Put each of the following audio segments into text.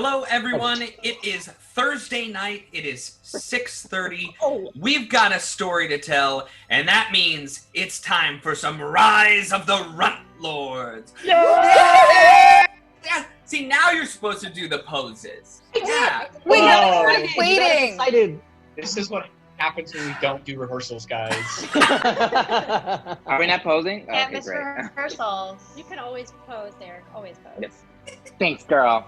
Hello, everyone. It is Thursday night. It is 6:30. We've got a story to tell, and that means it's time for some Rise of the Runtlords. Yeah! See, now you're supposed to do the poses. Yeah. We Whoa. have been waiting. Excited. This is what happens when we don't do rehearsals, guys. Are we not posing? Yeah, Okay, Miss great. Rehearsals. You can always pose, Derek. Always pose. Yes. Thanks, girl.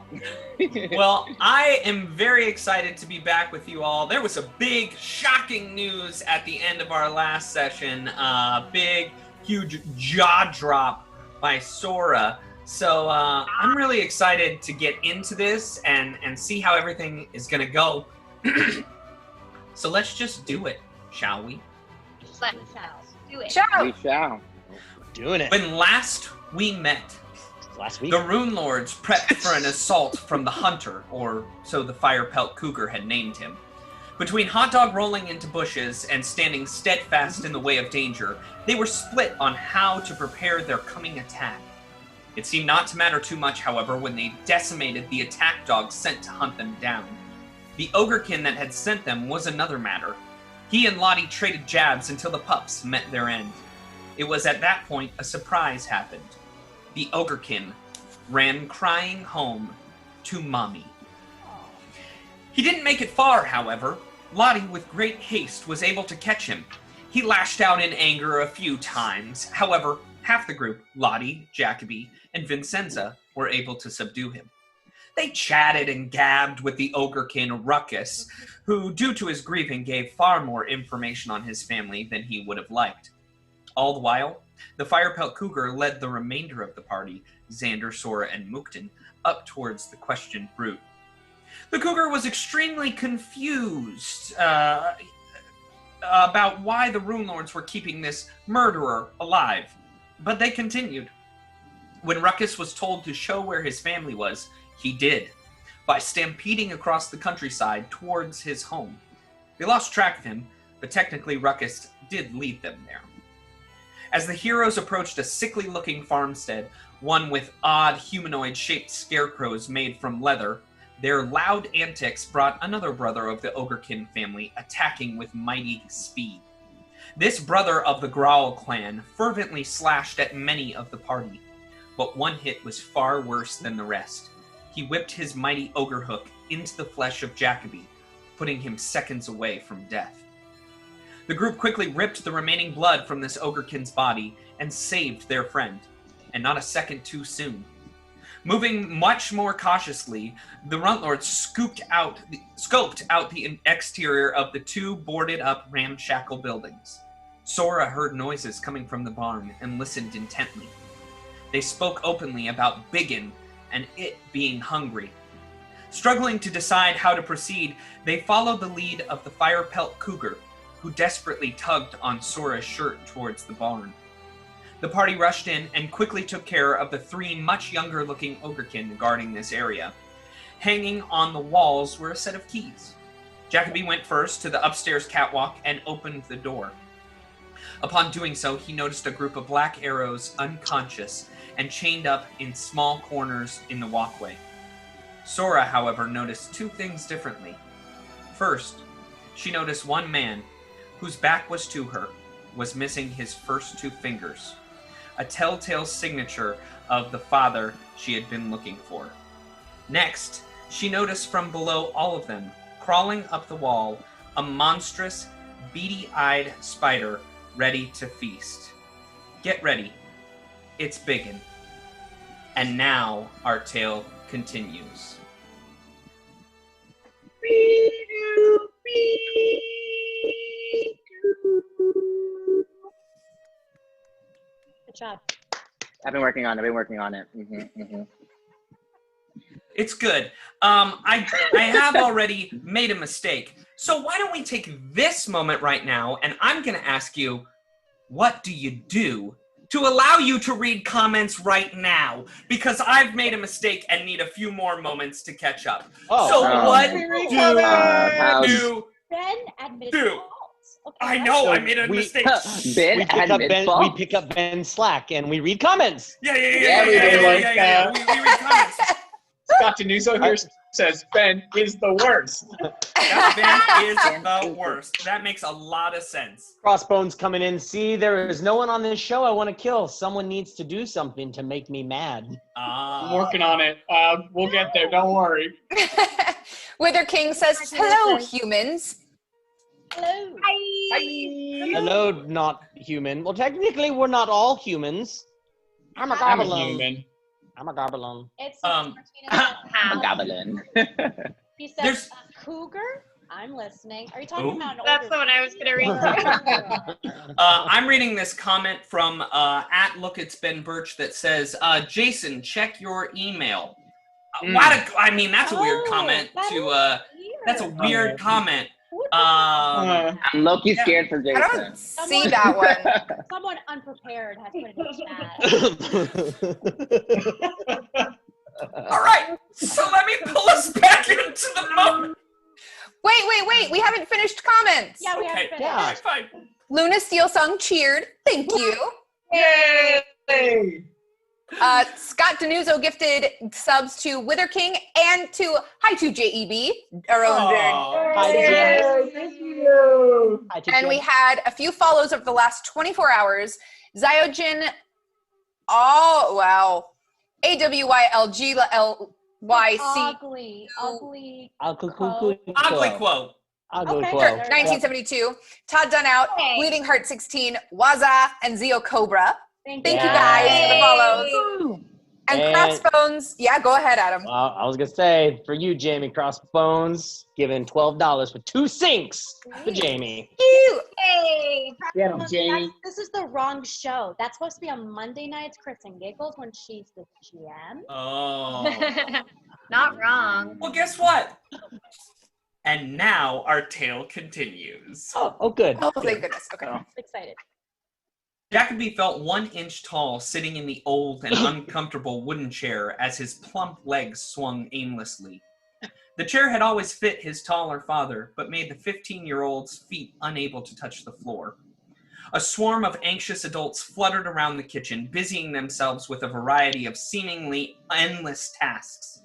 Well, I am very excited to be back with you all. There was a big, shocking news at the end of our last session. Big, huge jaw drop by Sorah. So I'm really excited to get into this and see how everything is going to go. So let's just do it, shall we? Let's do it. We shall. Doing it. When last we met, Last week. the Runelords prepped for an assault from the Hunter, or so the Firepelt Cougar had named him. Between Hot Dog rolling into bushes and standing steadfast in the way of danger, they were split on how to prepare their coming attack. It seemed not to matter too much, however, when they decimated the attack dogs sent to hunt them down. The ogrekin that had sent them was another matter. He and Lottie traded jabs until the pups met their end. It was at that point a surprise happened. The ogrekin ran crying home to Mommy. He didn't make it far, however. Lottie, with great haste, was able to catch him. He lashed out in anger a few times. However, half the group, Lottie, Jacoby, and Vincenza, were able to subdue him. They chatted and gabbed with the ogrekin Ruckus, who, due to his grieving, gave far more information on his family than he would have liked. All the while, the Firepelt Cougar led the remainder of the party, Xander, Sorah, and Mookton, up towards the questioned brute. The Cougar was extremely confused about why the Runelords were keeping this murderer alive, but they continued. When Ruckus was told to show where his family was, he did, by stampeding across the countryside towards his home. They lost track of him, but technically Ruckus did lead them there. As the heroes approached a sickly-looking farmstead, one with odd humanoid-shaped scarecrows made from leather, their loud antics brought another brother of the ogrekin family attacking with mighty speed. This brother of the Growl clan fervently slashed at many of the party, but one hit was far worse than the rest. He whipped his mighty ogre hook into the flesh of Jacoby, putting him seconds away from death. The group quickly ripped the remaining blood from this ogrekin's body and saved their friend, and not a second too soon. Moving much more cautiously, the Runtlords scoped out the exterior of the two boarded-up ramshackle buildings. Sorah heard noises coming from the barn and listened intently. They spoke openly about Biggin and it being hungry. Struggling to decide how to proceed, they followed the lead of the Firepelt Cougar, who desperately tugged on Sorah's shirt towards the barn. The party rushed in and quickly took care of the three much younger-looking ogrekin guarding this area. Hanging on the walls were a set of keys. Jacoby went first to the upstairs catwalk and opened the door. Upon doing so, he noticed a group of Black Arrows unconscious and chained up in small corners in the walkway. Sorah, however, noticed two things differently. First, she noticed one man, whose back was to her, was missing his first two fingers, a telltale signature of the father she had been looking for. Next, she noticed from below all of them, crawling up the wall, a monstrous, beady-eyed spider ready to feast. Get ready. It's Biggin. And now our tale continues. Good job. I've been working on it. It's good. I have already made a mistake. So why don't we take this moment right now, and I'm going to ask you, what do you do to allow you to read comments right now? Because I've made a mistake and need a few more moments to catch up. What do you Ben admitted do? fault. Okay, I that's know, good. I made a mistake. We pick up Ben's Slack and we read comments. Yeah. we read comments. Scott Denuso here says Ben is the worst. That Ben is the worst. That makes a lot of sense. Crossbones coming in. See, there is no one on this show I want to kill. Someone needs to do something to make me mad. I'm working on it. We'll get there. Don't worry. Wither King says, hello, humans. Hello. Hello, not human. Well, technically, we're not all humans. I'm a I'm a goblin. human. I'm a goblin. It's I'm a goblin. He There's- says, a cougar? I'm listening. Are you talking Ooh. about an That's older the one I was gonna read. I'm reading this comment from at Look It's Ben Birch that says, Jason, check your email. I mean, that's a weird Oh, comment that to. is That's a weird comment. I'm low-key scared for I Jason. don't see that one. Someone unprepared has put it in the chat. All right, so let me pull us back into the moment. Wait. We haven't finished comments. Yeah, we Okay. haven't finished. Yeah. Okay, fine. Luna Steel Song cheered. Thank you. Yay! Scott Danuzo gifted subs to Wither King and to JEB, our own Aw. Hi, Jen. Thank you. Hi, And we had a few follows over the last 24 hours. Zyojin, oh, wow. AWYLGLYC. Ugly. Ugly Ugly quote. Ugly Okay. quote. 1972. Todd Dunout, Hey. Bleeding Heart 16, Waza, and Zio Cobra. Thank Thank you. you guys for the Yay. follows. And And- Crossbones, yeah, go ahead, Adam. I was going to say, for you, Jamie Crossbones, giving $12 with 2 sinks for Jamie. Ew. Hey. Get him, Jamie. This is the wrong show. That's supposed to be on Monday nights, Crits and Giggles, when she's the GM. Oh. Not wrong. Well, guess what? And now our tale continues. Oh, good. Oh, Good. thank goodness. Okay. Excited. Jacoby felt 1 inch tall sitting in the old and uncomfortable wooden chair as his plump legs swung aimlessly. The chair had always fit his taller father, but made the 15-year-old's feet unable to touch the floor. A swarm of anxious adults fluttered around the kitchen, busying themselves with a variety of seemingly endless tasks.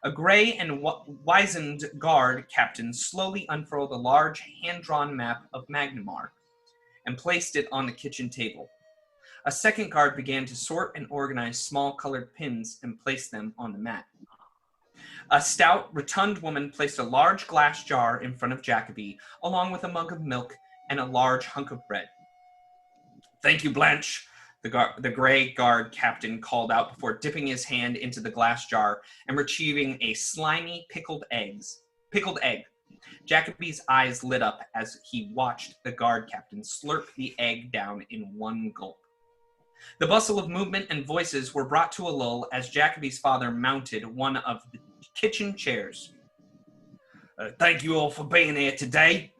A gray and wizened guard captain slowly unfurled a large hand-drawn map of Magnamar and placed it on the kitchen table. A second guard began to sort and organize small colored pins and place them on the mat. A stout, rotund woman placed a large glass jar in front of Jacoby, along with a mug of milk and a large hunk of bread. "Thank you, Blanche," the gray guard captain called out before dipping his hand into the glass jar and retrieving a slimy pickled egg. Jacoby's eyes lit up as he watched the guard captain slurp the egg down in one gulp. The bustle of movement and voices were brought to a lull as Jacoby's father mounted one of the kitchen chairs. "Thank you all for being here today.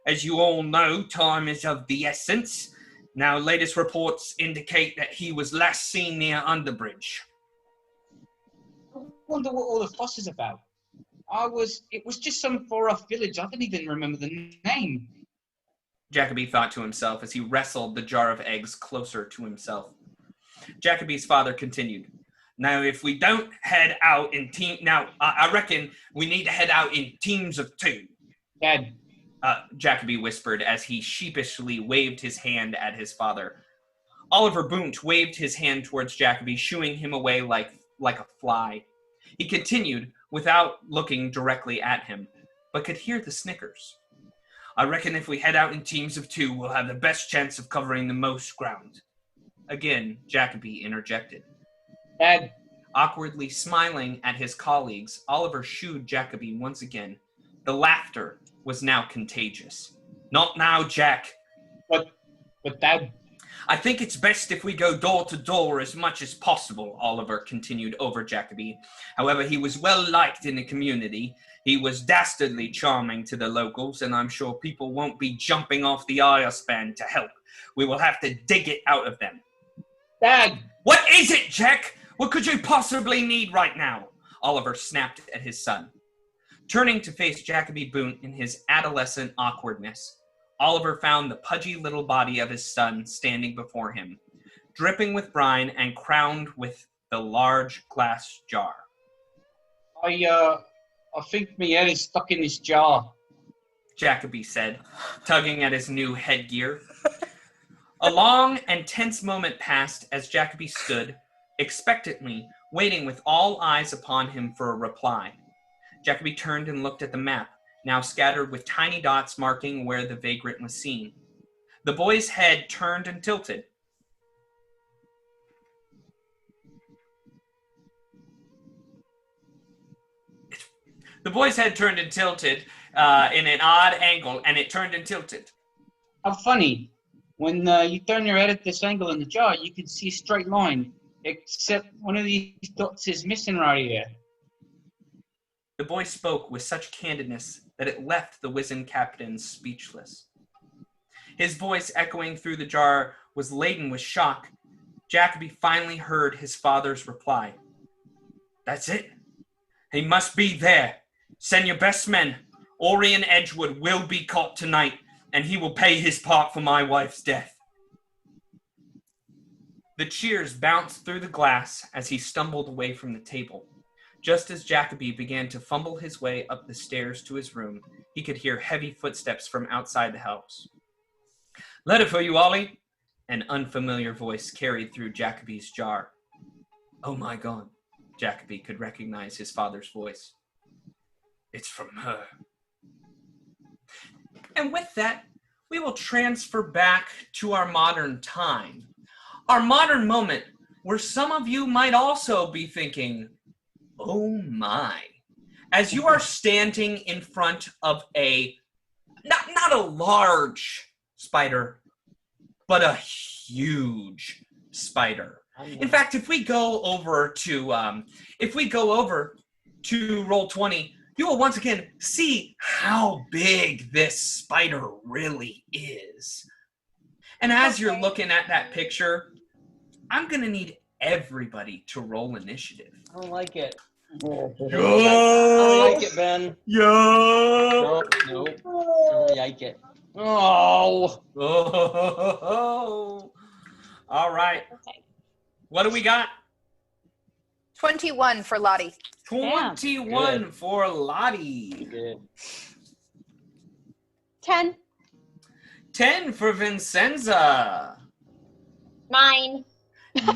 As you all know, time is of the essence. Now, latest reports indicate that he was last seen near Underbridge." I wonder what all the fuss is about. It was just some far-off village. I don't even remember the name. Jacoby thought to himself as he wrestled the jar of eggs closer to himself. Jacoby's father continued. "Now, if we don't head out in I reckon we need to head out in teams of 2. Dad, Jacoby whispered as he sheepishly waved his hand at his father. Oliver Boont waved his hand towards Jacoby, shooing him away like a fly. He continued, without looking directly at him, but could hear the snickers. "I reckon if we head out in teams of 2, we'll have the best chance of covering the most ground." Again, Jacoby interjected. Dad, Awkwardly smiling at his colleagues, Oliver shooed Jacoby once again. The laughter was now contagious. "Not now, Jack." but Dad, "I think it's best if we go door to door as much as possible," Oliver continued over Jacoby. "However, he was well liked in the community. He was dastardly charming to the locals, and I'm sure people won't be jumping off the iron span to help. We will have to dig it out of them." Dad, "What is it, Jack? What could you possibly need right now?" Oliver snapped at his son. Turning to face Jacoby Boont in his adolescent awkwardness, Oliver found the pudgy little body of his son standing before him, dripping with brine and crowned with the large glass jar. I think my head is stuck in this jar. Jacoby said, tugging at his new headgear. A long and tense moment passed as Jacoby stood, expectantly, waiting with all eyes upon him for a reply. Jacoby turned and looked at the map, now scattered with tiny dots marking where the vagrant was seen. The boy's head turned and tilted. The boy's head turned and tilted in an odd angle, and it turned and tilted. How funny. When you turn your head at this angle in the jar, you can see a straight line, except one of these dots is missing right here. The boy spoke with such candidness that it left the wizened captain speechless. His voice, echoing through the jar, was laden with shock. Jacoby finally heard his father's reply. That's it. He must be there. Send your best men. Orion Edgewood will be caught tonight, and he will pay his part for my wife's death. The cheers bounced through the glass as he stumbled away from the table. Just as Jacoby began to fumble his way up the stairs to his room, he could hear heavy footsteps from outside the house. Letter for you, Ollie, an unfamiliar voice carried through Jacoby's jar. Oh my God, Jacoby could recognize his father's voice. It's from her. And with that, we will transfer back to our modern time. Our modern moment, where some of you might also be thinking, oh my, as you are standing in front of not a large spider, but a huge spider. In fact, if we go over to Roll20, you will once again see how big this spider really is. And as you're looking at that picture, I'm going to need everybody to roll initiative. I don't like it. Yo! I don't like it, Ben. Yo! Nope. I don't like it. Oh. Oh. All right. Okay. What do we got? 21 for Lottie. 21 Good. for Lottie. Good. 10. 10 for Vincenza. 9.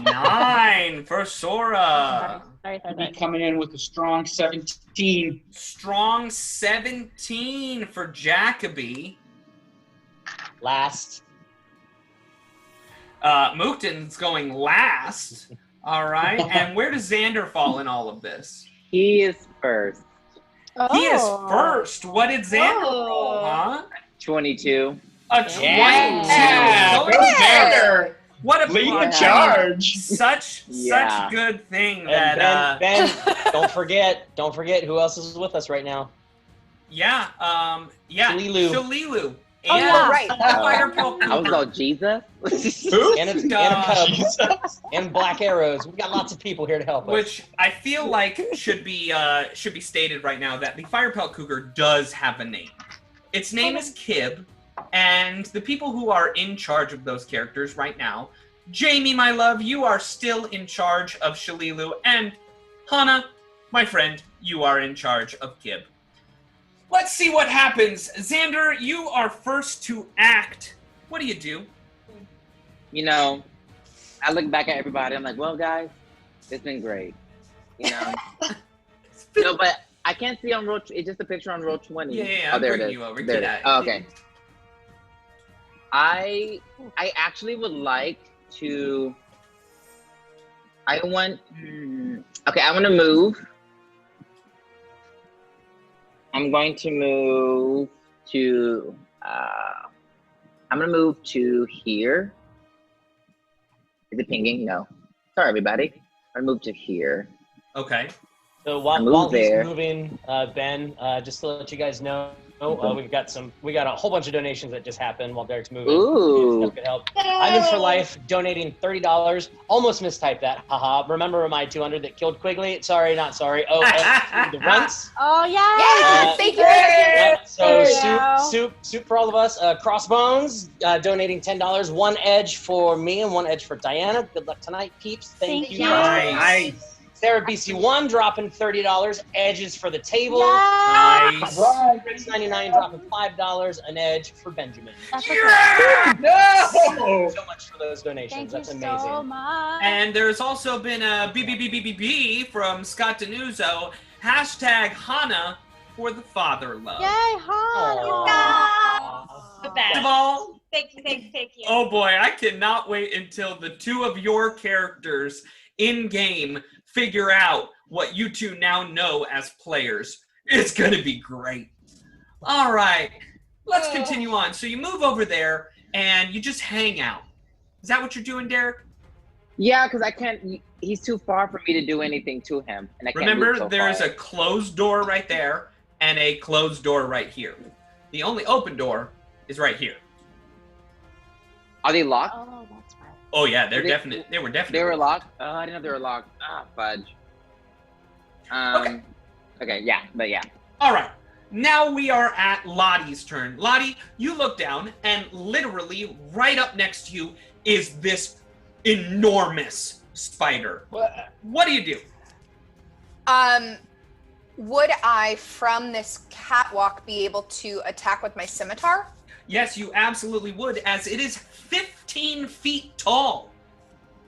9 for Sorah. Sorry. Be coming in with a strong 17. Strong 17 for Jacoby. Last. Mookton's going last. All right. And where does Xander fall in all of this? He is first. Oh. He is first. What did Xander roll, huh? 22. A 22. Yeah. Going Go there. Xander. What a Lead the fun- charge. Such Yeah. good thing And that Ben, don't forget who else is with us right now. yeah, Shalilu. Oh, yeah, right. Fireball I was Cougar. all Jesus. Who? And a cub. Jesus. And Black Arrows. We got lots of people here to help us. Which I feel like should be stated right now that the Firepelt Cougar does have a name. Its name is Kib, and the people who are in charge of those characters right now, Jamie, my love, you are still in charge of Shalilu, and Hannah, my friend, you are in charge of Kib. Let's see what happens. Xander, you are first to act. What do you do? You know, I look back at everybody. I'm like, well, guys, it's been great. You know? No, but I can't see on roll. It's just a picture on roll 20. Yeah, Oh, I'm there it bringing is. you over. There Get it at is. it. Oh, okay. I actually would like to. I want to move. I'm going to move to. I'm gonna move to here. Is it pinging? No. Sorry, everybody. I'm gonna move to here. Okay. So I while moved he's there. moving, Ben, just to let you guys know, we got a whole bunch of donations that just happened while Derek's moving. Ooh. Stuff could help. I'm in for life, donating $30. Almost mistyped that. Haha. Remember my 200 that killed Quigley? Sorry, not sorry. Oh, the runts. Oh, yeah. Yes, thank you. Yep, so There we go. soup for all of us. Crossbones, donating $10. One edge for me and one edge for Diana. Good luck tonight, peeps. Thank Thank you. you. guys. Nice. Sarah BC1 dropping $30. Edges for the table. Nice. $6.99 dropping $5. An edge for Benjamin. That's Yeah! No! So much for those donations. Thank That's you amazing. so much. And there's also been a BBBBB from Scott Denuzzo. Hashtag Hana for the father love. Yay, Aw. Hana! The best. Deval, Thank you. oh boy, I cannot wait until the two of your characters in game figure out what you two now know as players. It's gonna be great. All right, let's continue on. So you move over there and you just hang out. Is that what you're doing, Derek? Yeah, because I can't. He's too far for me to do anything to him, and I can't Remember, move so there's far. a closed door right there and a closed door right here. The only open door is right here. Are they locked? Oh, that's right. Oh yeah, they were They- definitely. They were locked. Oh, I didn't know they were locked. Ah, fudge. Okay. Okay. Yeah, but yeah. All right. Now we are at Lottie's turn. Lottie, you look down, and literally right up next to you is this enormous spider. What do you do? Would I, from this catwalk, be able to attack with my scimitar? Yes, you absolutely would, as it is 15 feet tall.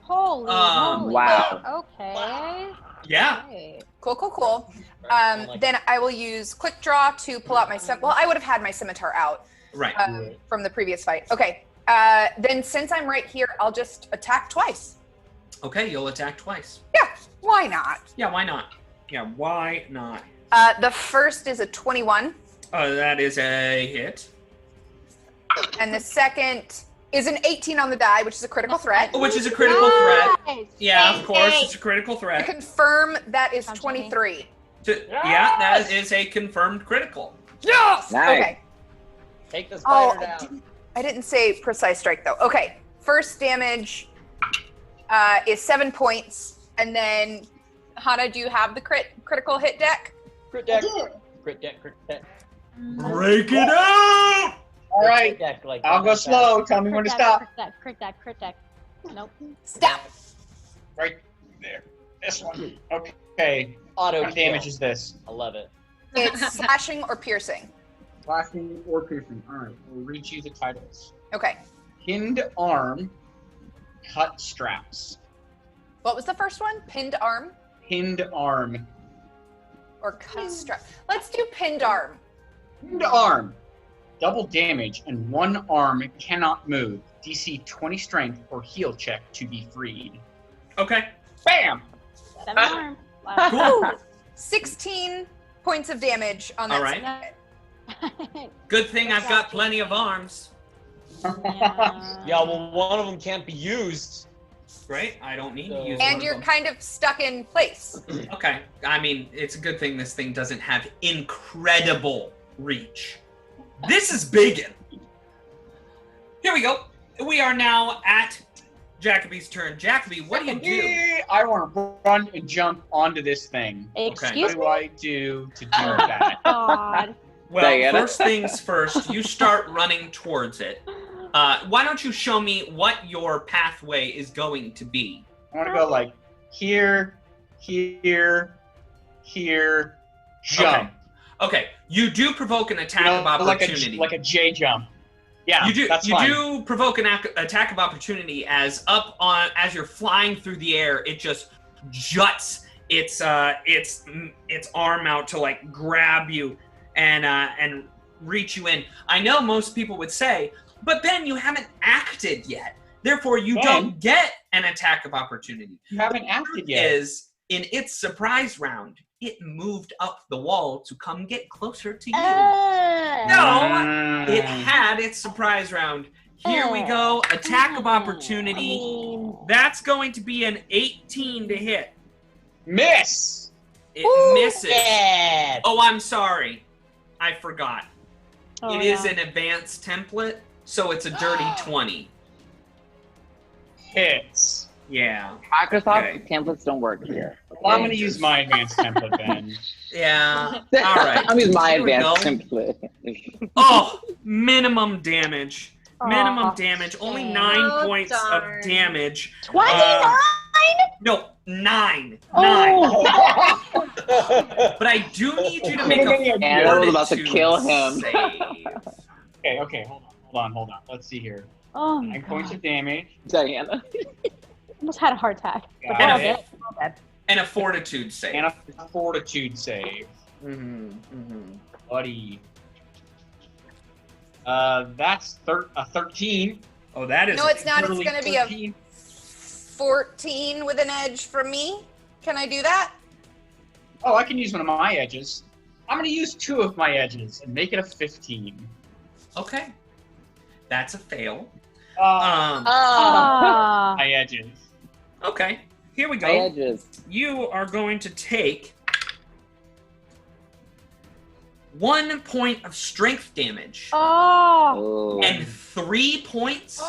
Holy moly. Wow. Okay. Yeah. Okay. Cool. I like Then I will use quick draw to pull out my scimitar. Well, I would have had my scimitar out Right. from the previous fight. Okay. Then since I'm right here, I'll just attack twice. Okay, you'll attack twice. Yeah, why not? Yeah, why not? Yeah, why not? The first is a 21, That is a hit. and the second is an 18 on the die, which is a critical threat. Which is a critical threat. Nice. Yeah, of course, Hey. it's a critical To threat. confirm, that is Sounds 23. Yeah, that is a confirmed critical. Yes! Nice. Okay. Take the Oh, spider down. I didn't say precise strike, though. Okay. First damage is 7 points. And then, Hana, do you have the critical hit deck? Crit deck. Crit deck. Crit deck. Break it out! All right, Deck, like I'll go that. slow. Tell me when to stop. Crit deck. Nope. Stop! Right there. This one. Okay. Auto What damage is this? I love it. It's slashing or piercing. Slashing or piercing. All right. We'll read you the titles. Okay. Pinned arm, cut straps. What was the first one? Pinned arm Pinned arm. or cut strap? Let's do pinned arm. Pinned arm. Double damage and one arm cannot move. DC 20 strength or heal check to be freed. Okay. Bam! 7 arm. Cool. 16 points of damage on that. All right. Yeah. Good thing I've got plenty of arms. Yeah, well, one of them can't be used. Right? I don't need to So- use And one you're of them. kind of stuck in place. Okay. I mean, it's a good thing this thing doesn't have incredible reach. This is biggin'. Here we go. We are now at Jacoby's turn. Jacoby, what do you do? I want to run and jump onto this thing. What Excuse do me? I do to do that? God. Well, Diana? first things first, you start running towards it. Why don't you show me what your pathway is going to be? I want to go like here, jump. Okay, you do provoke an attack of opportunity. like a J jump. Yeah, You do. That's You fine. do provoke an attack of opportunity as as you're flying through the air. It just juts its arm out to like grab you and reach you in. I know most people would say, but Ben, you haven't acted yet. Therefore, you Ben? don't get an attack of opportunity. You haven't acted yet. Is in its surprise round, it moved up the wall to come get closer to you. No, it had its surprise round. Here we go. Attack of opportunity. That's going to be an 18 to hit. Miss. It misses. Yeah. Oh, I'm sorry. I forgot. Oh, It is no. an advanced template, so it's a dirty 20. Hits. Yeah. Microsoft Okay. templates don't work here. Well, I'm going to use my advanced template then. Yeah. All right. I'm using my Here we advanced go. template. Oh, minimum damage. Minimum Aw, damage. Only shame. 9 Oh, points darn. of damage. 29? No, 9. Oh. But I do need you to make a Anna was about to fortitude kill him. save. Okay, hold on. Let's see here. Oh my 9 points God. of damage. Diana. Almost had a heart attack. But Got we're all it. dead. We're all dead. And a fortitude save. And a fortitude save. Buddy. That's a 13. Oh, that is. No, it's not. It's Literally going to be a 13. 14 with an edge from me. Can I do that? Oh, I can use one of my edges. I'm going to use 2 of my edges and make it a 15. Okay. That's a fail. Ah. My edges. Okay. Here we My go. edges. You are going to take 1 point of strength damage Oh. Oh. and 3 points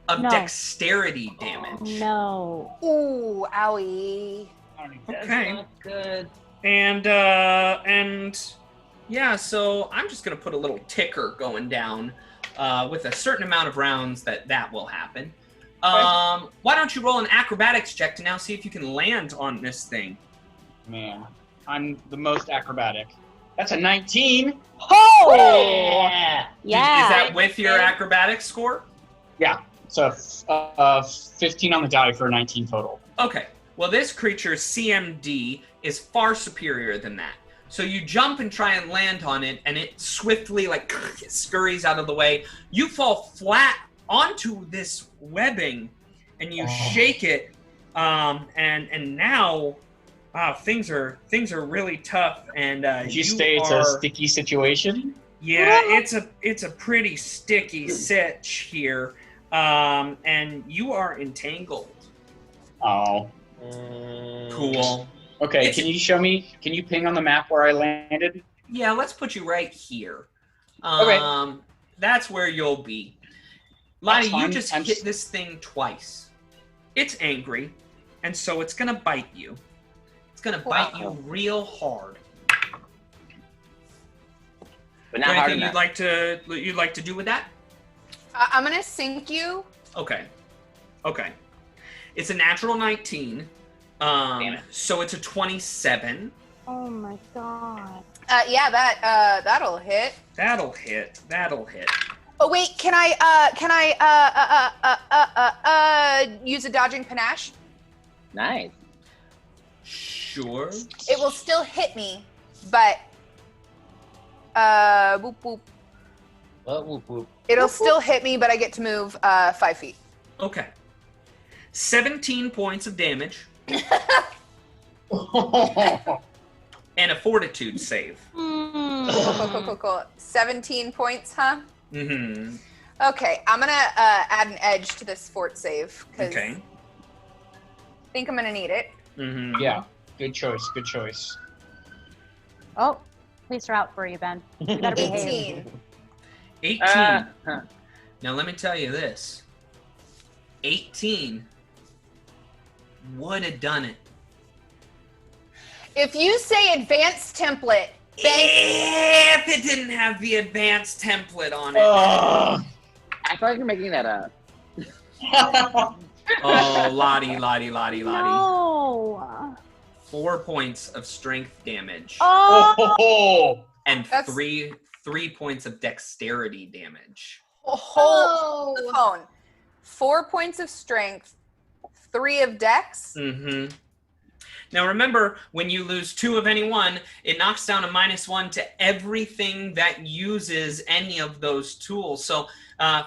of No. dexterity damage. No. Ooh, owie. Okay. Not good. And yeah, so I'm just gonna put a little ticker going down with a certain amount of rounds that will happen. Why don't you roll an acrobatics check to now see if you can land on this thing? Man, I'm the most acrobatic. That's a 19. Oh. Yeah. Yeah. Is that with your acrobatics score? Yeah. So 15 on the die for a 19 total. Okay. Well, this creature's CMD is far superior than that. So you jump and try and land on it, and it swiftly, scurries out of the way. You fall flat onto this webbing, and you shake it, and now, wow, things are really tough. And Did you say it's a sticky situation? Yeah, it's a pretty sticky sitch here, and you are entangled. Oh. Cool. Okay, can you show me? Can you ping on the map where I landed? Yeah, let's put you right here. Okay. That's where you'll be. Lottie, That's you fine. just hit this thing twice. It's angry, and so it's gonna bite you. It's gonna bite you real hard. But not hard Anything enough. you'd like to do with that? I'm going to sink you. Okay. It's a natural 19. Damn it. So it's a 27. Oh my God. Yeah, that'll hit. That'll hit. Oh wait, can I use a dodging panache? Nice. Sure. It will still hit me, but boop boop. Well, whoop, whoop. It'll still hit me, but I get to move 5 feet. Okay. 17 points of damage and a fortitude save. Cool. 17 points, huh? Mm-hmm. Okay, I'm gonna add an edge to this fort save because Okay. I think I'm gonna need it. Mm-hmm. Yeah, good choice. Oh, police are out for you, Ben. You better behave. 18. 18. Huh. Now let me tell you this. 18 would have done it. If you say advanced template, If it didn't have the advanced template on it. I feel like you're making that up. Oh, Lottie. No. 4 points of strength damage Oh. and That's- three points of dexterity damage. hold the phone. 4 points of strength, 3 of dex. Mm-hmm. Now remember, when you lose 2 of any one, it knocks down a -1 to everything that uses any of those tools. So,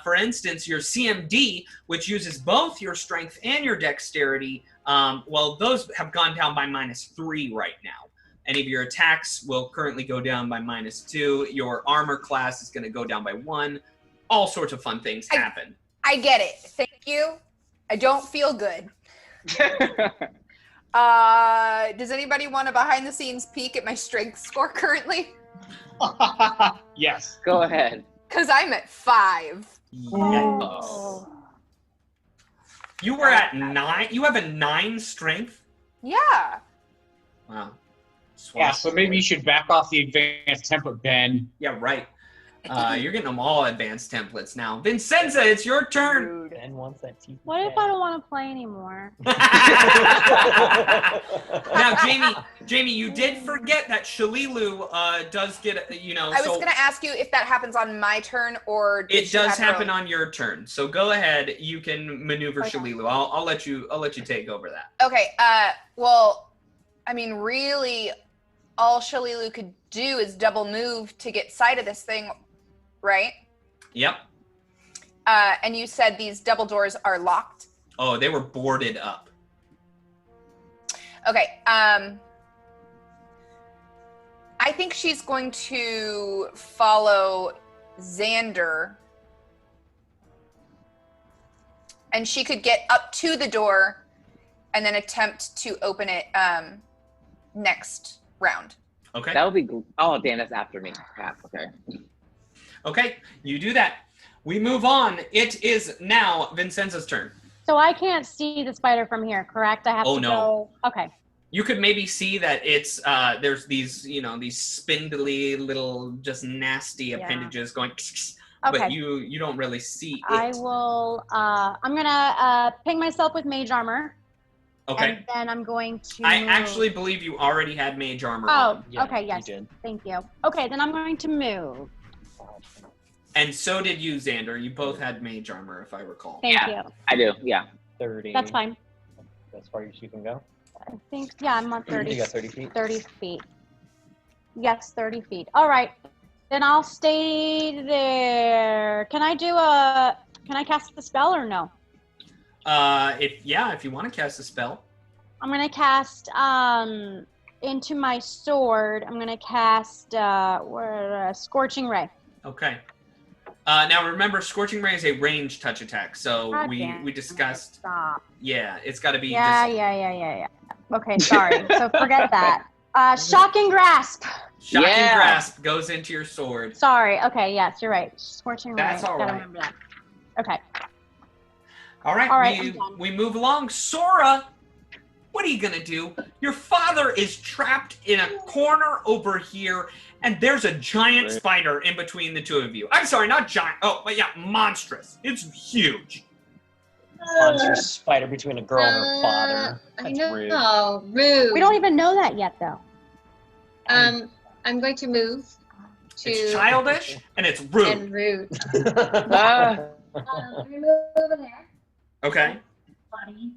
for instance, your CMD, which uses both your strength and your dexterity, well, those have gone down by -3 right now. Any of your attacks will currently go down by -2. Your armor class is going to go down by 1. All sorts of fun things happen. I get it. Thank you. I don't feel good. Does anybody want a behind-the-scenes peek at my strength score currently? Yes. Go ahead. Because I'm at 5. Oh. You were at 9. You have a 9 strength. Yeah. Wow. Yeah, so maybe you should back off the advanced template, Ben. Yeah, right. You're getting them all advanced templates now. Vincenza, it's your turn. And wants that teeth. What if I don't want to play anymore? Now, Jamie, you did forget that Shalilu does get, I was going to ask you if that happens on my turn or it does happen on your turn. So go ahead. You can maneuver Shalilu. I'll let you take over that. Okay. Well, I mean, really, all Shalilu could do is double move to get sight of this thing, right? Yep. And you said these double doors are locked? Oh, they were boarded up. Okay. I think she's going to follow Xander. And she could get up to the door and then attempt to open it next round. Okay. That would be. Oh, damn, that's after me. Crap. Okay. Okay, you do that. We move on. It is now Vincenza's turn. So I can't see the spider from here, correct? I have to go. Okay. You could maybe see that it's there's these these spindly little just nasty appendages going. Okay. But you don't really see it. I will. I'm gonna ping myself with mage armor. Okay. And then I'm going to. I actually believe you already had mage armor Oh, on. Yeah, okay, you yes. did. Thank you. Okay, then I'm going to move. And so did you, Xander. You both had mage armor, if I recall. Thank you. I do. Yeah. 30. That's fine. As far as you can go. I think, yeah, I'm on 30. You got 30 feet? 30 feet. Yes, 30 feet. All right. Then I'll stay there. Can I cast the spell or no? If you want to cast a spell. I'm going to cast, into my sword, I'm going to cast, Scorching Ray. Okay. Now remember, Scorching Ray is a ranged touch attack, so God we damn. discussed. Stop. Yeah, it's got to be. Yeah. Okay, sorry. So forget that. Shocking Grasp. Shocking Yeah. Grasp goes into your sword. Sorry. Okay, yes, you're right. Scorching Ray. That's all Gotta right. remember that. Okay. All right, All right, I'm done. we move along. Sorah, what are you gonna do? Your father is trapped in a corner over here, and there's a giant spider in between the two of you. I'm sorry, not giant. Oh, but yeah, monstrous. It's huge. Monstrous spider between a girl and her father. That's rude. No, rude. We don't even know that yet, though. I'm going to move to. It's childish and it's rude. And rude. Ah. I'm going to move over there. Okay. Body.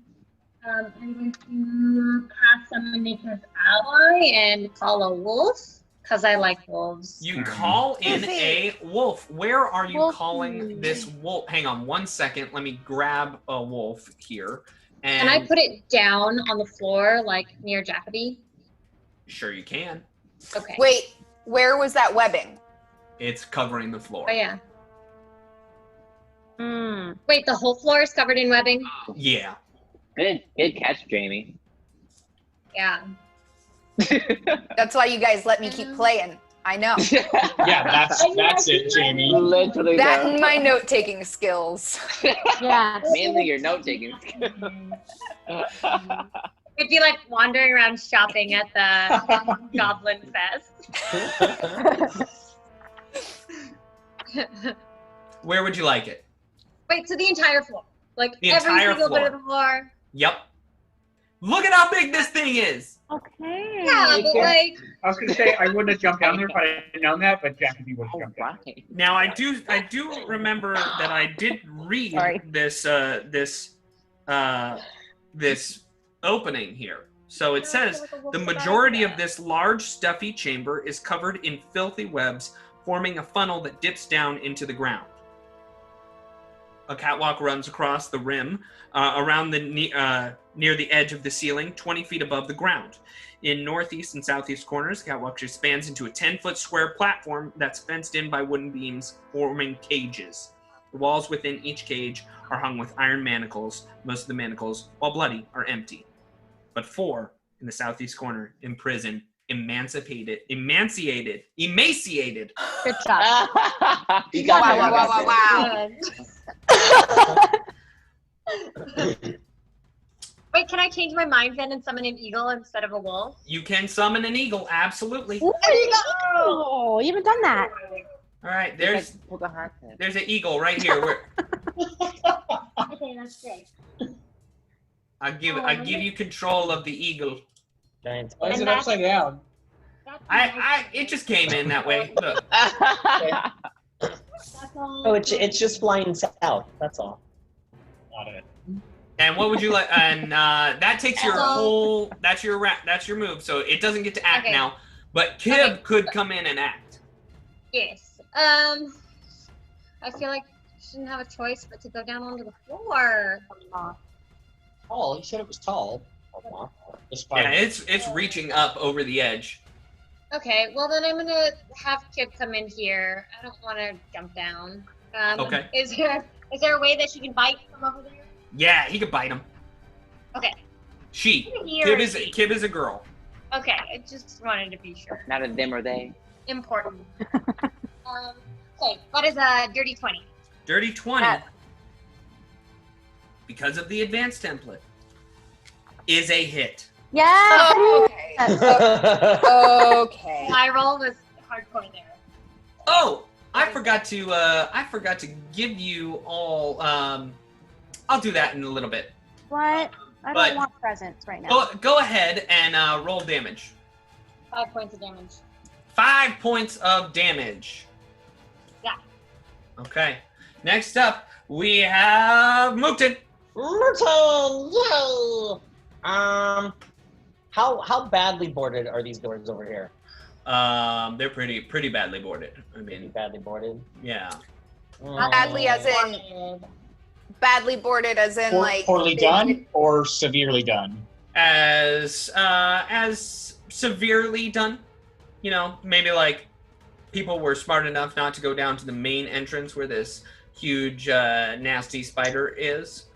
I'm going to cast Summon Nature's Ally and call a wolf because I like wolves. You call in a wolf. Where are you Wolf. calling this wolf? Hang on 1 second. Let me grab a wolf here. And Can I put it down on the floor, like near Jacoby? Sure you can. Okay. Wait, where was that webbing? It's covering the floor. Oh, yeah. Hmm. Wait, the whole floor is covered in webbing? Yeah. Good catch, Jamie. Yeah. That's why you guys let me keep playing. I know. Yeah, that's it, Jamie. Literally. That though. and my note-taking skills. Yeah. Mainly your note taking. It'd be like wandering around shopping at the Goblin Fest. Where would you like it? Wait, so the entire floor? Like The every entire single bit floor. of the floor? Yep. Look at how big this thing is. Okay. Yeah, but like, I was gonna say I wouldn't have jumped down there if I had known that, but Jacoby would have jumped down. Right. Now I do remember that I did read Sorry. this opening here. So it says the majority of this large stuffy chamber is covered in filthy webs, forming a funnel that dips down into the ground. A catwalk runs across the rim, around near the edge of the ceiling, 20 feet above the ground. In northeast and southeast corners, the catwalk expands into a 10-foot square platform that's fenced in by wooden beams, forming cages. The walls within each cage are hung with iron manacles. Most of the manacles, while bloody, are empty. But 4 in the southeast corner, imprisoned, emaciated. Good job. You got Wow. wait, can I change my mind then and summon an eagle instead of a wolf? You can summon an eagle, absolutely. Oh, you haven't done that. All right, there's Pocahontas. an eagle right here. Okay, that's great. I give you control of the eagle. Giant Why is And it that's- upside down? It just came in that way. Look. That's all. Oh, it's just flying south. That's all. Got it. And what would you like? And that takes your whole. That's your move. So it doesn't get to act Okay. now. But Kib could come in and act. Yes. I feel like I shouldn't have a choice but to go down onto the floor. Tall. You said it was tall. The Yeah, spider. it's reaching up over the edge. Okay, well then I'm gonna have Kib come in here. I don't want to jump down. Okay. Is there a way that she can bite from over there? Yeah, he could bite him. Okay. She. Here Kib is Kib is a girl. Okay, I just wanted to be sure. Not a them or they. Important. Okay, what is a dirty 20? Dirty 20. Yes. Because of the advanced template. Is a hit. Yeah. Okay. Okay. My roll was hardcore there. Oh, I forgot to give you all. I'll do that in a little bit. What? I But- don't want presents right now. Go ahead and roll damage. 5 points of damage. 5 points of damage. Yeah. Okay. Next up, we have Mookton. Merton, yay! How badly boarded are these doors over here? They're pretty badly boarded. I Pretty mean, badly boarded. yeah. Badly as in badly boarded as in like Poorly done or severely done? As severely done. You know, maybe like people were smart enough not to go down to the main entrance where this huge nasty spider is.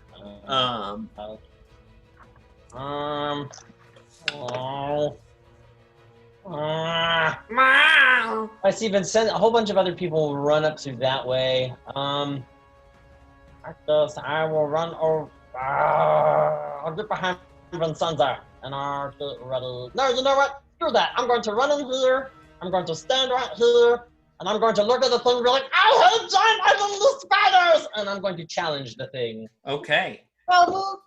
I see. Been sent. A whole bunch of other people run up to that way. I will run over. I'll get behind Vincenzo and I'll get ready. No, you know what? Screw that. I'm going to run in here. I'm going to stand right here. And I'm going to look at the thing and be like, I hate giant ugly spiders! And I'm going to challenge the thing. Okay. Well,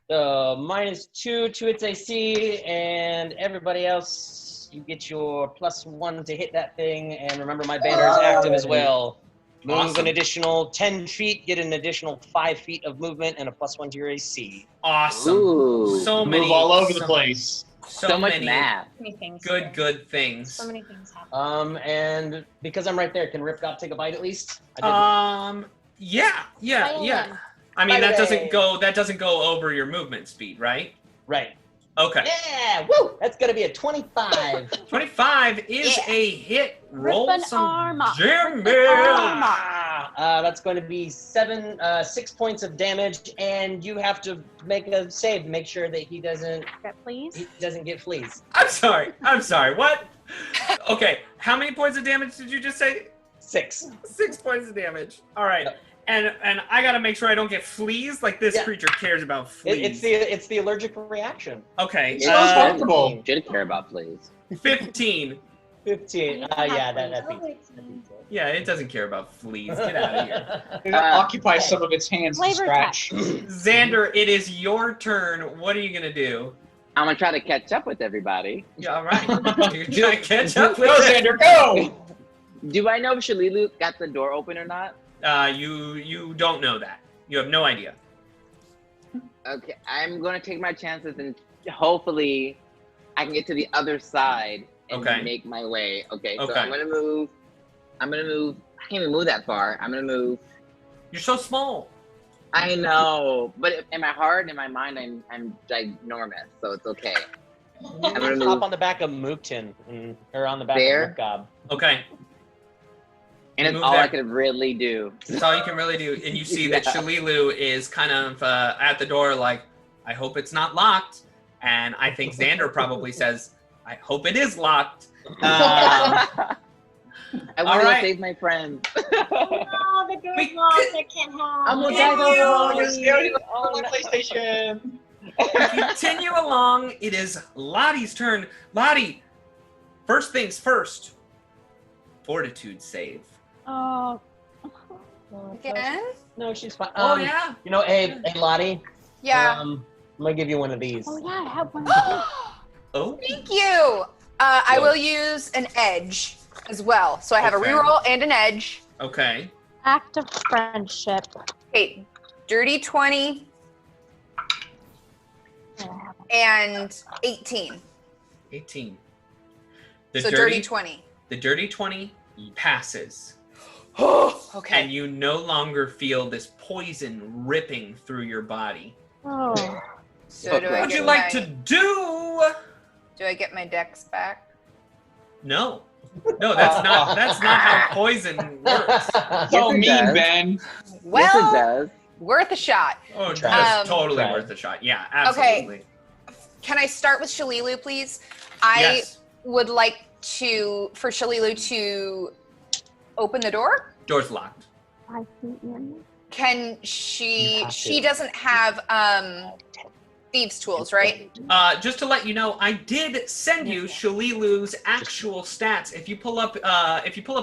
-2 to its AC, and everybody else, you get your +1 to hit that thing. And remember, my banner is active as well. Move Awesome. an additional 10 feet, get an additional 5 feet of movement, and a +1 to your AC. Awesome. Ooh. So many. Move all over the place. So much many math. many things. good things. So many things happen. And because I'm right there, can Ripgop take a bite at least? I did. Yeah. I mean, Bite that doesn't go over your movement speed, right? Right. Okay. Yeah! Woo! That's gonna be a 25. 25 is a hit. Roll Rip an some arm off. damage. That's going to be 6 points of damage, and you have to make a save to make sure that he doesn't Please. get fleas. I'm sorry. What? Okay. How many points of damage did you just say? 6. 6 points of damage. All right. And I gotta make sure I don't get fleas. Like this Yeah. creature cares about fleas. It's the allergic reaction. Okay. It's uncomfortable. Should care about fleas. 15. 15. Yeah, that beats. Yeah, it doesn't care about fleas. Get out of here. It occupies some of its hands to Flavor scratch. Xander, it is your turn. What are you gonna do? I'm gonna try to catch up with everybody. Yeah, all right. You're trying to catch up with Go, it. Xander, go! Do I know if Shalilu got the door open or not? You don't know that. You have no idea. Okay, I'm gonna take my chances and hopefully I can get to the other side and Okay. make my way. Okay, so Okay. I'm gonna move. I can't even move that far. I'm gonna move. You're so small. I know, but in my heart, in my mind, I'm ginormous, so it's okay. I'm gonna gonna hop move. on the back of Mookton, or on the back There? of Ripgob. Okay. And it's Move all there. I could really do. That's all you can really do. And you see that Yeah. Shalilu is kind of at the door like, I hope it's not locked. And I think Xander probably says, I hope it is locked. I want all to right. save my friends. Oh, the door's We- locked. I can't help. I'm gonna Continue. die though. On my PlayStation. Continue along. It is Lottie's turn. Lottie, first things first. fortitude save. Oh. Again? No, she's fine. Oh yeah. You know, hey, Lottie. Yeah. I'm gonna give you one of these. Oh yeah, I have one of these. Oh. Thank you. I will use an edge as well. So I have Okay. a reroll and an edge. Okay. Act of friendship. Okay, dirty 20 and 18. 18. So dirty 20. The dirty 20 passes. Okay. And you no longer feel this poison ripping through your body. Oh. So do I What would get you like my, to do? Do I get my dex back? No. No, that's not how poison works. So it mean, does. Ben. Well, Yes, it does. worth a shot. Oh, Try. that's totally Try. worth a shot. Yeah, absolutely. Can I start with Shalilu, please? I Yes. would like for Shalilu to open the door. Door's locked. 5 feet in. Can You she? have She to. doesn't have thieves' tools, right? Just to let you know, I did send you Shalilu's actual stats. If you pull up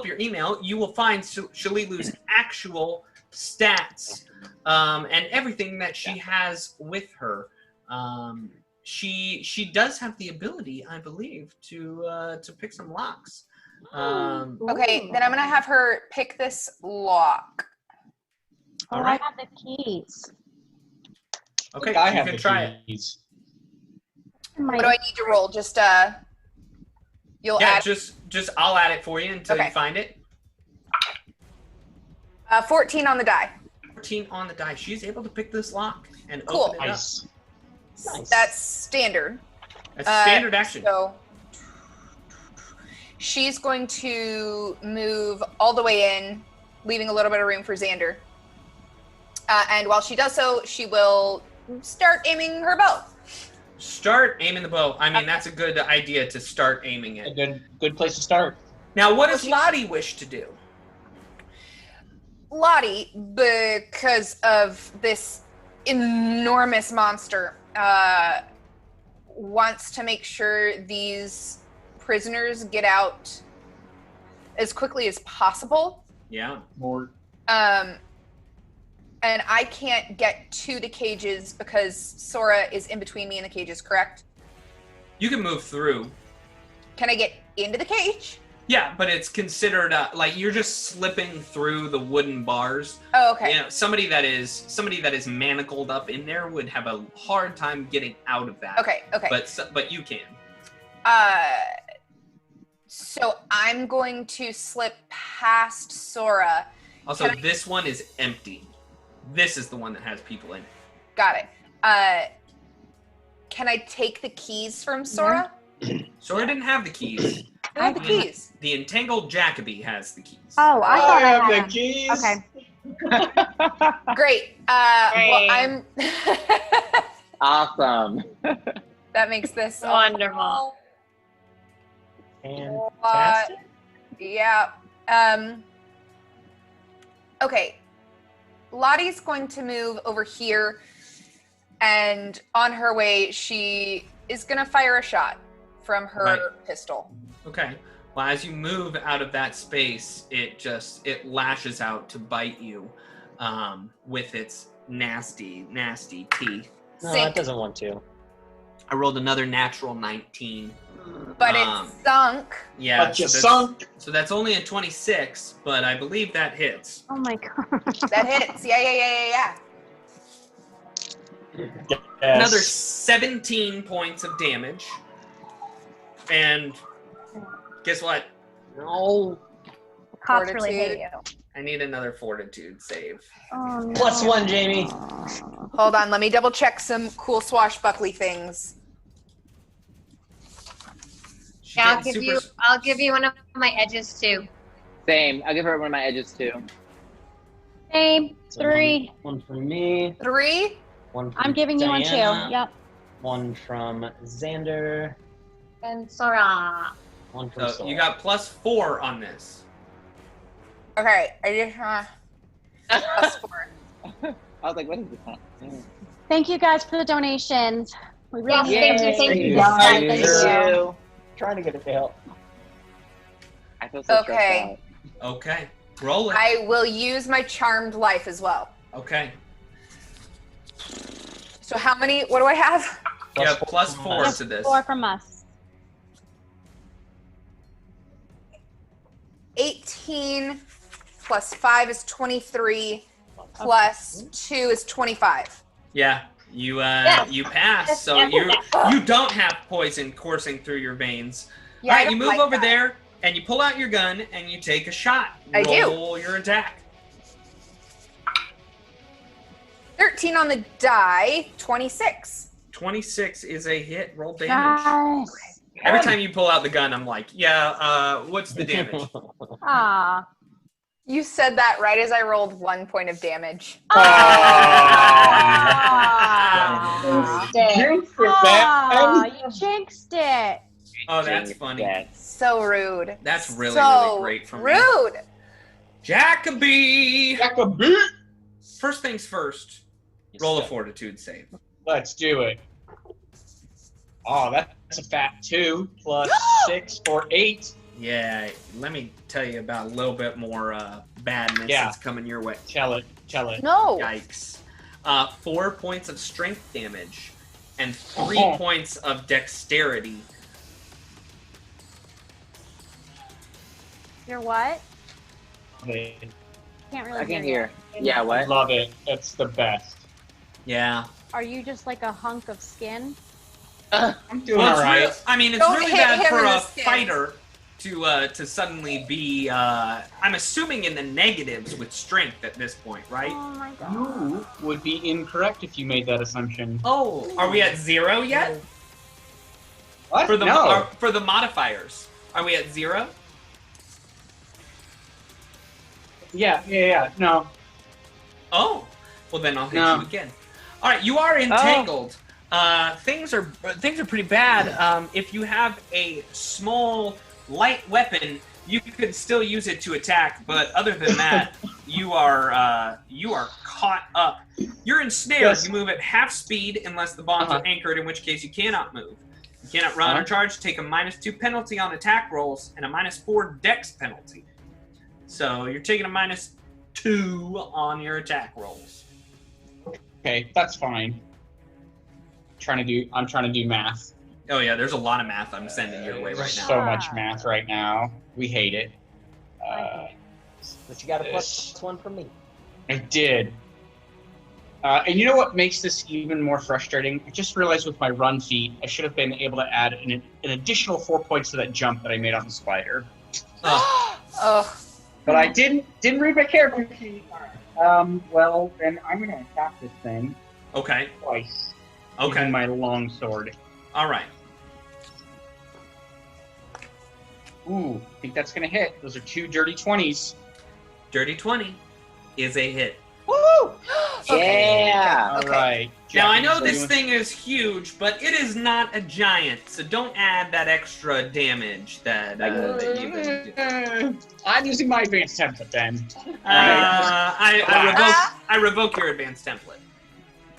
your email, you will find Shalilu's actual stats and everything that she has with her. She does have the ability, I believe, to pick some locks. Okay, then I'm gonna have her pick this lock. Oh, All I right. have the keys. Okay, I you have can the try it. keys. What do I need to roll? Just you'll Yeah, add just I'll add it for you until Okay. you find it. 14 on the die. 14 on the die. She's able to pick this lock and Cool. open it up. Nice. Nice. That's standard. That's standard action. So she's going to move all the way in, leaving a little bit of room for Xander. And while she does so, she will start aiming her bow. Start aiming the bow. I mean, that's a good idea to start aiming A it. good place to start. Now, what does Lottie wish to do? Lottie, because of this enormous monster, wants to make sure these prisoners get out as quickly as possible. Yeah. More. And I can't get to the cages because Sorah is in between me and the cages, correct? You can move through. Can I get into the cage? Yeah, but it's considered like you're just slipping through the wooden bars. Oh, okay. You know, somebody that is manacled up in there would have a hard time getting out of that. Okay. But you can. So I'm going to slip past Sorah. Also, Can I- this one is empty. This is the one that has people in it. Got it. Can I take the keys from Sorah? Sorah didn't have the keys. I have the keys. The entangled Jacoby has the keys. Oh, I Oh, thought I I have had the them. keys. Okay. Great. Well, I'm. Awesome. That makes this Wonderful. Fantastic. Yeah. Okay. Lottie's going to move over here, and on her way, she is going to fire a shot from her Right. pistol. Okay. Well, as you move out of that space, it lashes out to bite you with its nasty, nasty teeth. No, Sink. it doesn't want to. I rolled another natural 19. But it's sunk. Yeah. But you so sunk. So that's only a 26, but I believe that hits. Oh my god. That hits. Yeah. Yes. Another 17 points of damage. And guess what? No. Cops really hate you. I need another fortitude save. Oh, no. +1, Jamie. Hold on. Let me double check some cool swashbuckly things. She Yeah, getting I'll give you one of my edges too. Same. I'll give her one of my edges too. Same. So 3. One from me. 3. One from I'm giving you one too. Diana, Yep. One from Xander. And Sorah. One from So Sorah. you got +4 on this. Okay. I just +4. I was like, what is this? Thank you guys for the donations. We really Yes, need thank you, it. thank you. Yeah, Thank you. Trying to get it to help. I feel so Okay. stressed out. Okay. Roll it. I will use my charmed life as well. Okay. So how many? What do I have? Yeah, plus 4 Just to this. 4 from us. 18 plus 5 is 23. Plus 2 is 25. Yeah. You you pass, so Yes. you don't have poison coursing through your veins. Yeah, All I right, you don't move like over that. there and you pull out your gun and you take a shot. I do. Roll your attack. 13 on the die. 26. 26 is a hit. Roll damage. Nice. Every time you pull out the gun, I'm like, yeah, what's the damage? Ah. You said that right as I rolled 1 point of damage. Ah. Jinx it, Ah, man. you jinxed it. Oh, that's funny. Yes. So rude. That's really, so really great from me. rude. Jacoby! Jacoby. First things first, roll a fortitude save. Let's do it. Oh, that's a fat 2 plus 6 for 8. Yeah, let me tell you about a little bit more badness Yeah. that's coming your way. Tell it. No. Yikes. 4 points of strength damage and 3 Oh. points of dexterity. You're what? I Can't really I can hear. hear. Yeah, what? love it. It's the best. Yeah. You. Are you just like a hunk of skin? I'm doing Well, all right. it's Don't really hit bad him for in the a skin. fighter to suddenly be, I'm assuming in the negatives with strength at this point, right? Oh my god. You would be incorrect if you made that assumption. Oh, are we at 0 yet? What? For the no. for the modifiers, are we at 0? Yeah. No. Oh, well then I'll hit No. you again. All right, you are entangled. Things are pretty bad. If you have a small light weapon, you could still use it to attack. But other than that, you are caught up. You're ensnared. Yes. You move at half speed unless the bonds are anchored, in which case you cannot move. You cannot run or charge. Take a -2 penalty on attack rolls and a -4 dex penalty. So you're taking a -2 on your attack rolls. Okay, that's fine. I'm trying to do math. Oh yeah, there's a lot of math I'm sending your way right There's now. so much math right now. We hate it. But you got a plus 1 from me. I did. And you know what makes this even more frustrating? I just realized with my run feat, I should have been able to add an additional 4 points to that jump that I made on the spider. Oh. But I didn't read my character sheet. Well, then I'm going to attack this thing Okay. twice. Okay. Using my long sword. All right. Ooh, I think that's going to hit. Those are 2 dirty 20s. Dirty 20 is a hit. Woo! Yeah. All Okay. right. Now I Jackie's know this doing- thing is huge, but it is not a giant, so don't add that extra damage that you've been doing. I'm using my advanced template then. I revoke your advanced template.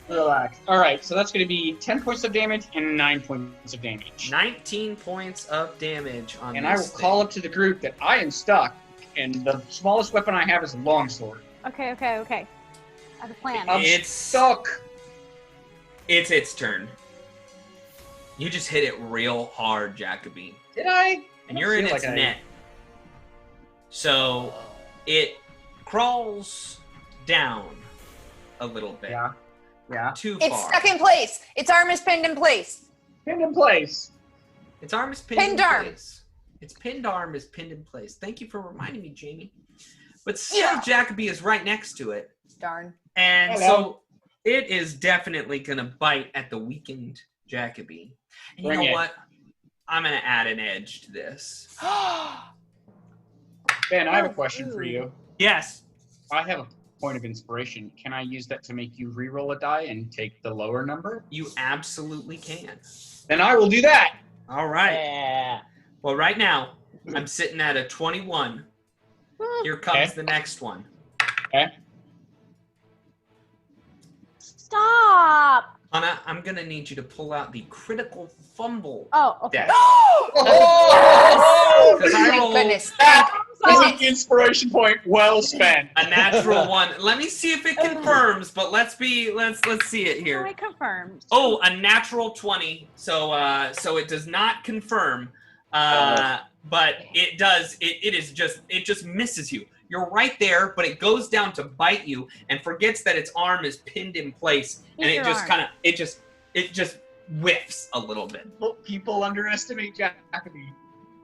Relax. All right, so that's going to be 10 points of damage and 9 points of damage. 19 points of damage on And I will this call up to the group that I am stuck, and the smallest weapon I have is a longsword. Okay. I have a plan. I'm It's stuck. It's its turn. You just hit it real hard, Jacoby. Did I? And you're in feel its like I- net. So it crawls down a little bit. Yeah. Too It's far. stuck in place. Its arm is pinned in place. Pinned in place. Its arm is pinned Pinned in arm. place. Its pinned arm is pinned in place. Thank you for reminding me, Jamie. But still, Yeah. Jacoby is right next to it. Darn. And Hello. so it is definitely going to bite at the weakened Jacoby. And you Bring know it. what? I'm going to add an edge to this. Ben, I have a question for you. Yes. I have a point of inspiration. Can I use that to make you re-roll a die and take the lower number? You absolutely can. Then I will do that. All right. Yeah. Well, right now, I'm sitting at a 21. Here comes Okay. the next one. Okay. Stop! Anna, I'm gonna need you to pull out the critical fumble. Oh, okay. deck. Oh! 'Cause I Thank rolled goodness. That is an Goodness. inspiration point well spent. a natural one. Let me see if it confirms, but let's see it here. I confirmed. Oh, a natural 20. So it does not confirm. But it does. It just misses you. You're right there, but it goes down to bite you and forgets that its arm is pinned in place, and Use it your just arm. kind of it just whiffs a little bit. People underestimate Jacoby.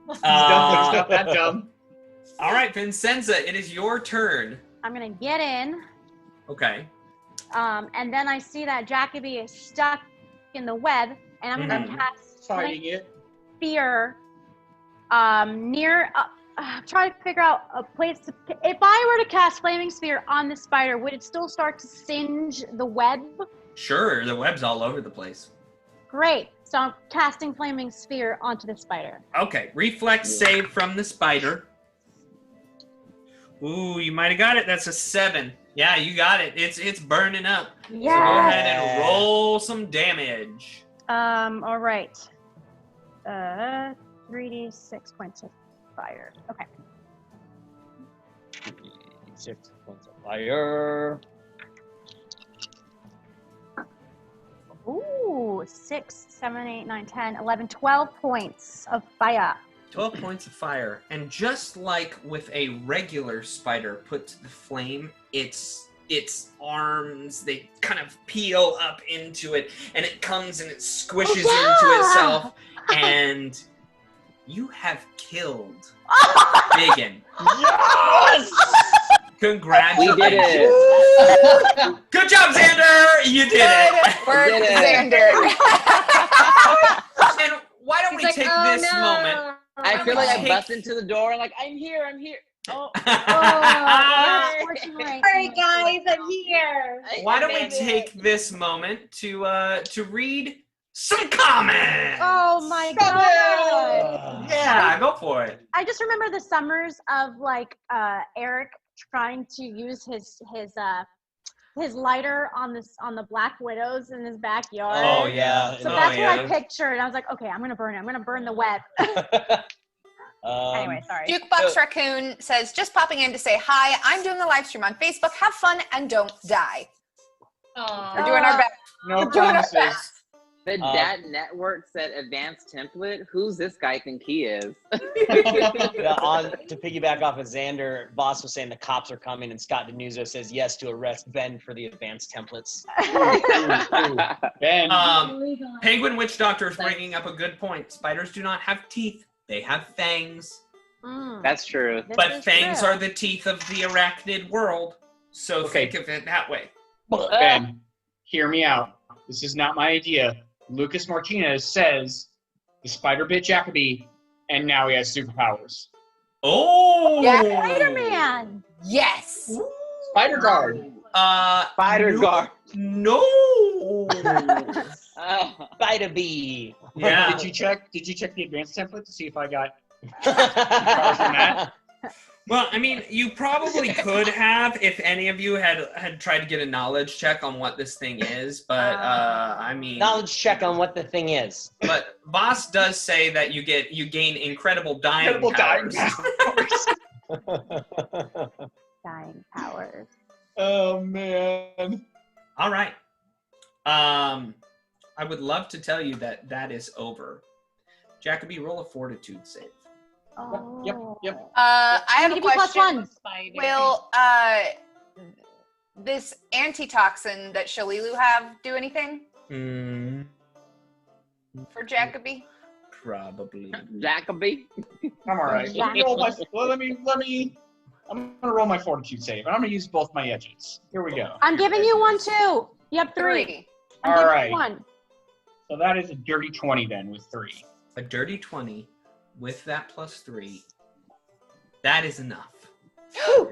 He's Uh, not that dumb. All right, Vincenza, it is your turn. I'm gonna get in, Okay. and then I see that Jacoby is stuck in the web, and I'm gonna Mhm. cast Fighting it. Fear near. Try to figure out a place to. If I were to cast Flaming Sphere on the spider, would it still start to singe the web? Sure, the web's all over the place. Great. So I'm casting Flaming Sphere onto the spider. Okay, reflex save from the spider. Ooh, you might have got it. That's a 7. Yeah, you got it. It's burning up. So go ahead and roll some damage. All right. 3d6 points of fire. Okay. 6 points of fire. Ooh, 6, 7, 8, 9, 10, 11, 12 points of fire. 12 points of fire. And just like with a regular spider put to the flame, its arms, they kind of peel up into it, and it comes and it squishes into itself, and you have killed Biggin. Yes! Congratulations. We did it. Good job, Xander! You did it! Work, Did it. Xander. And why don't we He's like, take "Oh, this no." moment? I feel like I Take- bust into the door like, I'm here. Oh, Why unfortunately. Sorry, guys, I'm here. don't we take this moment to read some comments? Oh my god. Yeah, go for it. I just remember the summers of like Eric trying to use his lighter on the Black Widows in his backyard. Oh yeah. So oh, that's yeah. what I pictured. I was like, okay, I'm gonna burn it. I'm gonna burn the web. Anyway, sorry. Jukebox Raccoon says, just popping in to say hi. I'm doing a live stream on Facebook. Have fun and don't die. We're doing our best. No We're doing our promises. best. The Dat Network said advanced template. Who's this guy think he is? To piggyback off of Xander, Boss was saying the cops are coming, and Scott Denuzzo says yes to arrest Ben for the advanced templates. Ben. Penguin Witch Doctor is bringing up a good point. Spiders do not have teeth; they have fangs. That's true. This But is fangs true. are the teeth of the arachnid world. So Okay. think of it that way. Ben, hear me out. This is not my idea. Lucas Martinez says the spider bit Jacoby, and now he has superpowers. Oh, Yeah. Spider-Man. Yes. Spider guard. Spider no, guard. No. Spider Bee. Yeah. Did you check the advanced template to see if I got Well, I mean, you probably could have if any of you had tried to get a knowledge check on what this thing is, but I mean, Knowledge check on what the thing is. but Boss does say that you gain incredible dying incredible dying powers. powers? Dying powers. Oh man. All right. I would love to tell you that is over. Jacoby, roll a fortitude save. Oh. Yep. I have a Give me plus question. one. Will this antitoxin that Shalilu have do anything for Jacoby? Probably. Jacoby. I'm all right. Let me roll my. Well, let me. I'm gonna roll my fortitude save, and I'm gonna use both my edges. Here we go. I'm giving you one too. You have 3. I'm All giving right. you 1. So that is a dirty 20 then with 3. A dirty 20 with that plus 3. That is enough.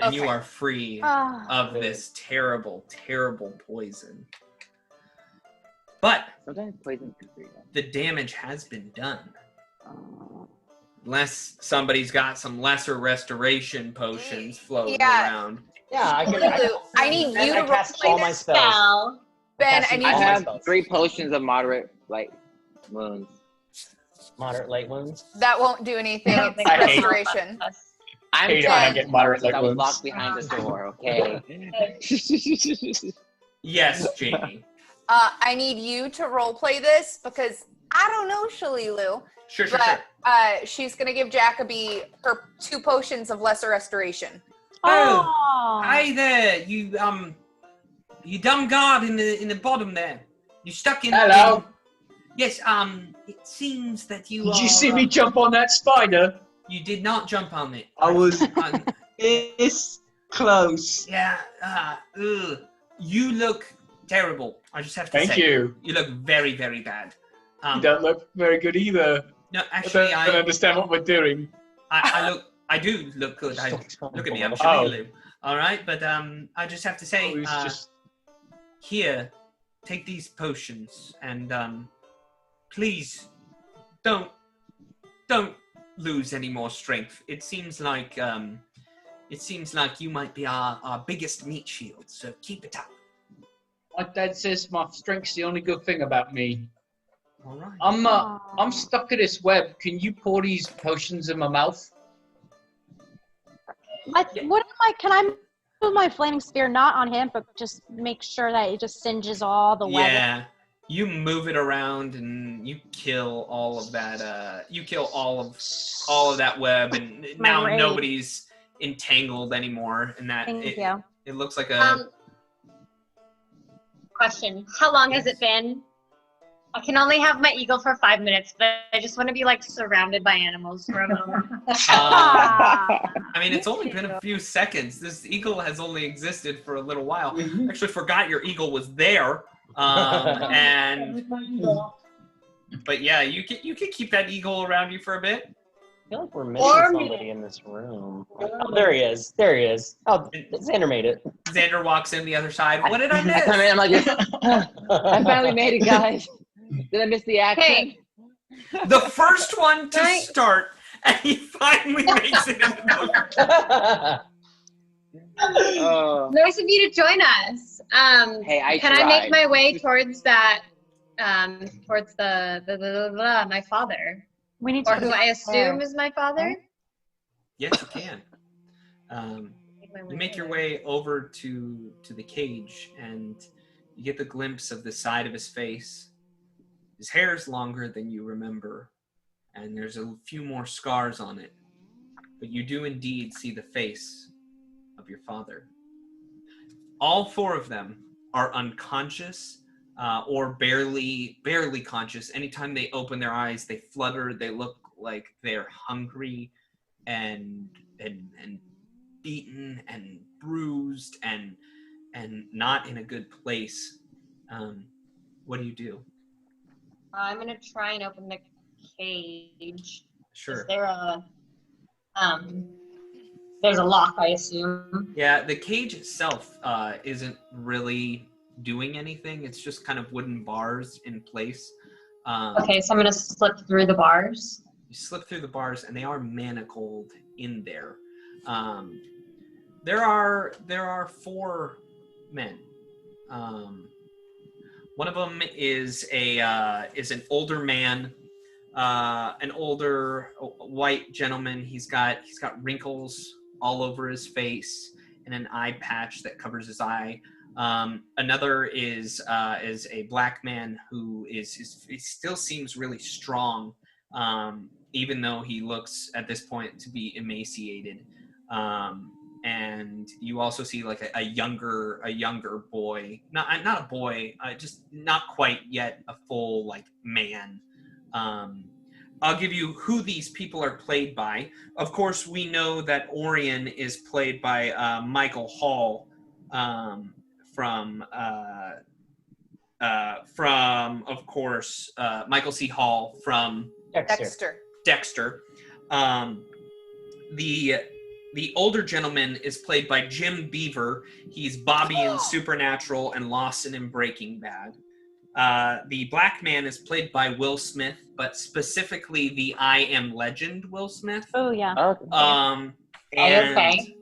And you Okay. are free Oh. of this terrible, terrible poison. But Sometimes poison can be the damage has been done. Unless somebody's got some lesser restoration potions floating Yeah. around. Yeah, I can. Shalilu, I need and you I to cast roleplay all my this. spells. Ben, I need I you. have 3 potions of moderate light wounds. Moderate light wounds. That won't do anything. I don't It's think I that's hate- restoration. I'm Hate it when I trying get moderate since I was light locked wounds. behind the door, okay? Yes, Jamie. I need you to roleplay this because I don't know Shalilu, Sure. but she's gonna give Jacoby her 2 potions of lesser restoration. Oh, Oh. Hi there, you dumb guard in the bottom there. You stuck in. Hello. Yes. It seems that you. Did are, you see me jump on that spider? You did not jump on it. I was Um, this close. yeah. Ugh. You look terrible. I just have to say. Thank you. You look very, very bad. You don't look very good either. No, actually, I don't understand what we're doing. I do look good. Look at me. I'm Shalilu. All right, but I just have to say, Oh, it's just here, take these potions and please don't lose any more strength. It seems like you might be our biggest meat shield, so keep it up. my dad says my strength's the only good thing about me. All right. I'm stuck in this web. Can you pour these potions in my mouth? Can I move my flaming spear not on him, but just make sure that it just singes all the web? Yeah. You move it around and you kill all of that. You kill all of that web, and now raid. nobody's entangled anymore. And that Thank you. it looks like a. Question: how long has it been? I can only have my eagle for 5 minutes, but I just want to be like surrounded by animals for a moment. I mean, it's only been a few seconds. This eagle has only existed for a little while. I actually forgot your eagle was there. But yeah, you can keep that eagle around you for a bit. I feel like we're missing somebody in this room. Oh, there he is. There he is. Oh, Xander made it. Xander walks in the other side. What did I miss? I come in, I'm like, I finally made it, guys. Did I miss the action? Hey. The first one to Right. start, and he finally makes it in the Oh. Nice of you to join us. Hey, I Can tried. I make my way towards that? Towards the my father, We need or to who I assume is my father. Yes, you can. You make your way over to the cage, and you get the glimpse of the side of his face. His hair is longer than you remember, and there's a few more scars on it. But you do indeed see the face of your father. All 4 of them are unconscious or barely conscious. Anytime they open their eyes, they flutter. They look like they're hungry and beaten and bruised and not in a good place. What do? I'm gonna try and open the cage. Sure. Is there a there's a lock, I assume. Yeah, the cage itself isn't really doing anything. It's just kind of wooden bars in place. Okay, so I'm gonna slip through the bars. You slip through the bars, and they are manacled in there. There are 4 men. One of them is an older man, an older white gentleman. He's got wrinkles all over his face and an eye patch that covers his eye. Another is a black man who he still seems really strong, even though he looks at this point to be emaciated. And you also see like a younger boy, not a boy, just not quite yet a full like man. I'll give you who these people are played by. Of course, we know that Orion is played by Michael Hall, from of course Michael C. Hall from Dexter. The older gentleman is played by Jim Beaver. He's Bobby in Supernatural and Lawson in Breaking Bad. The black man is played by Will Smith, but specifically the I Am Legend Will Smith. Oh yeah. Okay. And Okay.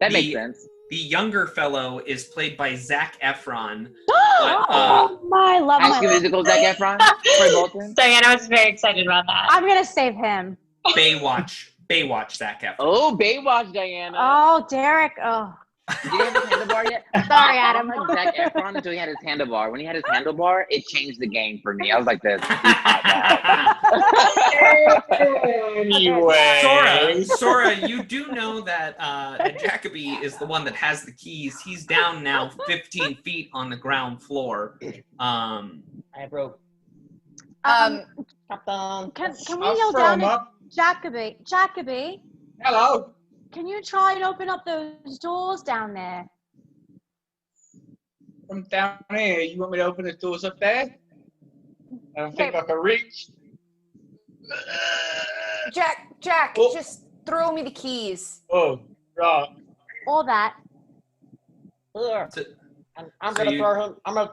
That makes sense. The younger fellow is played by Zac Efron. Oh my, love High my School life. Musical Zac Efron. Troy Bolton. Diana was very excited about that. I'm gonna save him. Baywatch Zac Efron. Oh, Baywatch, Diana. Oh, Derek. Oh, Did he have his handlebar yet? sorry, Adam. I like Zac Efron until he had his handlebar. When he had his handlebar, it changed the game for me. I was like this. Anyway. Sora, you do know that Jacoby is the one that has the keys. He's down now 15 feet on the ground floor. I have rope. Captain. Can we I'll yell throw down him at up. Jacoby? Jacoby, Hello. can you try and open up those doors down there? From down here, you want me to open the doors up there? I don't think I can reach. Jack, Oh. just throw me the keys. Oh, right. All that. Here. So- And I'm So gonna you-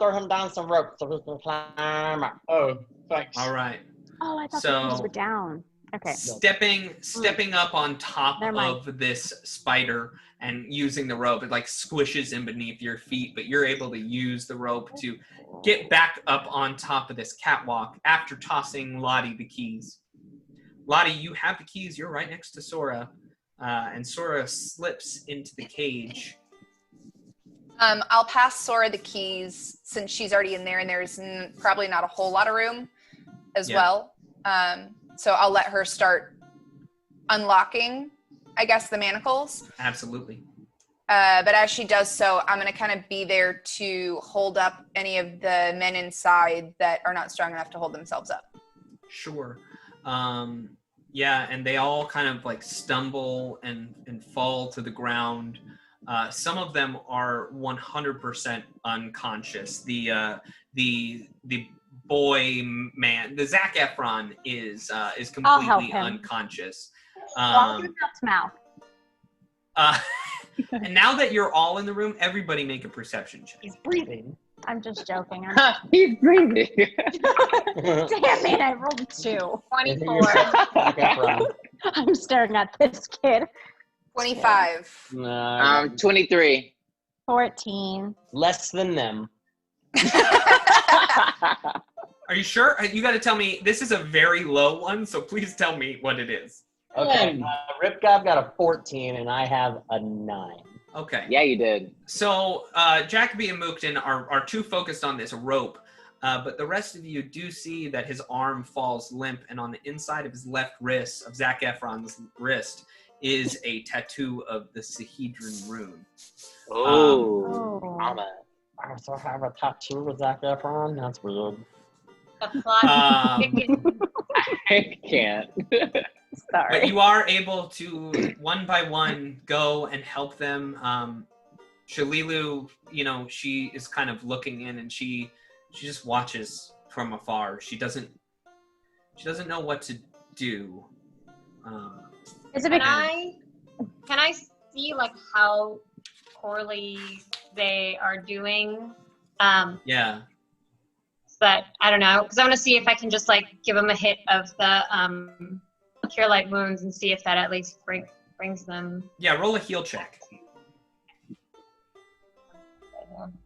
throw him down some rope so he can climb up. Oh, thanks. All right. Oh, I thought So- the keys were down. Okay. Stepping up on top Never mind. of this spider and using the rope, it like squishes in beneath your feet, but you're able to use the rope to get back up on top of this catwalk after tossing Lottie the keys. Lottie, you have the keys. You're right next to Sora, and Sora slips into the cage. I'll pass Sora the keys since she's already in there, and there's probably not a whole lot of room as Yeah. well. So I'll let her start unlocking, I guess, the manacles. Absolutely. But as she does so, I'm going to kind of be there to hold up any of the men inside that are not strong enough to hold themselves up. Sure. Yeah, and they all kind of like stumble and fall to the ground. Some of them are 100% unconscious. The boy man, the Zac Efron is I'll help completely him. unconscious. Well, mouth to mouth. And now that you're all in the room, everybody make a perception check. He's breathing. I'm just joking. He's breathing. Damn it, I rolled a 2. 24. Zac Efron. I'm staring at this kid. 25. No, 23. 14. less than them. Are you sure? You got to tell me. This is a very low one, so please tell me what it is. Okay, Rip Gob got a 14 and I have a 9. Okay. Yeah, you did. So Jacoby and Mookton are too focused on this rope, but the rest of you do see that his arm falls limp, and on the inside of his left wrist, of Zac Efron's wrist, is a tattoo of the Sahedron rune. Oh. Oh. I also have a tattoo with Zac Efron. That's weird. The plot Um, I can't. Sorry. But you are able to, one by one, go and help them. Shalilu, she is kind of looking in, and she just watches from afar. She doesn't know what to do. Is it Can because I see like how poorly they are doing? Yeah. But I don't know, because I want to see if I can just like give them a hit of the cure light wounds and see if that at least brings them. Yeah, roll a heal check.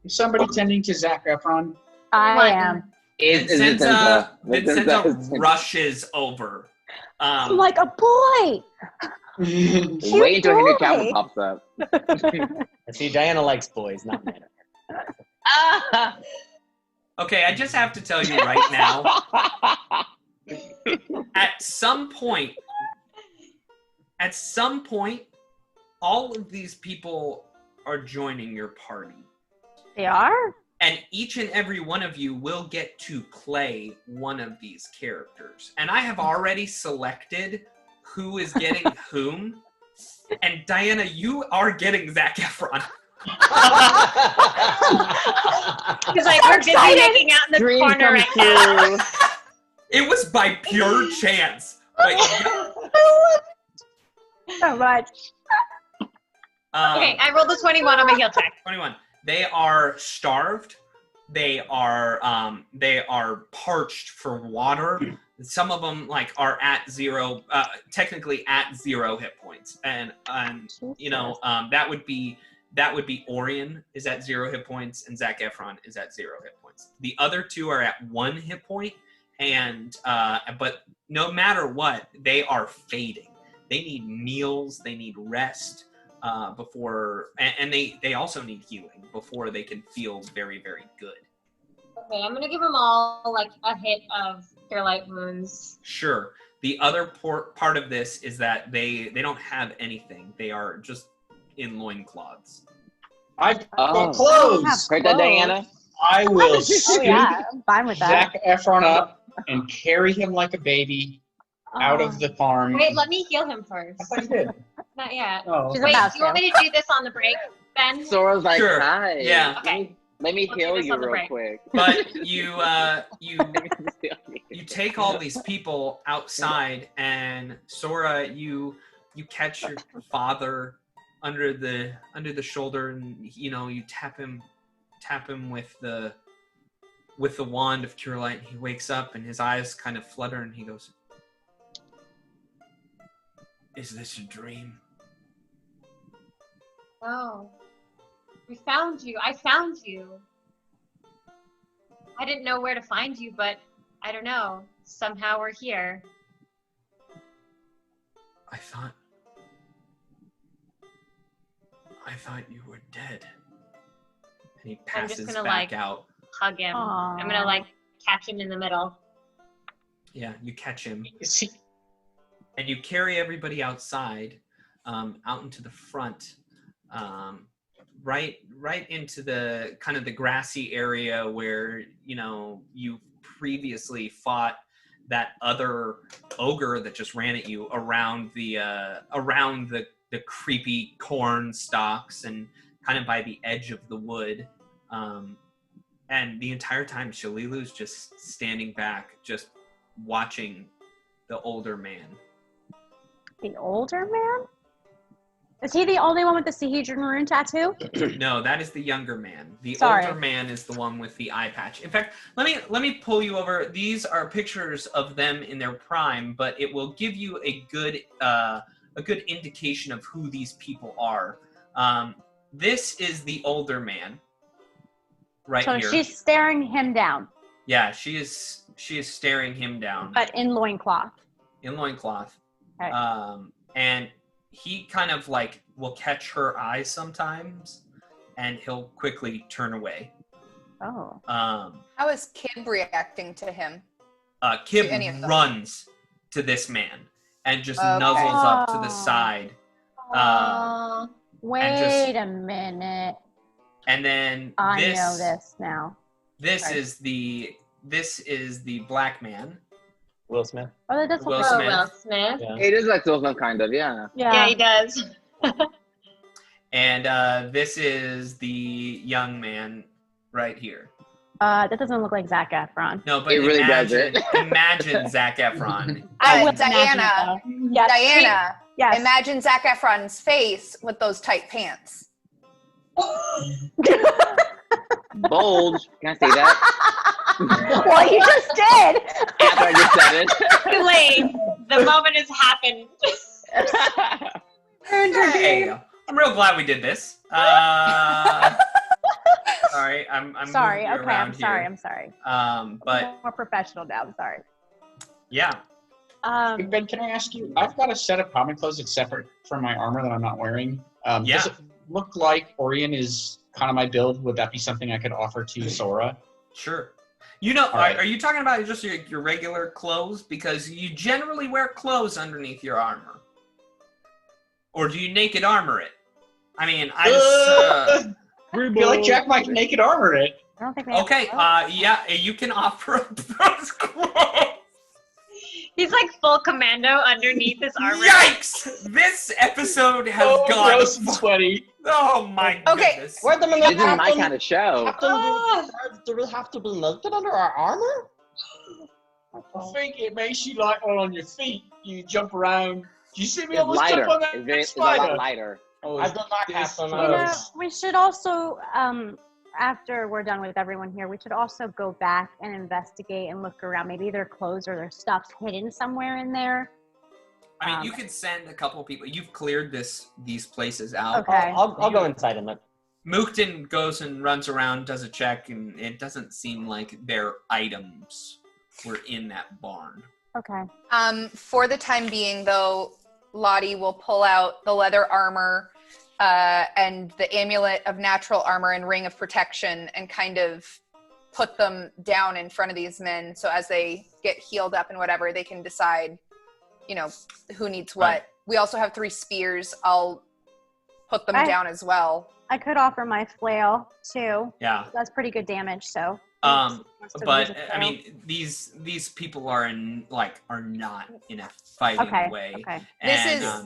Is somebody tending to Zac Efron? I am? Vincenza Vincenza. rushes over. I'm like a boy. Wait until Henry boy. Cavill pops up. See, Diana likes boys, not men. Okay, I just have to tell you right now, at some point, all of these people are joining your party. They are? And each and every one of you will get to play one of these characters. And I have already selected who is getting whom. And Diana, you are getting Zac Efron. Because like we're busy making out in the Dream corner come right now. true. It was by pure chance. But, So much. Okay, I rolled a 21 on my heal check. 21. They are starved. They are parched for water. Some of them are at zero, technically at 0 hit points, and that would be that would be Orion is at 0 hit points, and Zac Efron is at 0 hit points. The other two are at 1 hit point, and but no matter what, they are fading. They need meals, they need rest before, and they also need healing before they can feel very, very good. Okay, I'm gonna give them all like a hit of Cure Light Wounds. Sure. The other part of this is that they don't have anything. They are just in loincloths. I've Oh. got clothes. Heard that, Diana? I will Oh scoop yeah, I'm fine with that. Zac Efron up and carry him like a baby out of the farm. Wait, let me heal him I first. thought you did. Not yet. Oh, She's Wait, about do you want me to do this on the break, Ben? Sora's like, Sure. hi. Yeah. Okay. Let me We'll do heal this you on the real break. quick. But you take all these people outside, and Sorah, you catch your father under the shoulder, and you tap him with the wand of Cure Light, and he wakes up and his eyes kind of flutter, and he goes, "Is this a dream?" Oh. We found you. I found you. I didn't know where to find you, but I don't know. Somehow we're here. I thought you were dead. And he I'm just passes gonna, back like, out. Hug him. Aww. I'm gonna like catch him in the middle. Yeah, you catch him. Is he- And you carry everybody outside, out into the front, right into the kind of the grassy area where you previously fought that other ogre that just ran at you around the creepy corn stalks and kind of by the edge of the wood. And the entire time, Shalilu's just standing back, just watching the older man. The older man? Is he the only one with the Sahedron rune tattoo? No, that is the younger man. The Sorry. older man is the one with the eye patch. In fact, let me pull you over. These are pictures of them in their prime, but it will give you a good indication of who these people are. This is the older man, right So here. she's staring him down, Yeah, she is staring him down but in loincloth. in loincloth. Okay. And he kind of like will catch her eyes sometimes, and he'll quickly turn away. Oh. How is Kib reacting to him? Kib To any of them? runs to this man and just Okay. nuzzles up to the Oh. side. Aw. Wait a minute. And then I know this now. This Okay. is the black man. Will Smith. Oh, that does Will look Oh, Smith. Will Smith. Yeah. It is like Wilson, kind of, yeah. Yeah, he does. And this is the young man right here. That doesn't look like Zac Efron. No, but It really imagine, doesn't. imagine Zac Efron. I Uh, would imagine Diana. it, though. Yes. Diana, Yes. imagine Zac Efron's face with those tight pants. Bulge. Can I say that? Well, you just did. After I just said it. Too late. The moment has happened. Hey, I'm real glad we did this. Sorry, I'm Sorry. moving you Okay. around I'm sorry. here. I'm sorry. But I'm more professional now. I'm sorry. yeah, Hey, Ben, can I ask you? I've got a set of common clothes that's separate from my armor that I'm not wearing. Yeah. Does it look like Orion is kind of my build? Would that be something I could offer to Sorah? sure. All right. Are you talking about just your regular clothes? Because you generally wear clothes underneath your armor. Or do you naked armor it? I mean, I just... I feel like Jack might naked armor it. I don't think they have okay, clothes. yeah, you can offer up those clothes. He's like full commando underneath his armor. Yikes! This episode has Oh, gone... gross and sweaty. Oh my Okay. goodness. Wait a minute, This is my Captain. kind of show. Captain, Ah. do we have to be naked under our armor? I think it makes you like all on your feet. You jump around. Do you see me It's almost lighter. jump on that It's a spider? lot lighter. Oh, I did not, this Captain. You I know, was- we should also, after we're done with everyone here, we should also go back and investigate and look around. Maybe their clothes or their stuff's hidden somewhere in there. I mean, you could send a couple people. You've cleared these places out. Okay. I'll go inside and look. Mookton goes and runs around, does a check, and it doesn't seem like their items were in that barn. Okay. For the time being, though, Lottie will pull out the leather armor and the amulet of natural armor and ring of protection and kind of put them down in front of these men. So as they get healed up and whatever, they can decide, who needs what. Right. We also have 3 spears. I'll put them down as well. I could offer my flail too. Yeah. That's pretty good damage. So. But I mean, these people are not in a fighting way. Okay. This is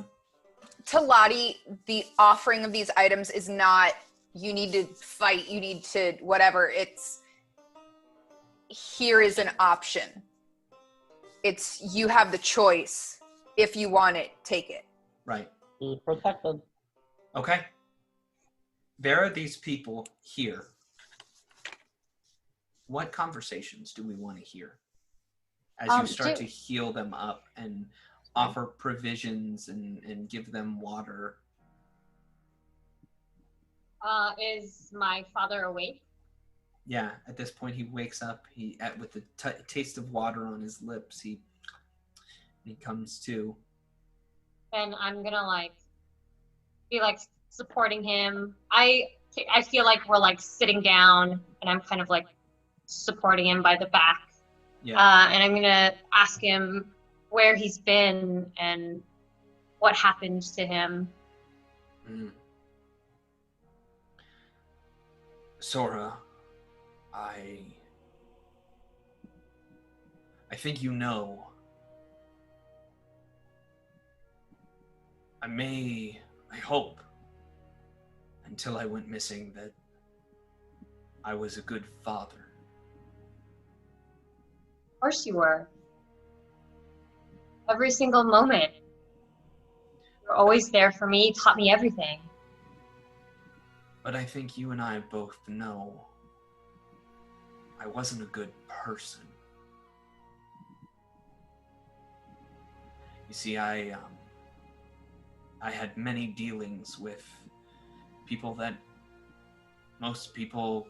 to Lottie. The offering of these items is not. You need to fight. You need to whatever. It's here is an option. It's you have the choice. If you want it, take it. Right. Be protected. Okay. There are these people here. What conversations do we want to hear as you start to heal them up and offer provisions and give them water? Is my father awake? Yeah, at this point he wakes up. With the taste of water on his lips, he comes to. And I'm gonna be supporting him. I feel like we're sitting down, and I'm kind of supporting him by the back. Yeah. And I'm gonna ask him where he's been and what happened to him. Sorah, I think you know. I hope, until I went missing, that I was a good father. Of course you were. Every single moment. You're always there for me, taught me everything. But I think you and I both know I wasn't a good person. You see, I had many dealings with people that most people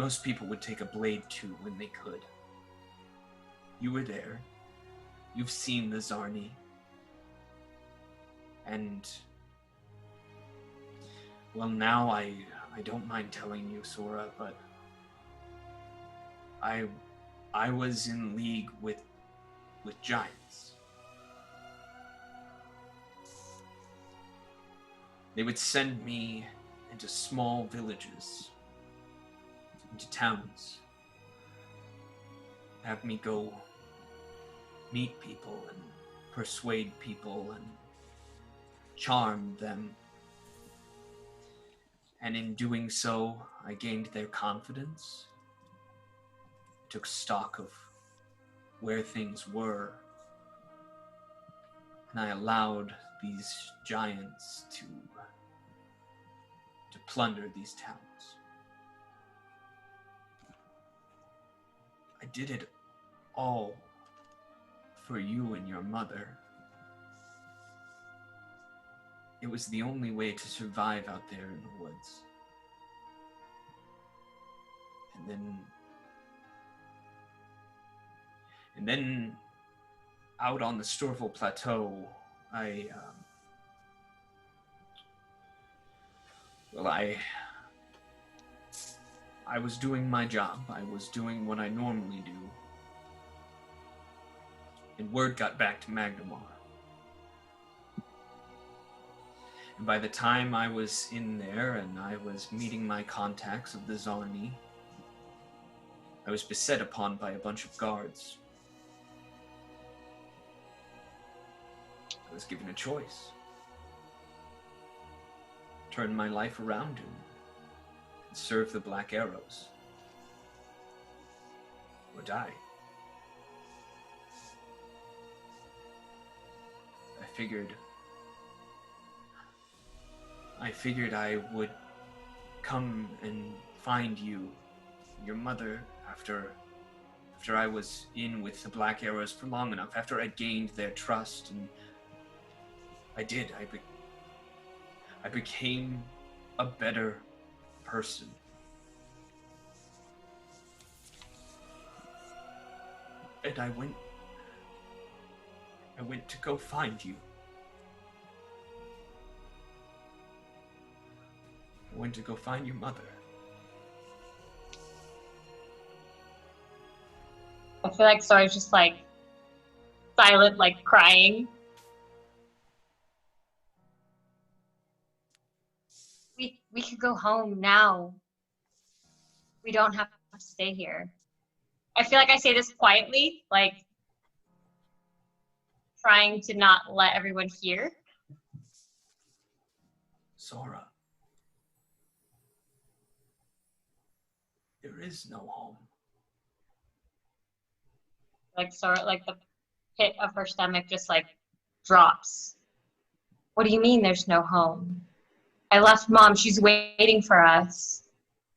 would take a blade to when they could. You were there. You've seen the Zarni. And well, now I don't mind telling you, Sorah, but I was in league with giants. They would send me into small villages, into towns, have me go meet people and persuade people and charm them. And in doing so, I gained their confidence, took stock of where things were, and I allowed these giants to plunder these towns. I did it all for you and your mother. It was the only way to survive out there in the woods. And then out on the Storval Plateau, I was doing my job. I was doing what I normally do. And word got back to Magnamar. And by the time I was in there and I was meeting my contacts of the Zarni, I was beset upon by a bunch of guards. I was given a choice. Turn my life around and serve the Black Arrows, or die. I figured I would come and find you, your mother, after after I was in with the Black Arrows for long enough, after I gained their trust, and I did. I became a better person. And I went to go find you. I went to go find your mother. I feel like Sora's just like silent, like crying. We could go home now. We don't have to stay here. I feel like I say this quietly, like trying to not let everyone hear. Sorah, there is no home. Like Sora, like the pit of her stomach just like drops. What do you mean there's no home? I left Mom. She's waiting for us.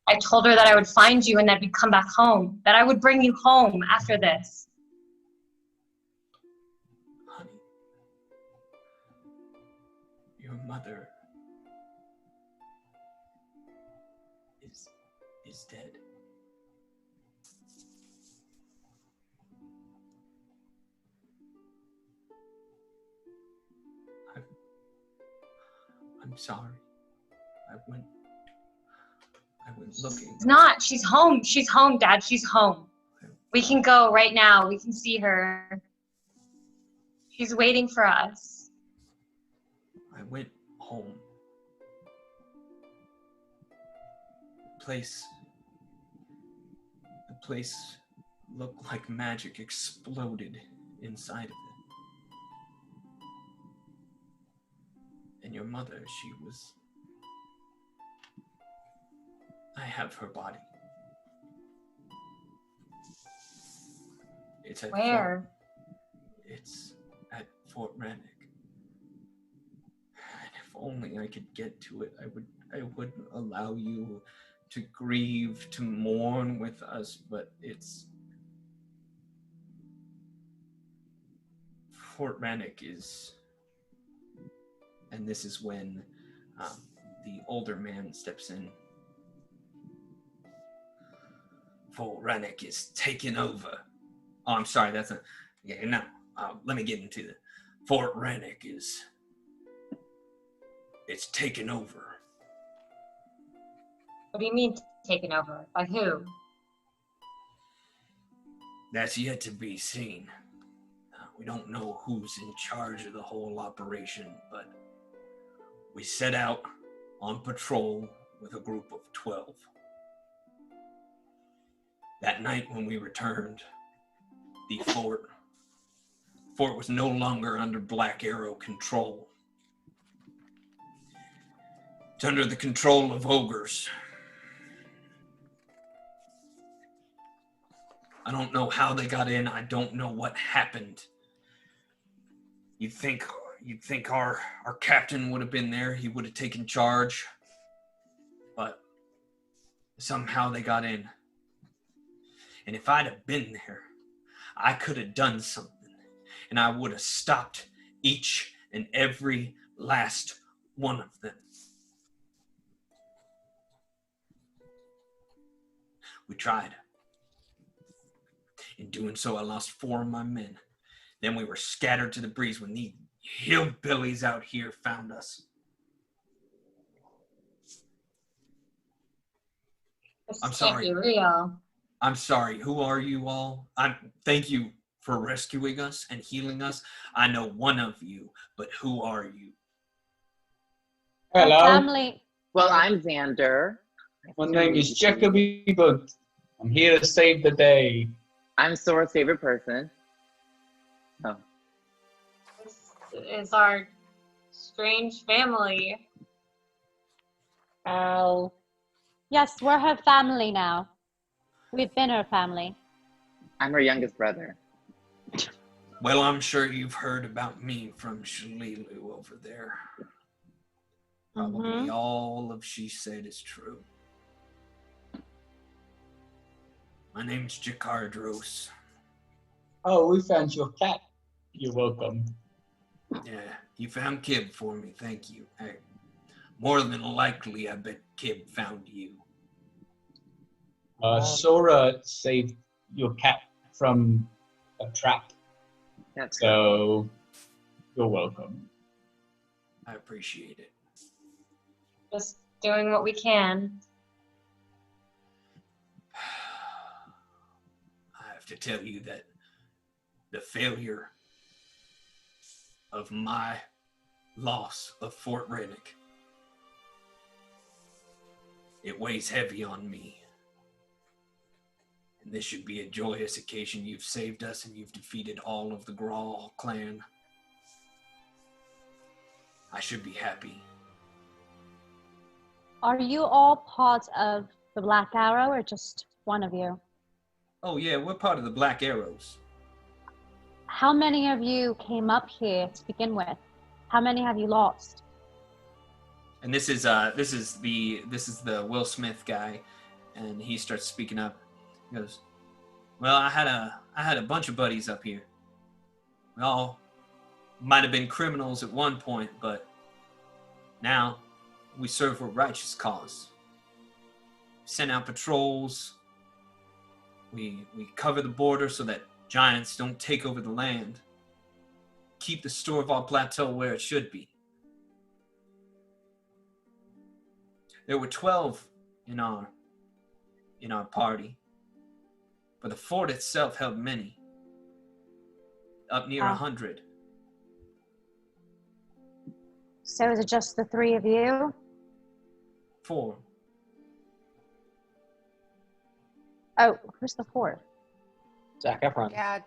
I told her that I would find you and that we'd come back home, that I would bring you home after this. Honey, your mother is dead. I'm sorry. I went looking. It's not. She's home. She's home, Dad. She's home. We can go right now. We can see her. She's waiting for us. I went home. The place looked like magic exploded inside of it. And your mother, I have her body. It's at Where? It's at Fort Rannoch. And if only I could get to it, I would allow you to grieve, to mourn with us, but it's... Fort Rannoch is... And this is when the older man steps in. Fort Rannoch is taken over. Oh, I'm sorry, that's a... Yeah, no, let me get into it. Fort Rannoch is... It's taken over. What do you mean taken over? By who? That's yet to be seen. We don't know who's in charge of the whole operation, but we set out on patrol with a group of 12. That night when we returned, the fort was no longer under Black Arrow control. It's under the control of ogres. I don't know how they got in. I don't know what happened. You'd think our captain would have been there. He would have taken charge. But somehow they got in. And if I'd have been there, I could have done something. And I would have stopped each and every last one of them. We tried. In doing so, I lost 4 of my men. Then we were scattered to the breeze when the hillbillies out here found us. I'm sorry. Can't be real. I'm sorry. Who are you all? Thank you for rescuing us and healing us. I know one of you, but who are you? Hello. Family. Well, I'm Xander. My name is Jacoby Bunt. I'm here to save the day. I'm Sora's favorite person. Oh. This is our strange family. Oh. Yes, we're her family now. We've been her family. I'm her youngest brother. Well, I'm sure you've heard about me from Shalilu over there. Probably all of she said is true. My name's Jakardros. Oh, we found your cat. You're welcome. Yeah, you found Kib for me. Thank you. More than likely, I bet Kib found you. Sorah saved your cat from a trap. That's So, you're welcome. I appreciate it. Just doing what we can. I have to tell you that the failure of my loss of Fort Rennick, it weighs heavy on me. And this should be a joyous occasion. You've saved us and you've defeated all of the Grawl clan. I should be happy. Are you all part of the Black Arrow or just one of you? Oh yeah, we're part of the Black Arrows. How many of you came up here to begin with? How many have you lost? And this is the Will Smith guy, and he starts speaking up. He goes, "Well, I had a bunch of buddies up here. We all might have been criminals at one point, but now we serve a righteous cause. Send out patrols. We cover the border so that giants don't take over the land. Keep the Storval Plateau where it should be. There were 12 in our party, but the fort itself held many, up near 100. So is it just the three of you? 4. Oh, who's the fourth? Zac Efron. Yeah.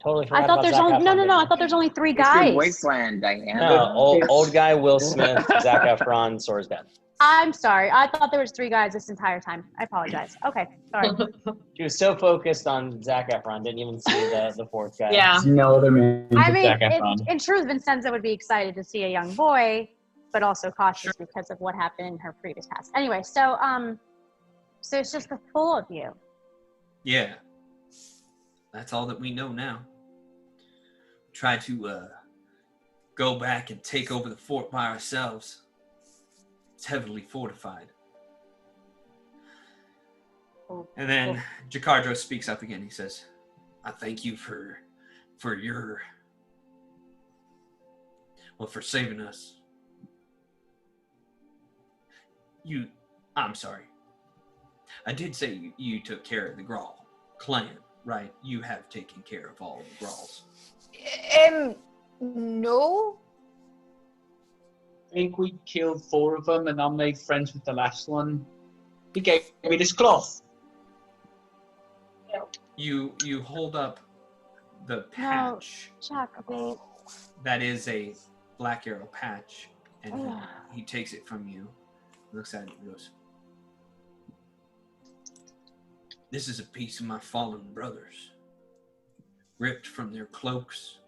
Totally forgot I thought about there's Zac only Efron, no. I didn't thought there's only 3 It's your guys. boyfriend, Diane. No, old guy Will Smith, Zac Efron, Sorah's dad. I'm sorry. I thought there was 3 guys this entire time. I apologize. Okay, sorry. She was so focused on Zac Efron, didn't even see the fourth guy. Yeah. No other man. I mean, Zac Efron. in truth, Vincenza would be excited to see a young boy, but also cautious because of what happened in her previous past. Anyway, so it's just the 4 of you. Yeah. That's all that we know now. Try to go back and take over the fort by ourselves. It's heavily fortified. And then Jakardro speaks up again. He says, I thank you for your, for saving us. I'm sorry. I did say you took care of the Grawl clan, right? You have taken care of all the Grawls. No. I think we killed 4 of them, and I made friends with the last one. He gave me this cloth. You hold up the patch. Jacoby. That is a Black Arrow patch, and he takes it from you, looks at it, and goes, "This is a piece of my fallen brothers, ripped from their cloaks,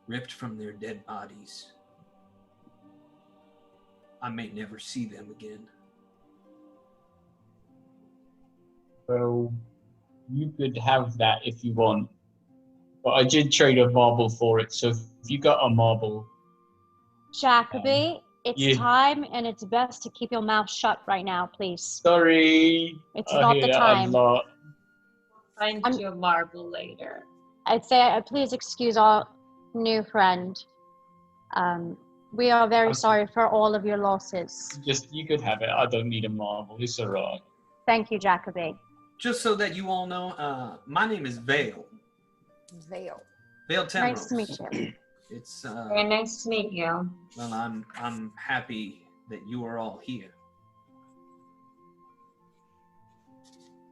ripped from their dead bodies. I may never see them again." Well, you could have that if you want. But I did trade a marble for it, so if you got a marble... Jacoby, it's time, and it's best to keep your mouth shut right now, please. Sorry. It's I not hear the that time. A lot. Find you a marble later. I'd say please excuse our new friend. We are very sorry for all of your losses. Just, you could have it. I don't need a marble. It's alright. Thank you, Jacoby. Just so that you all know, my name is Vale. Veil. Vale Temros. Nice to meet you. It's Very nice to meet you. well, I'm happy that you are all here.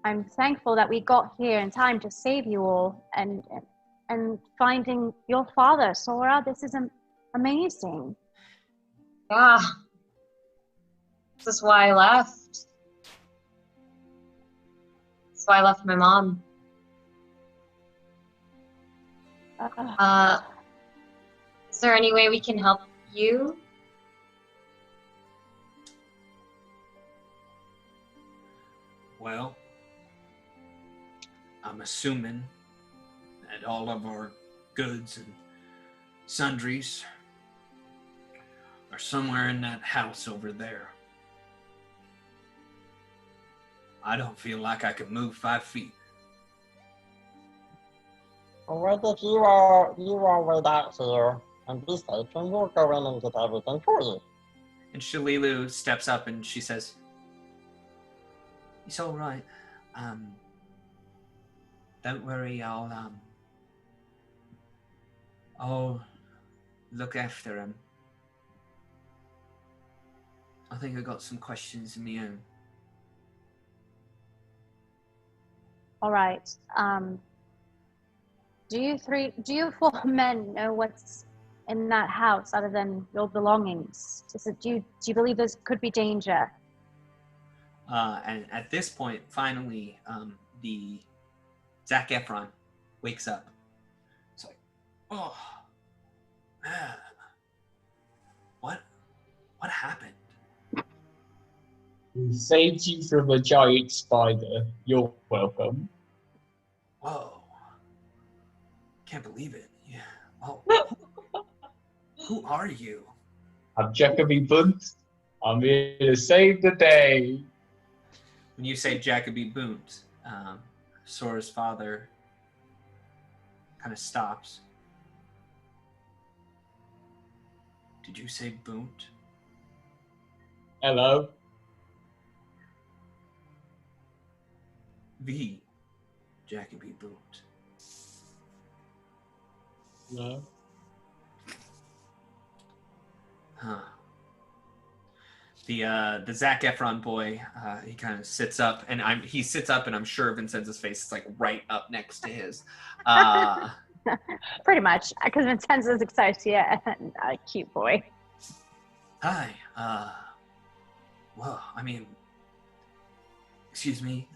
I'm thankful that we got here in time to save you all and finding your father, Sorah. This is amazing. Yeah. This is why I left. That's why I left my mom. Is there any way we can help you? Well, I'm assuming that all of our goods and sundries are somewhere in that house over there. I don't feel like I can move 5 feet. Alright, if you are wait out here and be safe, and we'll go in and get everything for you. And Shalilu steps up and she says, "It's all right. Don't worry. I'll look after him. I think I got some questions of my own." All right. Do you four men know what's in that house other than your belongings? Do you believe there could be danger? And at this point, finally, the Zac Efron wakes up. It's like, oh, man, what happened? We saved you from a giant spider. You're welcome. Whoa, can't believe it. Yeah. Oh, who are you? I'm Jacoby Bunt. I'm here to save the day. When you say Jacoby Boont, Sora's father kind of stops. Did you say Boont? Hello. The Jacoby Boont. No. Huh. The Zac Efron boy, he kind of sits up, and he sits up, and I'm sure Vincenzo's face is like right up next to his. Pretty much, because Vincenzo's excited to see a cute boy. Hi. Well, I mean, excuse me.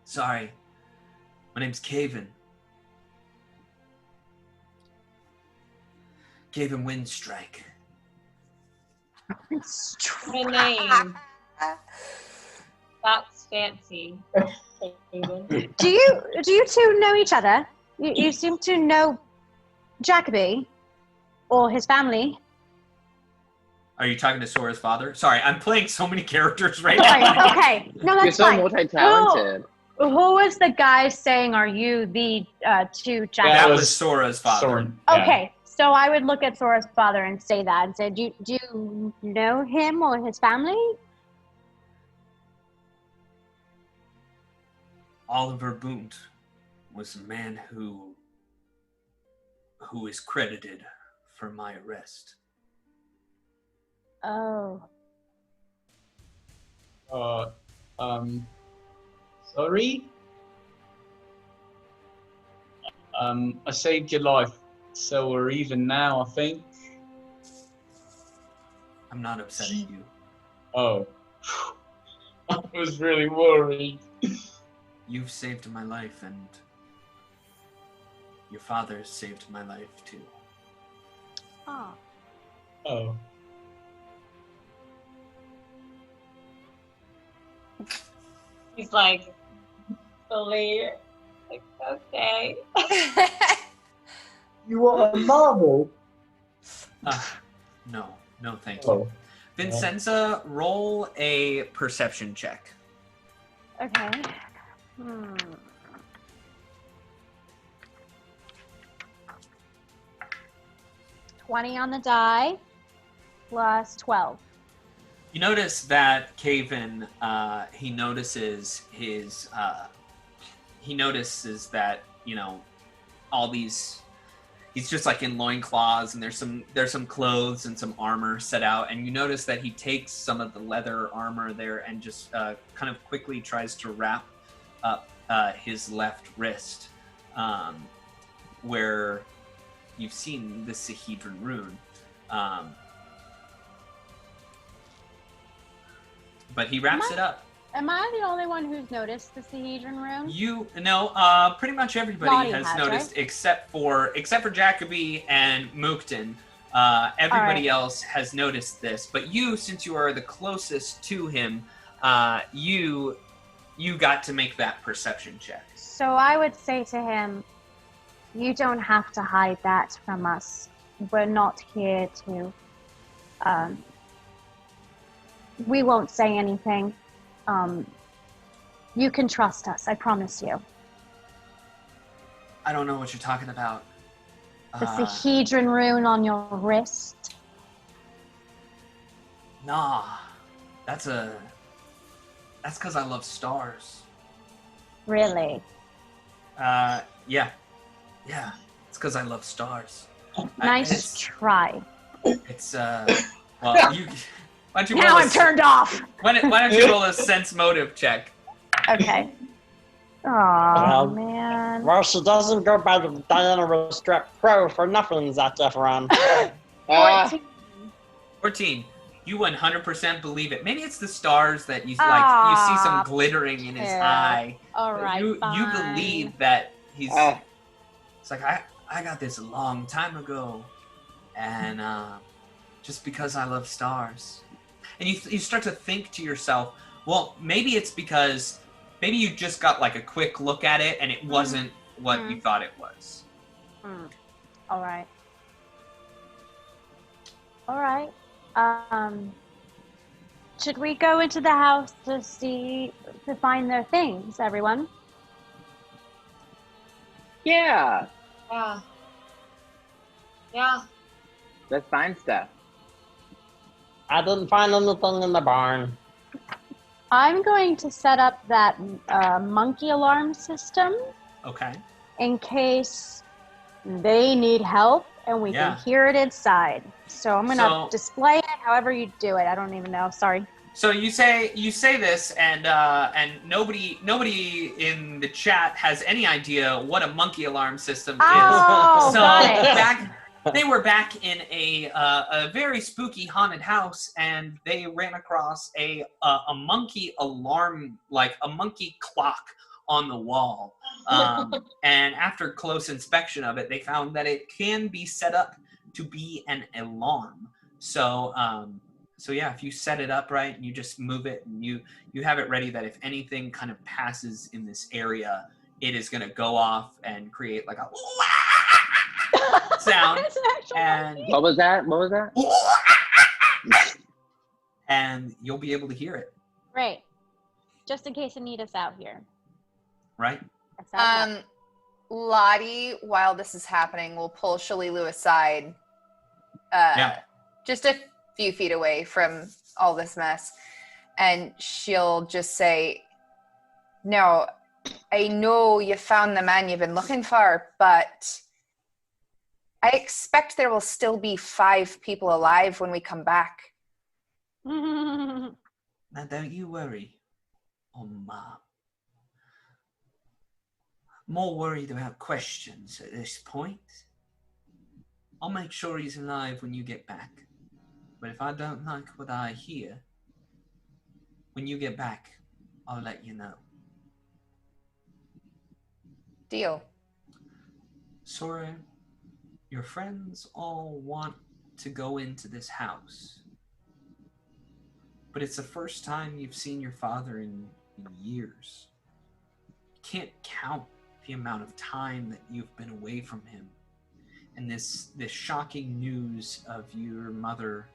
Sorry. My name's Caven. Caven Windstrike. What a name. That's fancy. Do you two know each other? You seem to know Jacoby or his family. Are you talking to Sora's father? Sorry, I'm playing so many characters right now. Okay, no, that's You're so fine. multi-talented. Who was the guy saying, "Are you the two Jacoby?" That was Sora's father. Soren, yeah. Okay, so I would look at Sora's father and say that and say, do you know him or his family? Oliver Boont was the man who is credited for my arrest. Oh. Sorry? I saved your life, so we're even now, I think. I'm not upset at you. Oh. I was really worried. You've saved my life, and your father saved my life too. Oh. Oh. He's like, fully, like, okay. You want a marble? No, thank you. Oh. Vincenza, roll a perception check. Okay. 20 on the die, plus 12. You notice that Caven, he notices that, all these, he's just like in loincloths, and there's some clothes and some armor set out, and you notice that he takes some of the leather armor there and just kind of quickly tries to wrap up his left wrist, where you've seen the Sahedron rune. But he wraps it up. Am I the only one who's noticed the Sahedron rune? Pretty much everybody Lottie has has, noticed, right? except for Jacoby and Mookton. Everybody else has noticed this, but you, since you are the closest to him, you got to make that perception check. So I would say to him, You don't have to hide that from us. We're not here to... we won't say anything. You can trust us, I promise you. I don't know what you're talking about. The Sahedron rune on your wrist. Nah. That's because I love stars. Really? Yeah. Yeah. It's because I love stars. Nice try. It's, well, why don't you Now I'm turned off! Why don't you roll a sense motive check? Okay. Aw, Well, man. Well, she doesn't go by the Diana Restrict Pro for nothing, Zac Efron. 14. 14. You 100% believe it. Maybe it's the stars that you like. You see some glittering in his eye. All right, You fine. believe that he's. It's like I got this a long time ago, and just because I love stars, and you start to think to yourself, well, maybe it's because maybe you just got like a quick look at it, and it wasn't what you thought it was. All right. All right. Should we go into the house to find their things, everyone? Yeah. Yeah. Yeah. Let's find stuff. I didn't find anything in the barn. I'm going to set up that monkey alarm system Okay. in case they need help and we can hear it inside. So I'm going to display it however you do it. I don't even know. Sorry. So you say this, and nobody in the chat has any idea what a monkey alarm system is. Oh, So got it. they were back in a very spooky haunted house, and they ran across a monkey alarm, like a monkey clock on the wall. And after close inspection of it, they found that it can be set up to be an alarm. So yeah, if you set it up right and you just move it and you have it ready that if anything kind of passes in this area, it is going to go off and create like a sound. And What was that? and you'll be able to hear it. Great. Just in case Anita's out here. Right? Lottie, while this is happening, will pull Shalilu aside. Just a few feet away from all this mess. And she'll just say, "No, I know you found the man you've been looking for, but I expect there will still be 5 people alive when we come back." Now don't you worry, Mom. More worried about questions at this point. I'll make sure he's alive when you get back. But if I don't like what I hear, when you get back, I'll let you know. Deal. Sorah, your friends all want to go into this house. But it's the first time you've seen your father in years. You can't count the amount of time that you've been away from him. And this shocking news of your mother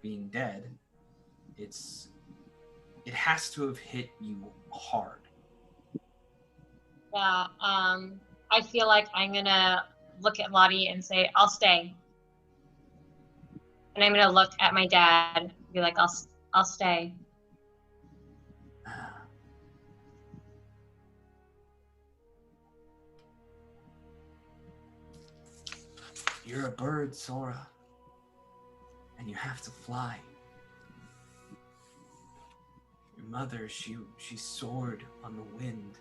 being dead, it has to have hit you hard. Yeah, I feel like I'm gonna look at Lottie and say, "I'll stay." And I'm gonna look at my dad and be like, I'll stay. You're a bird, Sorah, and you have to fly. Your mother, she soared on the wind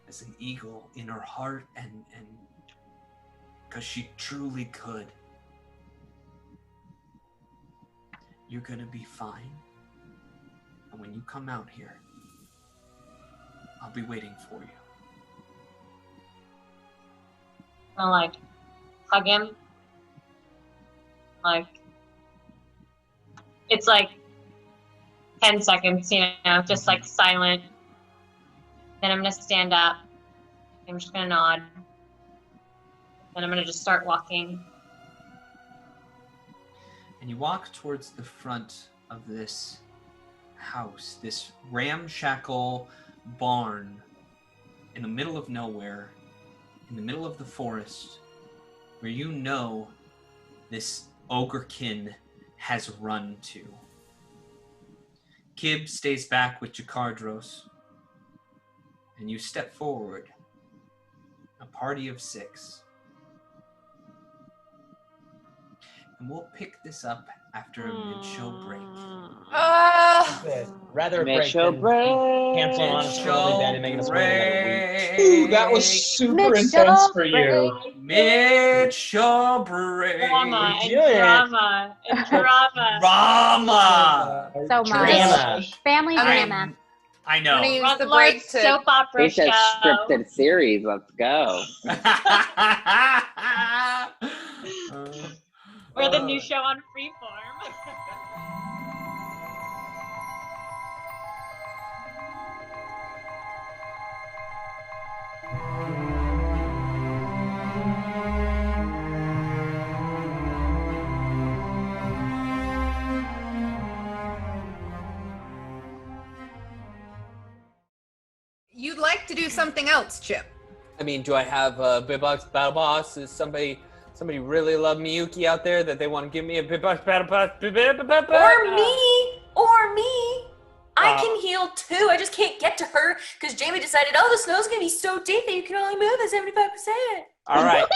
as an eagle in her heart, and because she truly could. You're gonna be fine, and when you come out here, I'll be waiting for you. I'll like hug him. Like, it's like 10 seconds, you know, just like silent. Then I'm gonna stand up. I'm just gonna nod. And I'm gonna just start walking. And you walk towards the front of this house, this ramshackle barn in the middle of nowhere, in the middle of the forest, where you know this ogrekin has run to. Kib stays back with Jakardros, and you step forward, a party of 6. And we'll pick this up after a mid-show break. Rather break Mid-show than break. canceling on us really bad and making us wait another week. Ooh, that was super intense for you. Mid-show break. Drama and doing it. drama and drama. Drama. So much. Drama. Family drama. I know. I'm gonna use the Runtlords break to. soap opera It's a show. scripted series. Let's go. We're the new show on Freeform. You'd like to do something else, Chip. I mean, do I have a Big Box Battle Boss? Is somebody really love Miyuki out there that they want to give me a Big Box Battle Boss? Or me. I can heal too. I just can't get to her because Jamie decided, oh, the snow's gonna be so deep that you can only move at 75%. All right.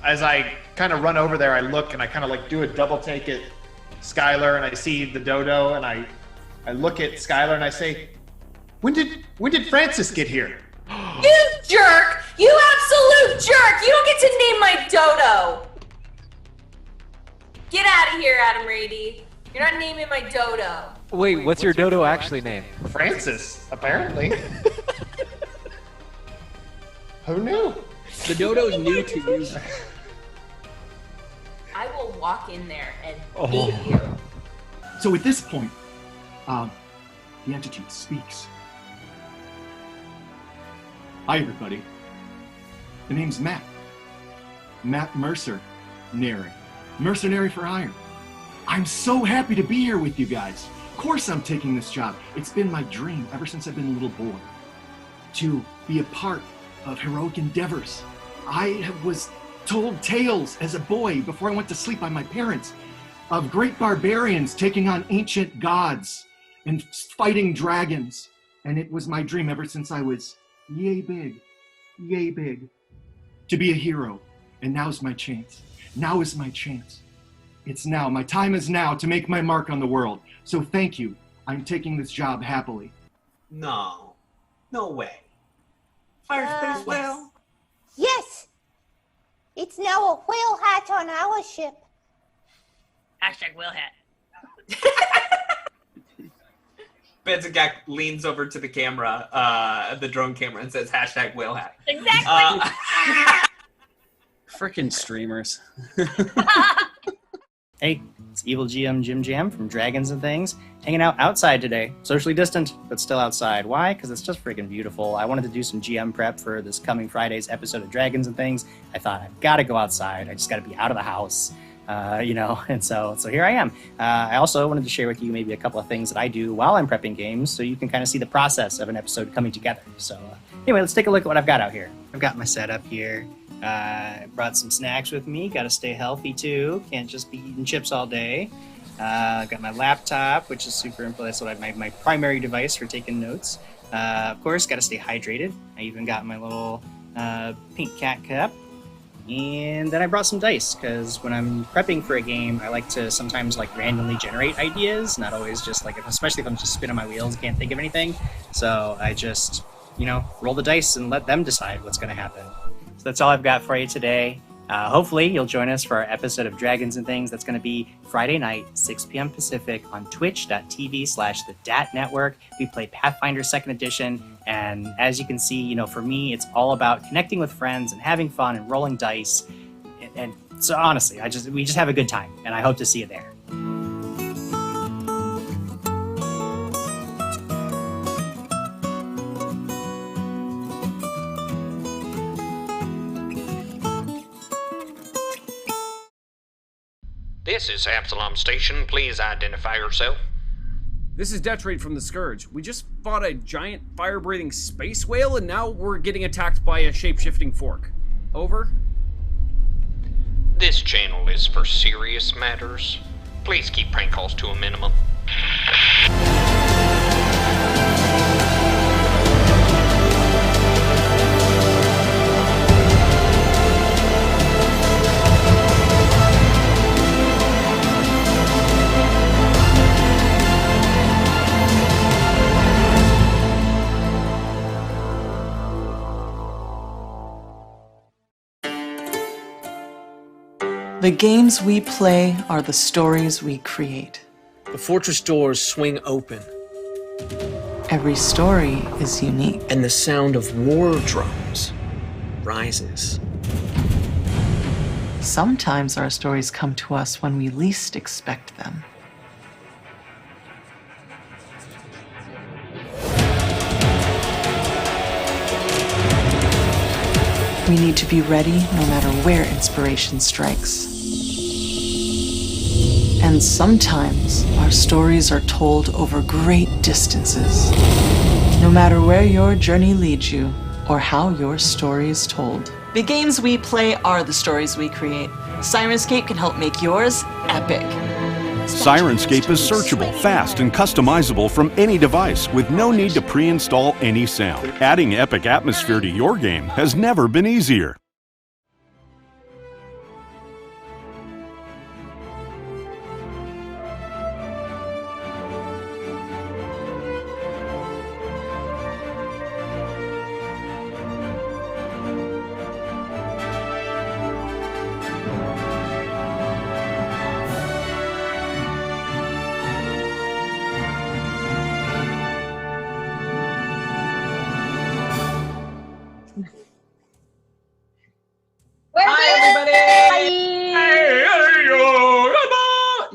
As I kind of run over there, I look and I kind of like do a double take at Skylar, and I see the dodo, and I look at Skylar and I say, when did Francis get here? You jerk! You absolute jerk! You don't get to name my dodo! Get out of here, Adam Rady. You're not naming my dodo. Wait, what's your dodo actually named? Francis, apparently. Who knew? The dodo's new to you. I will walk in there and beat you. So at this point, the entity speaks. Hi, everybody. The name's Matt. Matt Mercer, Mercenary for hire. I'm so happy to be here with you guys. Of course I'm taking this job. It's been my dream ever since I've been a little boy to be a part of heroic endeavors. I was told tales as a boy before I went to sleep by my parents of great barbarians taking on ancient gods and fighting dragons. And it was my dream ever since I was yay big, to be a hero. And now's my chance. Now is my chance. It's now. My time is now to make my mark on the world. So thank you. I'm taking this job happily. No way. Firespace whale. Yes. It's now a whale hat on our ship. Hashtag whale hat. Benzagak leans over to the camera, the drone camera, and says hashtag whale hat. Exactly. Frickin' streamers. Hey, it's Evil GM Jim Jam from Dragons and Things, hanging out outside today. Socially distant, but still outside. Why? Because it's just freaking beautiful. I wanted to do some GM prep for this coming Friday's episode of Dragons and Things. I thought, I've got to go outside. I just got to be out of the house, and so here I am. I also wanted to share with you maybe a couple of things that I do while I'm prepping games, so you can kind of see the process of an episode coming together. So anyway, let's take a look at what I've got out here. I've got my setup here. I brought some snacks with me. Got to stay healthy too. Can't just be eating chips all day. I've got my laptop, which is super important. That's what my primary device for taking notes. Of course, got to stay hydrated. I even got my little pink cat cup. And then I brought some dice, because when I'm prepping for a game, I like to sometimes randomly generate ideas, not always just especially if I'm just spinning my wheels and can't think of anything. So I just, roll the dice and let them decide what's going to happen. So that's all I've got for you today. Hopefully you'll join us for our episode of Dragons and Things. That's going to be Friday night, 6 p.m. Pacific on twitch.tv/the DAT Network. We play Pathfinder 2nd Edition. And as you can see, for me, it's all about connecting with friends and having fun and rolling dice. And so honestly, we just have a good time. And I hope to see you there. This is Absalom Station. Please identify yourself. This is Detrade from the Scourge. We just fought a giant fire-breathing space whale, and now we're getting attacked by a shape-shifting fork. Over? This channel is for serious matters. Please keep prank calls to a minimum. The games we play are the stories we create. The fortress doors swing open. Every story is unique. And the sound of war drums rises. Sometimes our stories come to us when we least expect them. We need to be ready no matter where inspiration strikes. And sometimes our stories are told over great distances. No matter where your journey leads you or how your story is told. The games we play are the stories we create. Sirenscape can help make yours epic. Sirenscape is searchable, fast, and customizable from any device with no need to pre-install any sound. Adding epic atmosphere to your game has never been easier.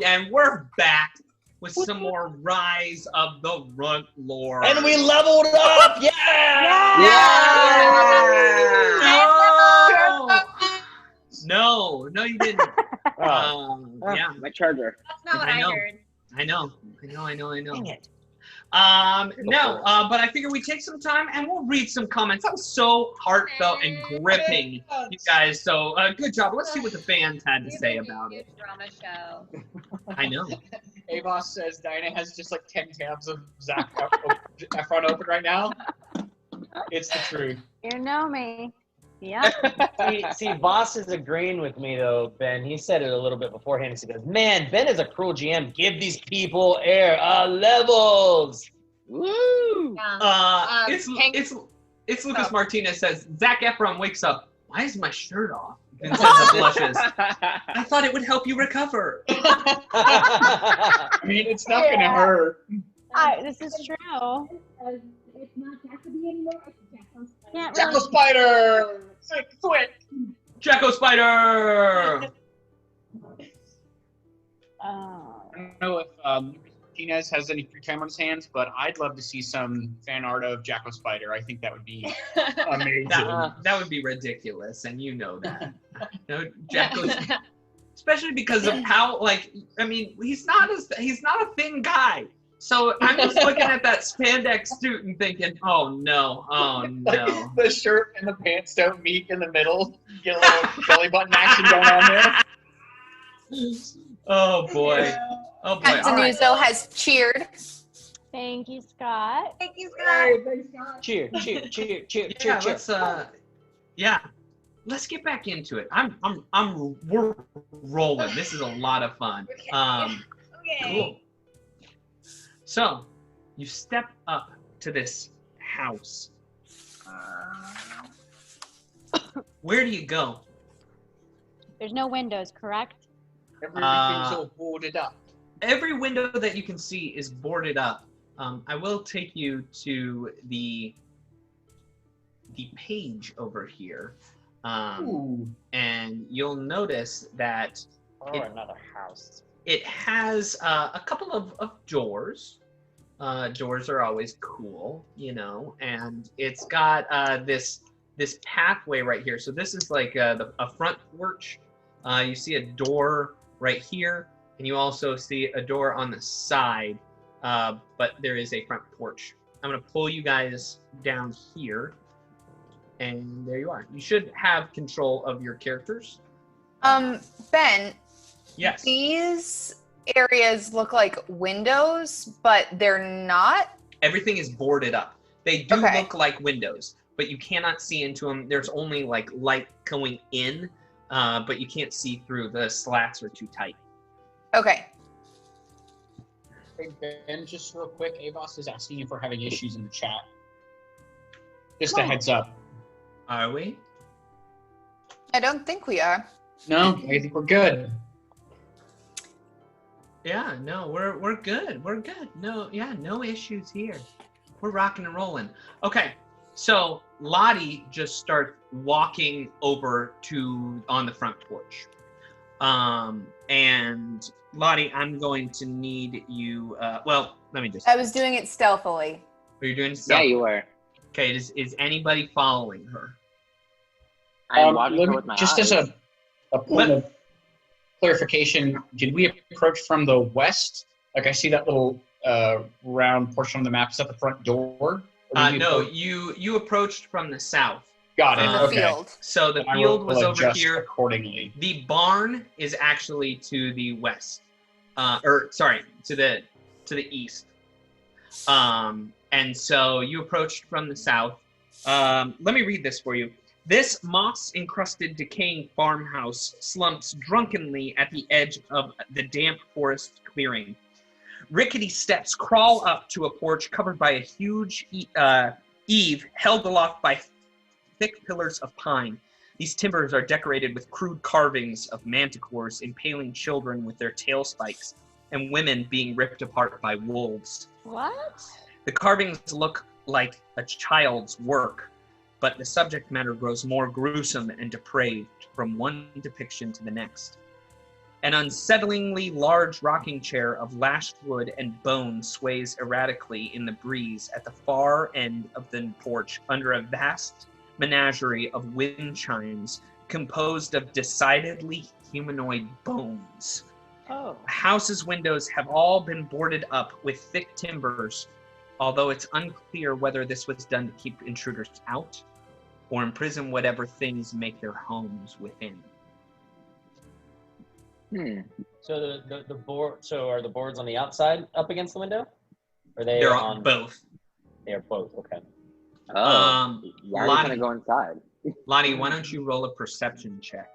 And we're back with some more Rise of the Runtlords. And we leveled up! Yeah! No, you didn't. Yeah, my charger. That's not what I heard. I know. Dang it. But I figure we take some time and we'll read some comments. That was so heartfelt and gripping, you guys. So good job. Let's see what the fans had to say about it. Drama show. I know. Avos says Diana has just like 10 tabs of Zach Efron open right now. It's the truth. You know me. Yeah. See, Voss is agreeing with me though, Ben. He said it a little bit beforehand. He goes, "Man, Ben is a cruel GM. Give these people air levels." Woo! It's Lucas Martinez says Zach Efron wakes up. Why is my shirt off? Vincent blushes. I thought it would help you recover. I mean, it's not gonna hurt. This is true. It's not Jacoby anymore. It's Jacko Spider! Quick! Jacko Spider! I don't know if Martinez has any free time on his hands, but I'd love to see some fan art of Jacko Spider. I think that would be amazing. That would be ridiculous, and you know that. No, Jacko's, especially because of how, he's not a thin guy. So I'm just looking at that spandex suit and thinking, oh no. Like the shirt and the pants don't meet in the middle. Get a little belly button action going on there. Oh boy. Anzanuzo has cheered. Thank you, Scott. Thank you, Scott. Cheer. Let's get back into it. We're rolling. This is a lot of fun. Okay. Cool. So, you step up to this house. Where do you go? There's no windows, correct? Everything's all boarded up. Every window that you can see is boarded up. I will take you to the page over here. And you'll notice that another house. It has a couple of doors. Doors are always cool, and it's got this pathway right here. So this is like a front porch. You see a door right here, and you also see a door on the side, but there is a front porch. I'm going to pull you guys down here, and there you are. You should have control of your characters. Ben. Yes. These areas look like windows, but they're not. Everything is boarded up. They do look like windows, but you cannot see into them. There's only like light going in, but you can't see through. The slats are too tight. Okay. Hey, Ben, just real quick, Avos is asking if we're having issues in the chat. Just a heads up. Are we? I don't think we are. No, I think we're good. Yeah, no, we're good. We're good. No issues here. We're rocking and rolling. Okay, so Lottie just starts walking over on the front porch. And Lottie, I'm going to need you. Well, let me just. I was doing it stealthily. Are you doing it stealthily? Yeah, you were. Okay, is anybody following her? I'm watching her with my just eyes. as a point of clarification, did we approach from the west? Like I see that little round portion on the map. Is that the front door? No, you approached from the south. Got it. From the field. So the Then I field will was over adjust here. accordingly. The barn is actually to the west, to the east. And so you approached from the south. Let me read this for you. This moss-encrusted, decaying farmhouse slumps drunkenly at the edge of the damp forest clearing. Rickety steps crawl up to a porch covered by a huge eave held aloft by thick pillars of pine. These timbers are decorated with crude carvings of manticores impaling children with their tail spikes and women being ripped apart by wolves. What? The carvings look like a child's work, but the subject matter grows more gruesome and depraved from one depiction to the next. An unsettlingly large rocking chair of lashed wood and bone sways erratically in the breeze at the far end of the porch under a vast menagerie of wind chimes composed of decidedly humanoid bones. Oh. The house's windows have all been boarded up with thick timbers, although it's unclear whether this was done to keep intruders out or imprison whatever things make their homes within. So the board. So are the boards on the outside up against the window? Or They're on both. They are both. Okay. Oh, why are you Lottie, gonna go inside? Lottie, why don't you roll a perception check?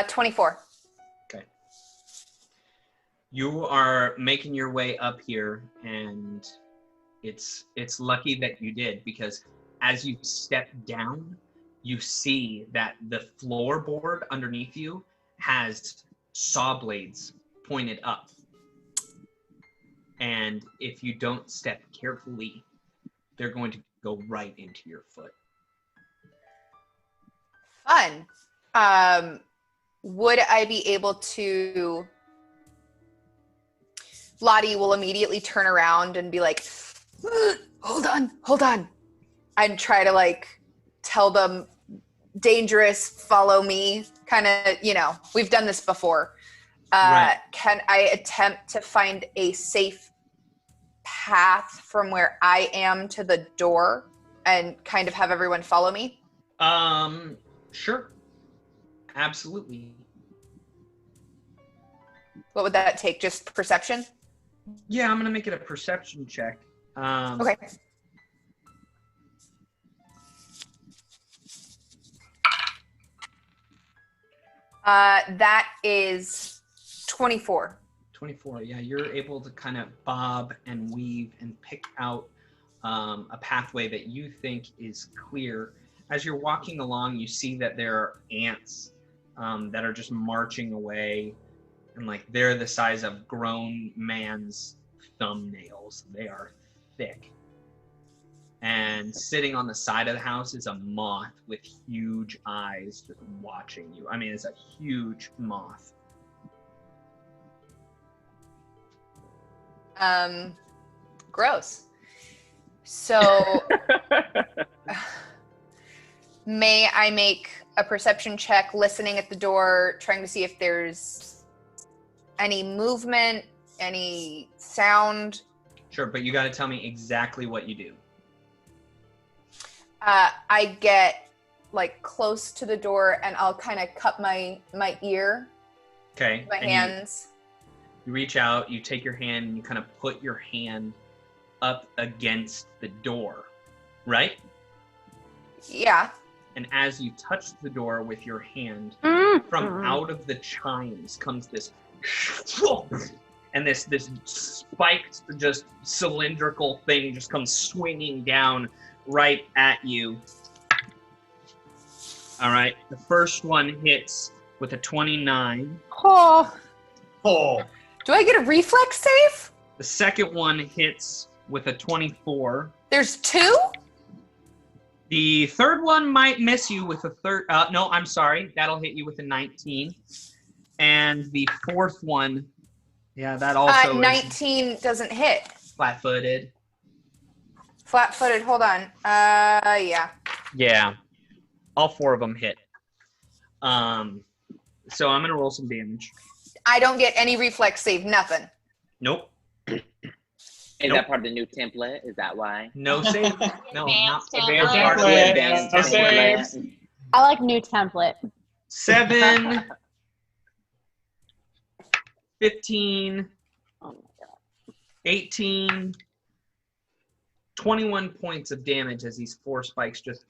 24. Okay. You are making your way up here, and it's lucky that you did, because as you step down, you see that the floorboard underneath you has saw blades pointed up. And if you don't step carefully, they're going to go right into your foot. Fun. Would I be able to... Lottie will immediately turn around and be like, hold on. And try to tell them dangerous, follow me, kind of, we've done this before. Right. Can I attempt to find a safe path from where I am to the door and kind of have everyone follow me? Sure. Absolutely. What would that take? Just perception? Yeah, I'm going to make it a perception check. Okay. That is 24. 24, yeah, you're able to kind of bob and weave and pick out a pathway that you think is clear. As you're walking along, you see that there are ants that are just marching away, and they're the size of grown man's thumbnails. They are thick. And sitting on the side of the house is a moth with huge eyes just watching you. I mean, it's a huge moth. Gross. So, may I make a perception check, listening at the door, trying to see if there's any movement, any sound. Sure, but you got to tell me exactly what you do. I get like close to the door and I'll kind of cup my ear. Okay. My hands. You reach out, you take your hand, and you kind of put your hand up against the door, right? Yeah. And as you touch the door with your hand, from out of the chimes comes this, and this spiked, just cylindrical thing just comes swinging down right at you. All right, the first one hits with a 29. Oh. Do I get a reflex save? The second one hits with a 24. There's 2? The third one might miss you with a no, I'm sorry. That'll hit you with a 19. And the fourth one, yeah, that also 19 doesn't hit. Flat-footed. Flat-footed, hold on. Yeah. Yeah. All 4 of them hit. So I'm going to roll some damage. I don't get any reflex save, nothing. Nope. Is that part of the new template? Is that why? No save. No, not Advanced part of the template. advanced No template. saves. I like new template. 7, 15, 18, 21 points of damage as these 4 spikes just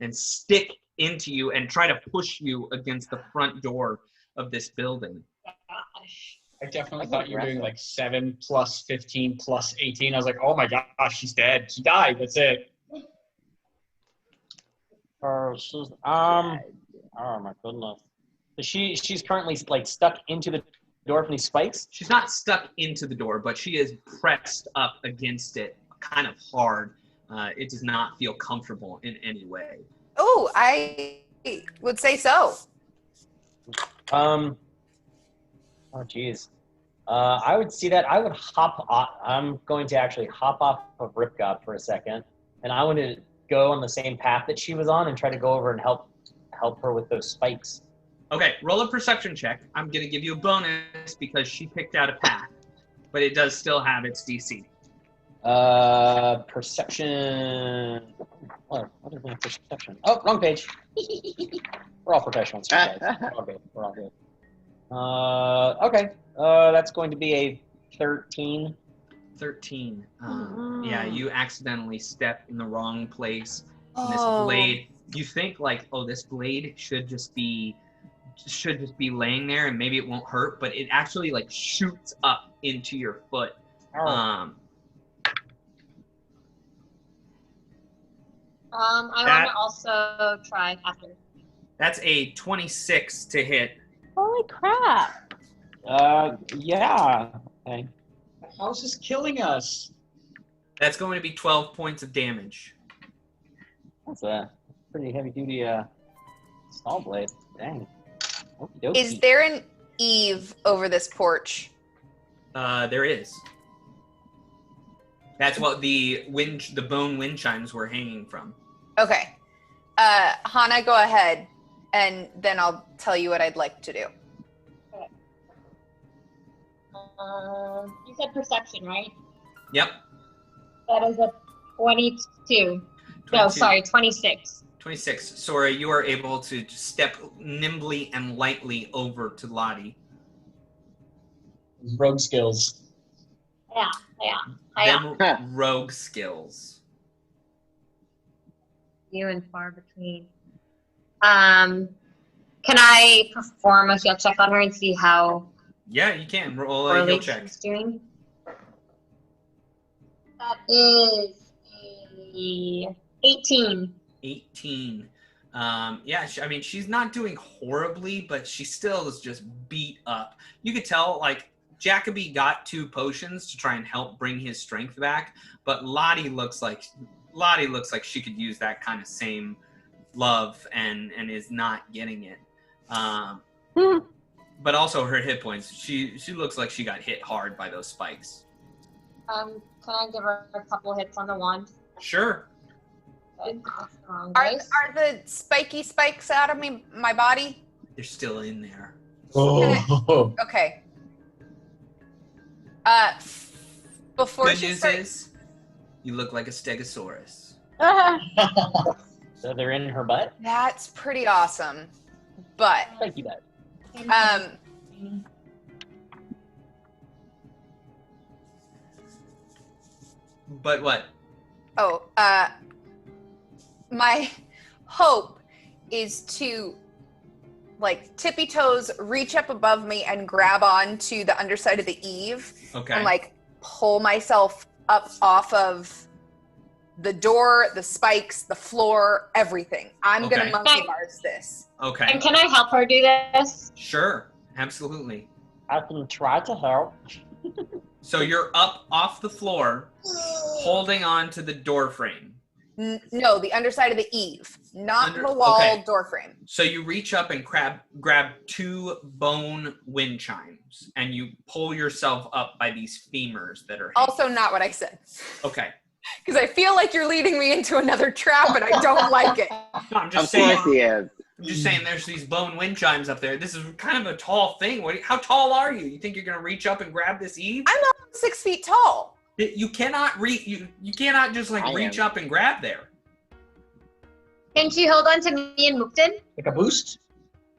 and stick into you and try to push you against the front door of this building. I definitely thought you were doing like 7 plus 15 plus 18. I was like, oh my gosh, she's dead. She died. That's it. She's oh my goodness. She's currently like stuck into the door from these spikes? She's not stuck into the door, but she is pressed up against it kind of hard. It does not feel comfortable in any way. Oh, I would say so. Oh, geez. I would see that. I would hop off. I'm going to actually hop off of Ripgob for a second, and I want to go on the same path that she was on and try to go over and help her with those spikes. Okay, roll a perception check. I'm going to give you a bonus because she picked out a path, but it does still have its DC. Perception. What is my perception? Oh, wrong page. We're all professionals. Guys. We're all good. Okay. That's going to be a 13. 13. Yeah, you accidentally step in the wrong place. And this Oh. blade, you think like, oh, this blade should just be laying there and maybe it won't hurt, but it actually like shoots up into your foot. I want to also try after. That's a 26 to hit. Holy crap. Yeah. Okay. How's this killing us? That's going to be 12 points of damage. That's a pretty heavy duty saw blade. Dang. Okey-dokey. Is there an eave over this porch? There is. That's what the bone wind chimes were hanging from. Okay. Hana, go ahead, and then I'll tell you what I'd like to do. You said perception, right? Yep. That is a 22. No, sorry, 26. 26. Sorah, you are able to step nimbly and lightly over to Lottie. Rogue skills. Yeah. Them rogue skills. Few and far between. Can I perform a heal check on her and see how Yeah, you can. Roll a poorly heal check. she's doing? That is a 18. 18. Yeah, I mean, she's not doing horribly, but she still is just beat up. You could tell, like, Jacoby got 2 potions to try and help bring his strength back, but Lottie looks like she could use that kind of same love and is not getting it. But also her hit points. She looks like she got hit hard by those spikes. Can I give her a couple hits on the wand? Sure. Are the spiky spikes out of my body? They're still in there. Oh. Okay. Before Good she news starts, is, you look like a stegosaurus. So they're in her butt? that's pretty awesome. But Thank you, butt. But what? Oh, my hope is to, like, tippy toes reach up above me and grab onto the underside of the eave. Okay. And, like, pull myself up off of the door, the spikes, the floor, everything. I'm Okay. gonna monkey bars this. Okay. And can I help her do this? Sure. Absolutely. I can try to help. So you're up off the floor, holding on to the door frame. No, the underside of the eave, not the wall door frame. So you reach up and grab 2 bone wind chimes, and you pull yourself up by these femurs that are. Also, not what I said. Okay. Because I feel like you're leading me into another trap, and I don't like it. No, I'm just saying. I'm just saying. There's these bone wind chimes up there. This is kind of a tall thing. How tall are you? You think you're gonna reach up and grab this eave? I'm not 6 feet tall. You cannot you cannot just like reach up and grab there. Can she hold on to me and Mukden? Like a boost?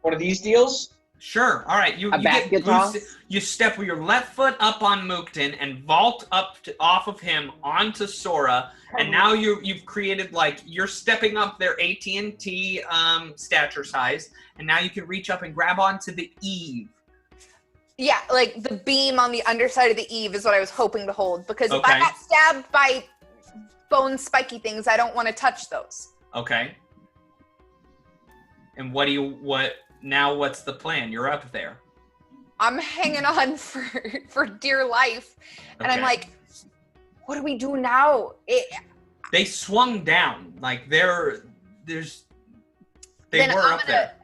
One of these deals? Sure. All right. You get boosted. You step with your left foot up on Mukden and vault up off of him onto Sorah, and now you've created, like, you're stepping up their AT&T stature size, and now you can reach up and grab onto the eave. Yeah, like the beam on the underside of the eave is what I was hoping to hold, because if Okay. I got stabbed by bone spiky things, I don't want to touch those. Okay. And now what's the plan? You're up there. I'm hanging on for dear life, and I'm Okay. like, what do we do now? They swung down. Like they were up there.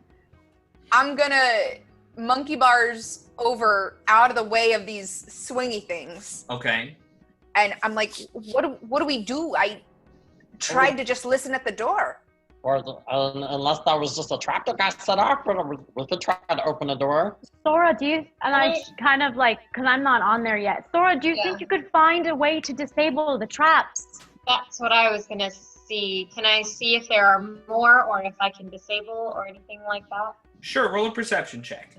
I'm gonna monkey bars over out of the way of these swingy things. Okay. And I'm like, what do we do? I tried to just listen at the door. Or unless that was just a trap that got set up, we could try to open the door. Sora, do you, and I kind of like, because I'm not on there yet. Sora, do you think you could find a way to disable the traps? That's what I was gonna see. Can I see if there are more, or if I can disable, or anything like that? Sure, roll a perception check.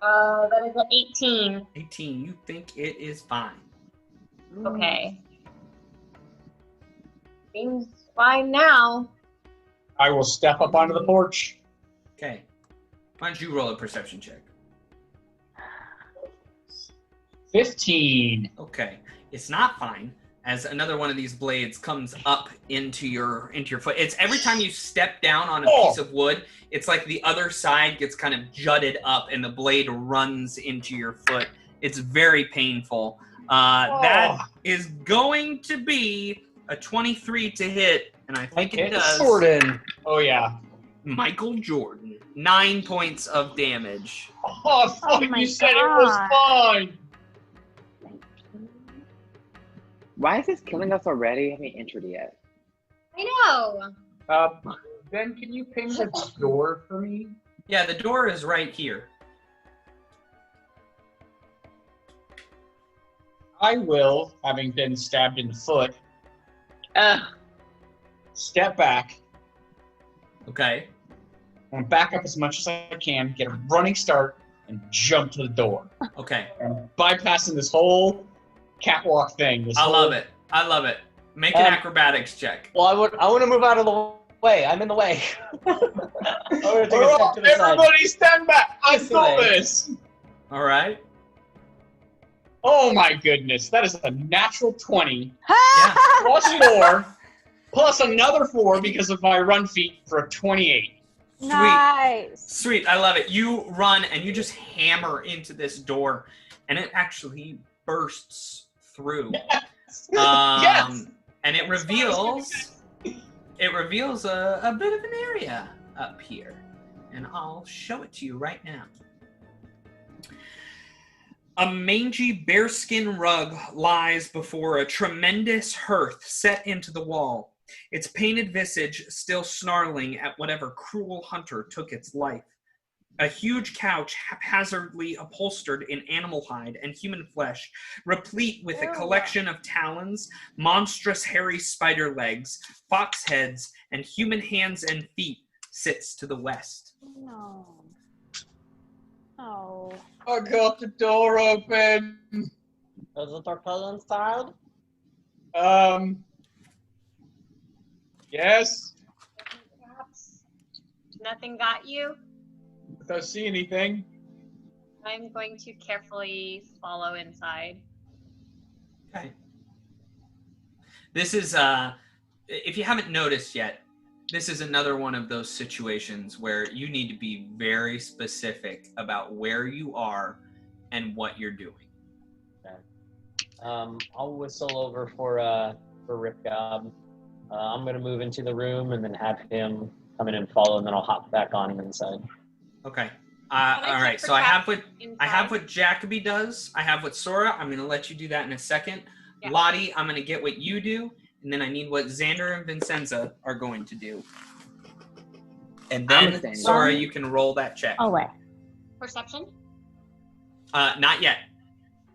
That is an 18. 18, you think it is fine. Okay. Seems fine now. I will step up onto the porch. Okay. Why don't you roll a perception check? 15. Okay. It's not fine, as another one of these blades comes up into your foot. It's every time you step down on a piece of wood, it's like the other side gets kind of jutted up and the blade runs into your foot. It's very painful. That is going to be a 23 to hit, and I think it does. Jordan. Oh, yeah. Michael Jordan. 9 points of damage. Oh, fuck, you said it was fine. Why is this killing us already? I haven't entered yet. I know. Ben, can you ping the door for me? Yeah, the door is right here. I will, having been stabbed in the foot, step back. Okay. And back up as much as I can, get a running start, and jump to the door. Okay. And bypassing this whole catwalk thing. I love it. I love it. Make an acrobatics check. Well, I want to move out of the way. I'm in the way. I'm gonna take a step to the side. Everybody stand back! I saw this! All right. Oh my goodness, that is a natural 20. Plus 4, plus another 4 because of my run feat for a 28. Nice. Sweet, I love it. You run and you just hammer into this door, and it actually bursts through. Yes. And it reveals a bit of an area up here, and I'll show it to you right now. A mangy bearskin rug lies before a tremendous hearth set into the wall, its painted visage still snarling at whatever cruel hunter took its life. A huge couch haphazardly upholstered in animal hide and human flesh, replete with a collection of talons, monstrous hairy spider legs, fox heads, and human hands and feet, sits to the west. No. Oh. I got the door open. Is it our inside? Yes. Nothing got you? If I see anything. I'm going to carefully follow inside. Okay. This is, if you haven't noticed yet, this is another one of those situations where you need to be very specific about where you are and what you're doing. Okay. I'll whistle over for Rip Gob. I'm gonna move into the room and then have him come in and follow, and then I'll hop back on him inside. Okay. All right. So I have what Jacoby does. I have what Sorah. I'm going to let you do that in a second. Yeah. Lottie, I'm going to get what you do, and then I need what Xander and Vincenza are going to do. And then Sorah, you can roll that check. Oh wait. Perception? Not yet.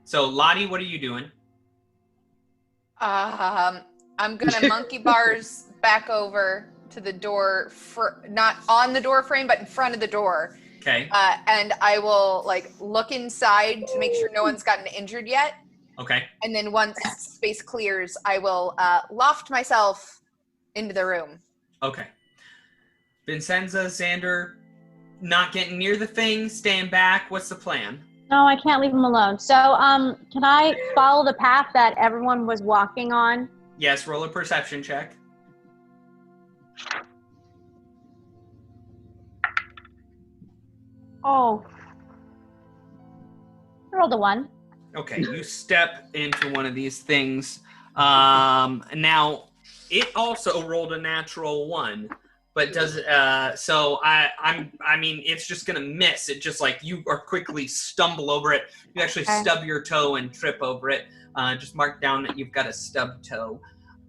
So Lottie, what are you doing? I'm gonna monkey bars back over to the door, not on the door frame, but in front of the door. Okay. And I will look inside to make sure no one's gotten injured yet. Okay. And then once space clears, I will loft myself into the room. Okay. Vincenza, Xander, not getting near the thing, staying back. What's the plan? No, I can't leave him alone. So, can I follow the path that everyone was walking on? Yes, roll a perception check. Oh. I rolled a 1. Okay, you step into one of these things. Now, it also rolled a natural 1, but does so I mean, it's just gonna miss. It just you are quickly stumble over it. You actually stub your toe and trip over it. Just mark down that you've got a stub toe.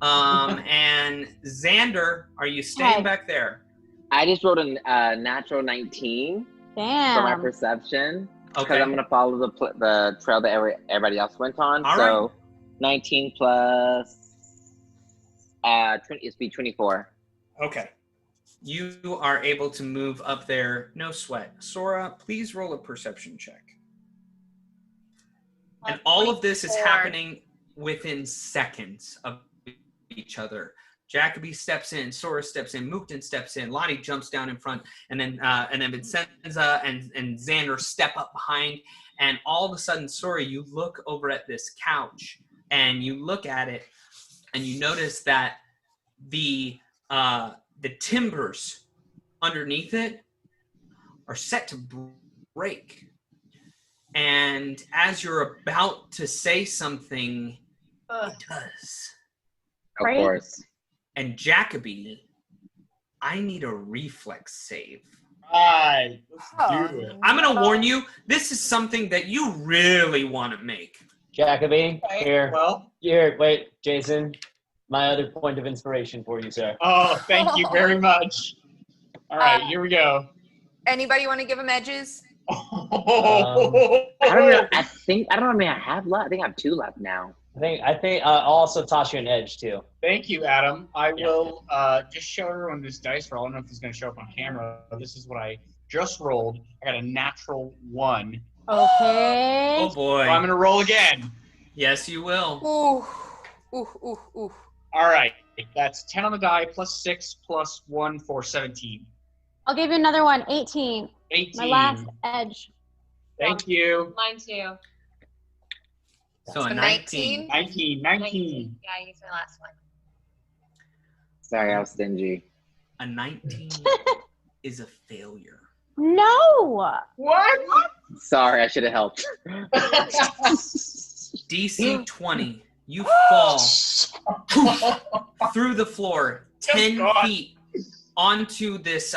And Xander, are you staying back there? I just rolled a natural 19 Damn. for my perception. Because I'm going to follow the trail that everybody else went on. All so right. 19 plus 20, it's be 24. Okay. You are able to move up there, no sweat. Sorah, please roll a perception check. And all of this is happening within seconds of each other. Jacoby steps in, Sorah steps in, Mookton steps in, Lottie jumps down in front, and then Vincenza and Xander step up behind, and all of a sudden, Sorah, you look over at this couch, and you look at it, and you notice that the timbers underneath it are set to break. And as you're about to say something, it does. Of course. And Jacoby, I need a reflex save. Alright, let's do it. I'm going to warn you, this is something that you really want to make. Jacoby, here. Well, here, wait, Jason. My other point of inspiration for you, sir. Oh, thank you very much. All right, here we go. Anybody want to give him edges? I don't know. I don't know how many I have left. I think I have 2 left now. I think I'll also toss you an edge too. Thank you, Adam. I will just show everyone this dice roll. I don't know if it's going to show up on camera. This is what I just rolled. I got a natural 1. Okay. Oh boy. So I'm going to roll again. Yes, you will. Ooh, ooh, ooh, ooh. All right. That's 10 on the die plus 6 plus 1 for 17. I'll give you another one. 18. 18. My last edge. Thank you. Mine too. So a 19. 19. Yeah, I used my last one. Sorry, I was stingy. A 19 is a failure. No. What? Sorry, I should have helped. DC 20. You fall through the floor 10 feet onto this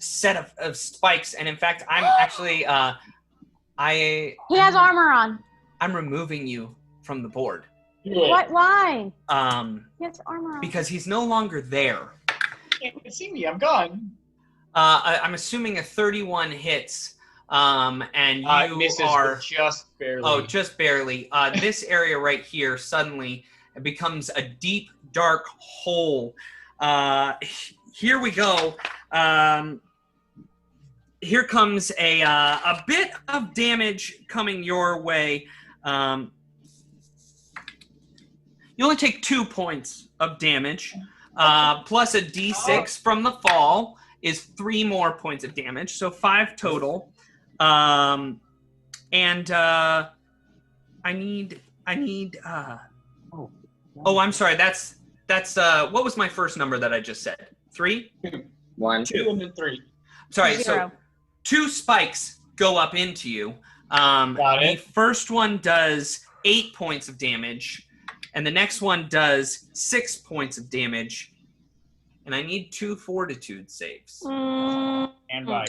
set of spikes. And in fact, I'm actually He has armor on. I'm removing you from the board. What? Why? He has armor on. Because he's no longer there. You can't see me. I'm gone. I'm assuming a 31 hits, and you misses are just barely. Oh, just barely. This area right here suddenly becomes a deep, dark hole. Here we go. Here comes a bit of damage coming your way. You only take 2 points of damage, plus a d6 from the fall is 3 more points of damage, so 5 total. And I need. Oh, I'm sorry. That's. What was my first number that I just said? 3? 1. 2 and then 3. Sorry. 0. So 2 spikes go up into you. Got it. The first one does 8 points of damage, and the next one does 6 points of damage. And I need 2 fortitude saves. Stand by.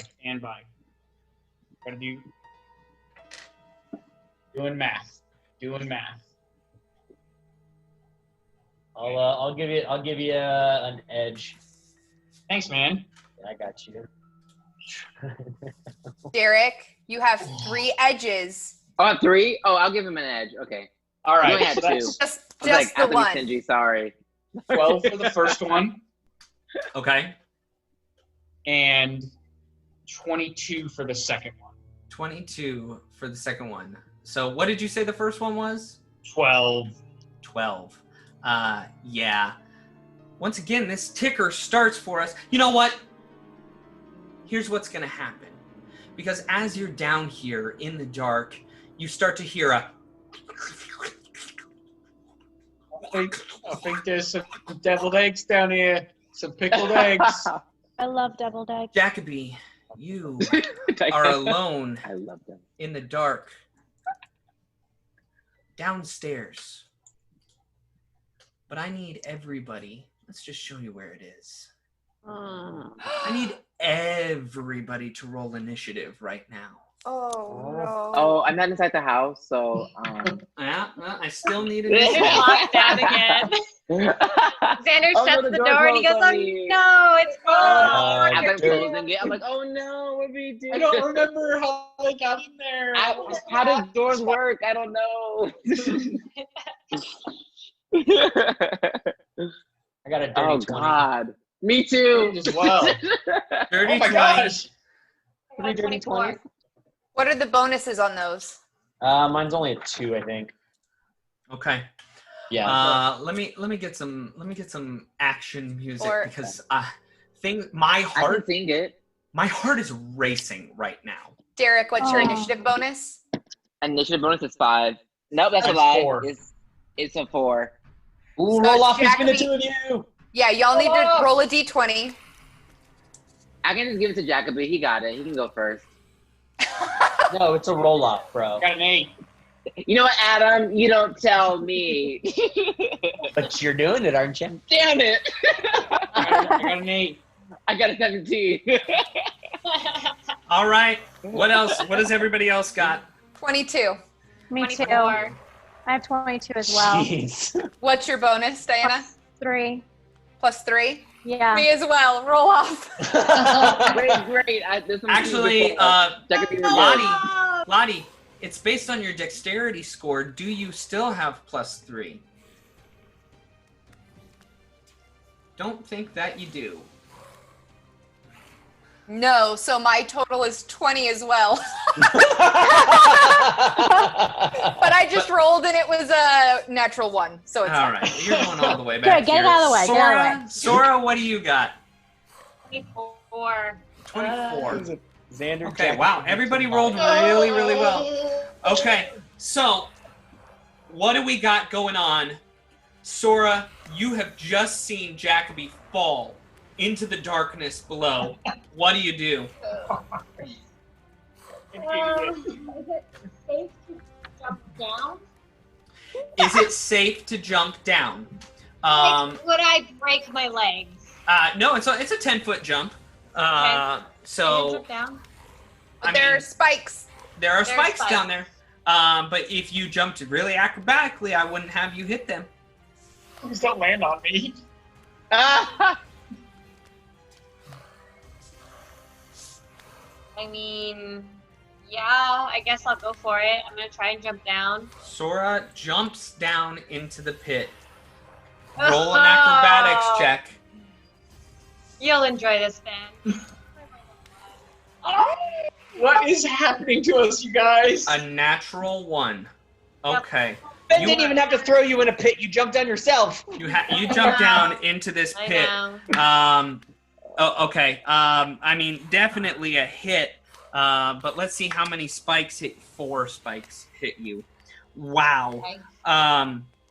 Gotta do. Doing math. I'll give you an edge. Thanks, man. I got you. Derek, you have 3 edges. Oh, 3? Oh, I'll give him an edge. Okay. All right. You only had 2. Just I the one. Stingy, sorry. 12 for the first one. Okay. And 22 for the second one. 22 for the second one. So what did you say the first one was? 12. 12. Yeah. Once again, this ticker starts for us. You know what? Here's what's going to happen. Because as you're down here in the dark, you start to hear a... I think there's some deviled eggs down here. Some pickled eggs. I love deviled eggs. Jacoby, you are alone in the dark. Downstairs. But I need everybody. Let's just show you where it is. I need everybody to roll initiative right now. Oh, I'm not inside the house, so Yeah, well, I still need It's initiative. locked down again. Xander Oh, no, shuts the the door door and he goes, closed "Oh on me." no, it's closed." as I'm closing it, I'm like, oh no, what do we do? I don't remember how they got in there. How does doors work? I don't know. I got a dirty 20. God. Me too. As well. Dirty Oh my 20. gosh. I got 24. What are the bonuses on those? Mine's only a 2, I think. Okay. Yeah. Let me get some action music Or- because my I heart can sing it. my heart is racing right now. Derek, what's your Oh. initiative bonus? Initiative bonus is 5. Nope, that's a That's lie. 4. It's a 4. Ooh, So roll off between the Jacoby- 2 of you. Yeah, y'all need to roll a d20. I can just give it to Jacoby. He got it. He can go first. No, it's a roll off, bro. Got an 8. You know what, Adam? You don't tell me. But you're doing it, aren't you? Damn it. I got an 8. I got a 17. All right. What else? What does everybody else got? 22. Me too. 24. I have 22 as well. Jeez. What's your bonus, Diana? 3. Plus 3? Yeah. Me as well. Roll off. Great. Actually, Jacoby, Lottie, it's based on your dexterity score. Do you still have plus 3? Don't think that you do. No, so my total is 20 as well. But I just rolled and it was a natural 1, so it's All right, you're going all the way back. Good, get it here. out of the way, get it out of the way. Sora, what do you got? 24. 24. Xander. Okay, Jack- wow, everybody rolled really, really well. Okay, so what do we got going on? Sora, you have just seen Jacoby fall into the darkness below. What do you do? Is it safe to jump down? Is it safe to jump down? Would I break my legs? No, it's a 10-foot jump. Okay. Can I So jump down? I there mean, are spikes. There are There's spikes spikes. down there. But if you jumped really acrobatically, I wouldn't have you hit them. Please don't land on me. I mean, yeah, I guess I'll go for it. I'm gonna try and jump down. Sorah jumps down into the pit. Roll an acrobatics check. You'll enjoy this, Ben. What is happening to us, you guys? A natural 1. Okay. Ben didn't even have to throw you in a pit. You jumped down yourself. You jump down into this pit. Okay. I mean, definitely a hit. But let's see how many spikes hit. 4 spikes hit you. Wow.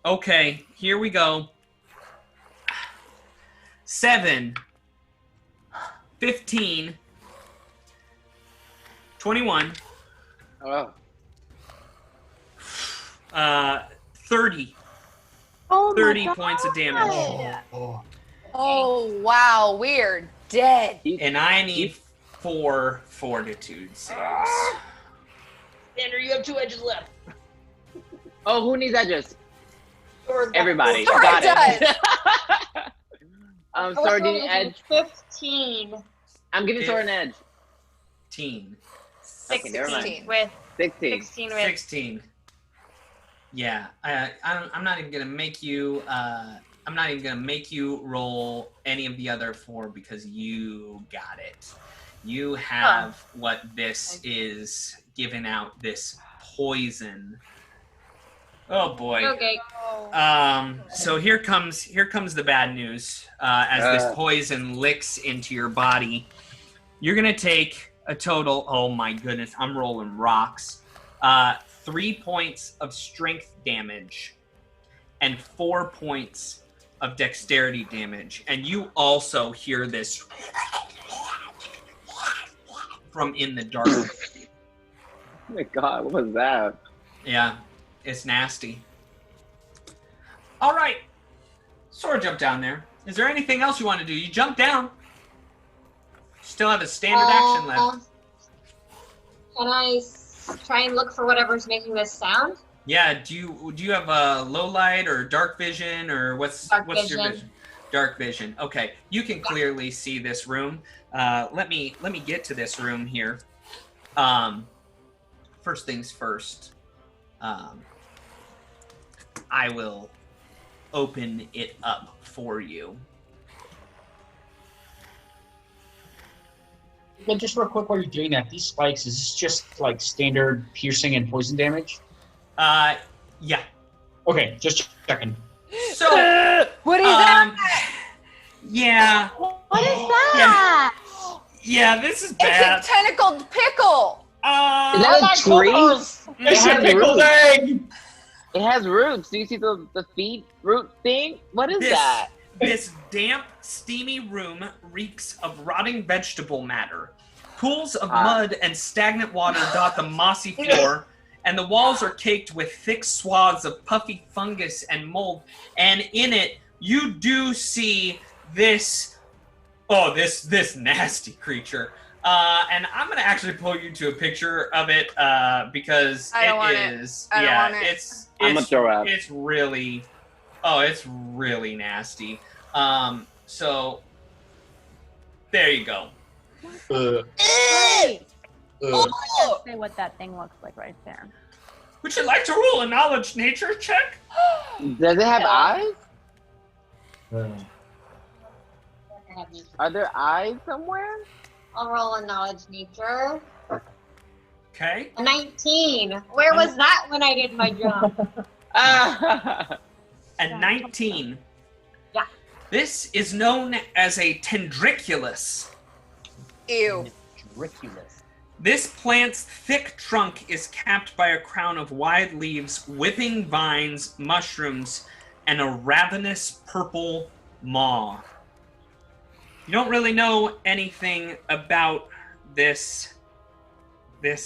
Okay. Here we go. 7, 15, 21. Oh. 30. Oh 30 points of damage. Oh, wow. We're dead. And I need 4 fortitude saves. Xander, you have 2 edges left. Oh, who needs edges? Everybody. Sorah Got does. it. Sorah, do you need edge? 15. I'm giving Sorah an edge. 16. Okay, never mind. 16 with 16. 16 with 16. Yeah, I'm not even gonna make you. I'm not even gonna make you roll any of the other 4 because you got it. You have what this is giving out. This poison. Oh boy. Okay. So here comes the bad news. As this poison licks into your body, you're gonna take a total. Oh my goodness, I'm rolling rocks. 3 points of strength damage and 4 points of dexterity damage. And you also hear this from in the dark. Oh my god, what was that? Yeah, it's nasty. All right. Sorah jumped down there. Is there anything else you want to do? You jump down. Still have a standard action left. Can I try and look for whatever's making this sound? Yeah, do you have a low light or dark vision or what's your vision? Dark vision. Okay, you can clearly see this room. Let me get to this room here. First things first. I will open it up for you. But just real quick while you're doing that, these spikes, is this just like standard piercing and poison damage? Yeah. Okay, just checking. So, what is that? Yeah. What is that? Yeah, this is bad. It's a tentacled pickle. Is that a tree? It's a pickled egg! It has roots. Do you see the feet root thing? What is that? This damp, steamy room reeks of rotting vegetable matter. Pools of mud and stagnant water dot the mossy floor, and the walls are caked with thick swaths of puffy fungus and mold. And in it, you do see this nasty creature. And I'm gonna actually pull you to a picture of it because I'm gonna throw up. It's really nasty. So there you go. Hey! Say what that thing looks like right there. Would you like to roll a knowledge nature check? Does it have eyes? Are there eyes somewhere? I'll roll a knowledge nature. Okay. A 19. Where was that when I did my jump? A 19. Yeah. This is known as a tendriculus. Ew. Tendriculus. This plant's thick trunk is capped by a crown of wide leaves, whipping vines, mushrooms, and a ravenous purple maw. You don't really know anything about this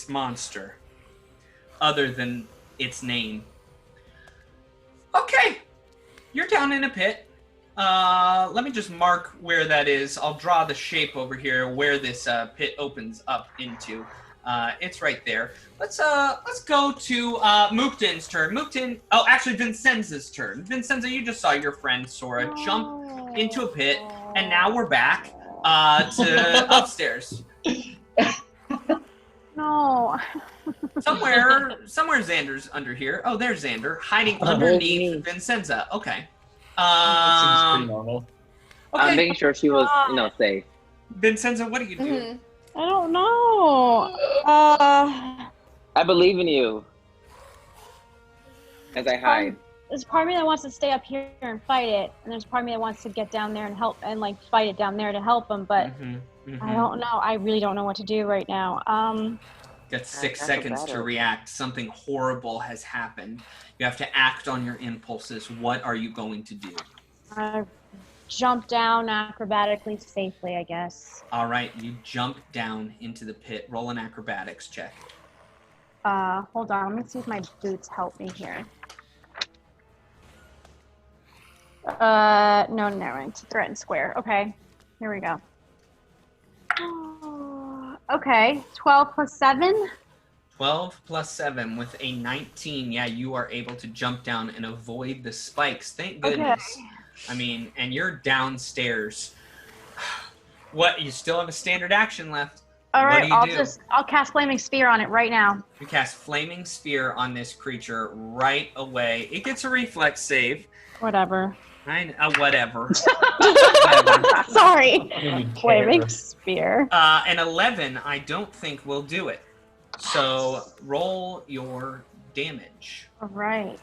monster other than its name. Okay, you're down in a pit. Let me just mark where that is. I'll draw the shape over here where this pit opens up into. It's right there. Let's go to Mukden's turn. Mukden. Oh, actually, Vincenza's turn. Vincenza, you just saw your friend Sorah jump into a pit, and now we're back to upstairs. No. Somewhere Xander's under here. Oh, there's Xander hiding underneath Vincenza. Okay. That seems pretty normal. Okay. I'm making sure she was, safe. Vincenza, what do you do? I don't know. I believe in you. As I hide. There's part of me that wants to stay up here and fight it, and there's part of me that wants to get down there and help and like fight it down there to help him. But I don't know. I really don't know what to do right now. Got 6 seconds to react. Something horrible has happened. You have to act on your impulses. What are you going to do? Jump down acrobatically safely, I guess. All right, you jump down into the pit. Roll an acrobatics check. Hold on. Let me see if my boots help me here. No, it's threaten square. Okay, here we go. Okay, 12 plus 7. 12 plus 7 with a 19. Yeah, you are able to jump down and avoid the spikes. Thank goodness. Okay. I mean, and you're downstairs. What? You still have a standard action left. All right, I'll cast Flaming Sphere on it right now. You cast Flaming Sphere on this creature right away. It gets a reflex save. Whatever. Whatever. Sorry. Flaming Sphere. An 11, I don't think will do it. So roll your damage. All right.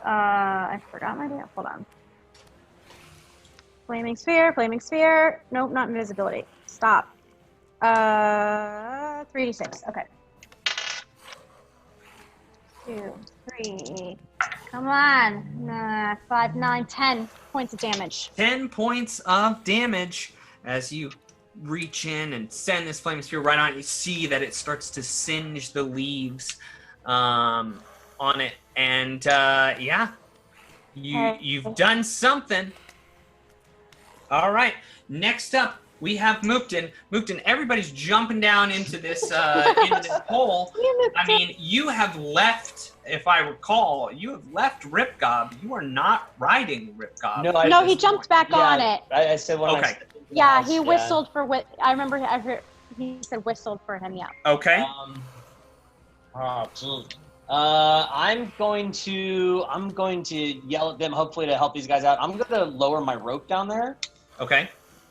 I forgot my damage. Hold on. Flaming Sphere. Nope, not invisibility. Stop. 3d6. Okay. 2, 3. Come on. 5, 9, 10 points of damage. 10 points of damage as you reach in and send this flaming sphere right on it. You see that it starts to singe the leaves on it. And you've done something. All right. Next up, we have Mukden. Mukden, everybody's jumping down into this hole. I mean, you have left, if I recall, you have left Ripgob. You are not riding Ripgob. No, he jumped back on it. I said when okay. Yeah, he whistled for what I remember. I heard he said whistled for him. Yeah. Okay. I'm going to yell at them, hopefully to help these guys out. I'm going to lower my rope down there. Okay.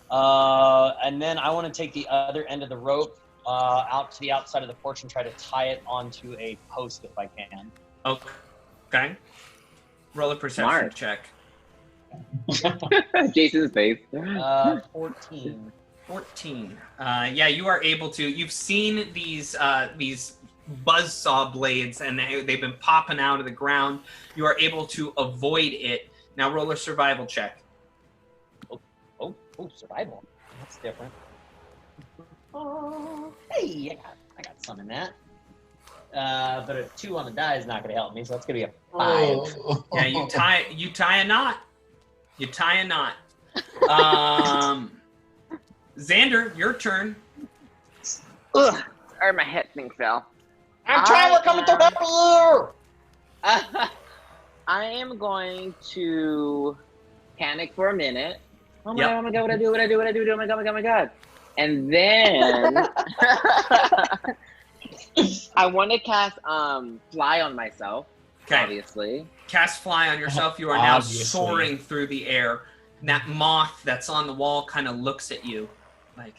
And then I want to take the other end of the rope out to the outside of the porch and try to tie it onto a post if I can. Okay. Roll a perception check. Jason's face. 14. 14. Yeah, you are able to. You've seen these buzzsaw blades, and they've been popping out of the ground. You are able to avoid it. Now roll a survival check. Oh, survival. That's different. Oh, hey, I got some in that. But a 2 on the die is not going to help me, so that's going to be a 5. Yeah, you tie a knot. You tie a knot. Xander, your turn. Ugh, or my head thing fell. I'm trying to come to help you! I am going to panic for a minute. Oh my Yep. god, oh my god, what I do, oh my god. And then I want to cast fly on myself, obviously. Cast fly on yourself. You are now soaring through the air. And that moth that's on the wall kind of looks at you like,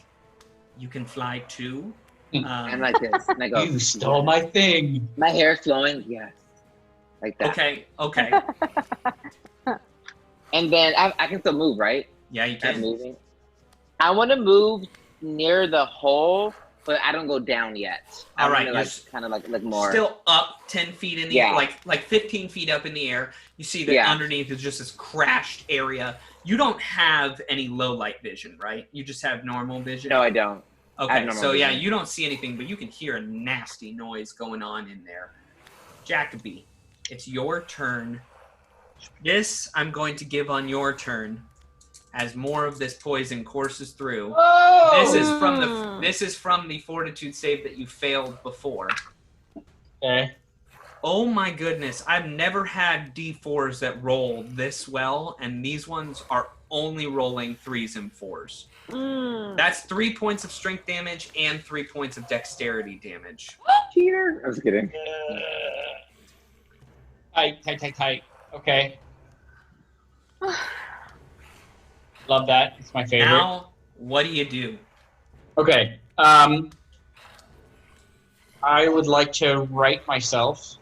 you can fly too? I'm like this. And I go, you stole my thing. My hair's flowing, yes. Like that. Okay. And then I can still move, right? Yeah, you can. I'm moving. I want to move near the hole, but I don't go down yet. All right, you're kind of like more. Still up 10 feet in the air, like 15 feet up in the air. You see that underneath is just this crashed area. You don't have any low light vision, right? You just have normal vision. No, I don't. Okay, so yeah, you don't see anything, but you can hear a nasty noise going on in there. Jacoby, it's your turn. This I'm going to give on your turn. as more of this poison courses through. Oh! This is from the fortitude save that you failed before. Okay. Oh my goodness, I've never had D4s that roll this well, and these ones are only rolling 3s and 4s. That's 3 points of strength damage and 3 points of dexterity damage. Cheater! I was kidding. Tight. Okay. Love that. It's my favorite. Now, what do you do? Okay. I would like to right myself.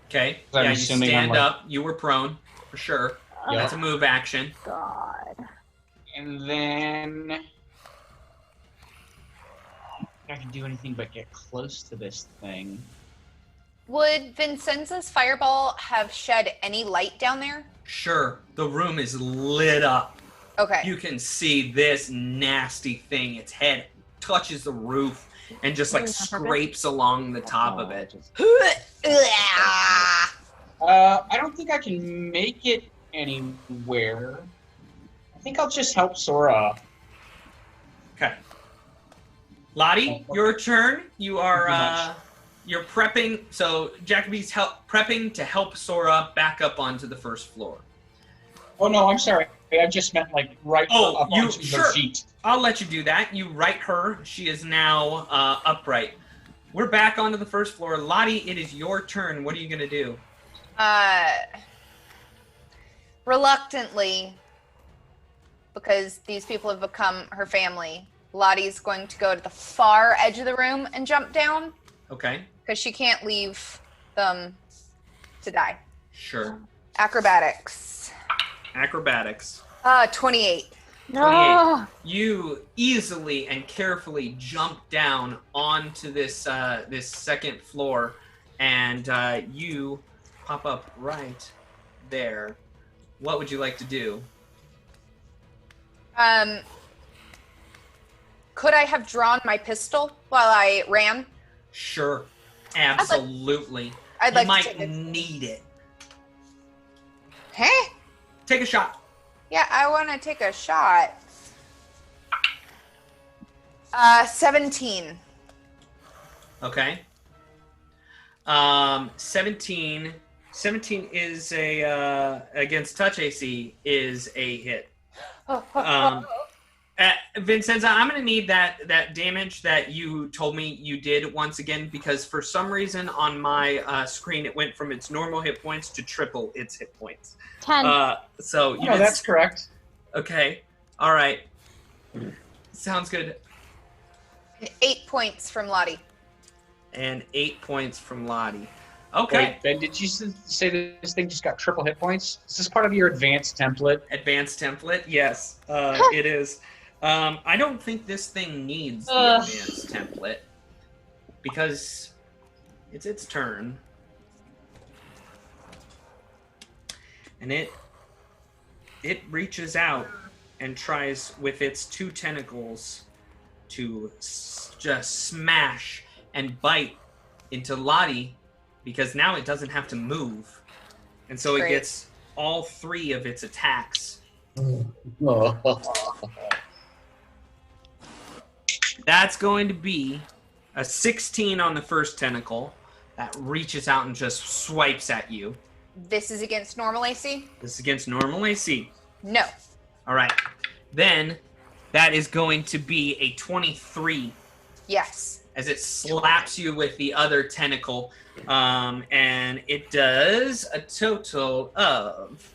Okay. I'm Yeah, you assuming stand I'm like- up. You were prone, for sure. Yep. That's a move action. God. And then I can do anything but get close to this thing. Would Vincenza's fireball have shed any light down there? Sure. The room is lit up. Okay. You can see this nasty thing. Its head touches the roof and just like scrapes along the top of it. I don't think I can make it anywhere. I think I'll just help Sorah. Okay. Lottie, your turn. You are you're prepping. So Jacoby's prepping to help Sorah back up onto the first floor. Oh no, I'm sorry. I just meant like right up onto her feet. I'll let you do that. You right her. She is now upright. We're back onto the first floor. Lottie, it is your turn. What are you gonna do? Reluctantly, because these people have become her family, Lottie's going to go to the far edge of the room and jump down. Okay. Because she can't leave them to die. Sure. Acrobatics. 28. 28. You easily and carefully jump down onto this this second floor, and you pop up right there. What would you like to do? Could I have drawn my pistol while I ran? Sure. Absolutely. I'd like you to might need it. Hey? Take a shot. Yeah, I want to take a shot. 17. Okay. 17 is a against touch AC is a hit. Vincenza, I'm gonna need that damage that you told me you did once again, because for some reason on my screen it went from its normal hit points to triple its hit points. 10. So you that's correct. Okay. All right. Sounds good. 8 points from Lottie. And 8 points from Lottie. Okay. Wait, Ben, did you say that this thing just got triple hit points? Is this part of your advanced template? Advanced template? Yes, it is. I don't think this thing needs the advanced template because it's its turn. And it reaches out and tries with its 2 tentacles to just smash and bite into Lottie, because now it doesn't have to move. And so it gets all 3 of its attacks. That's going to be a 16 on the first tentacle that reaches out and just swipes at you. This is against normal AC? This is against normal AC. No. All right. Then that is going to be a 23. Yes. As it slaps you with the other tentacle. And it does a total of...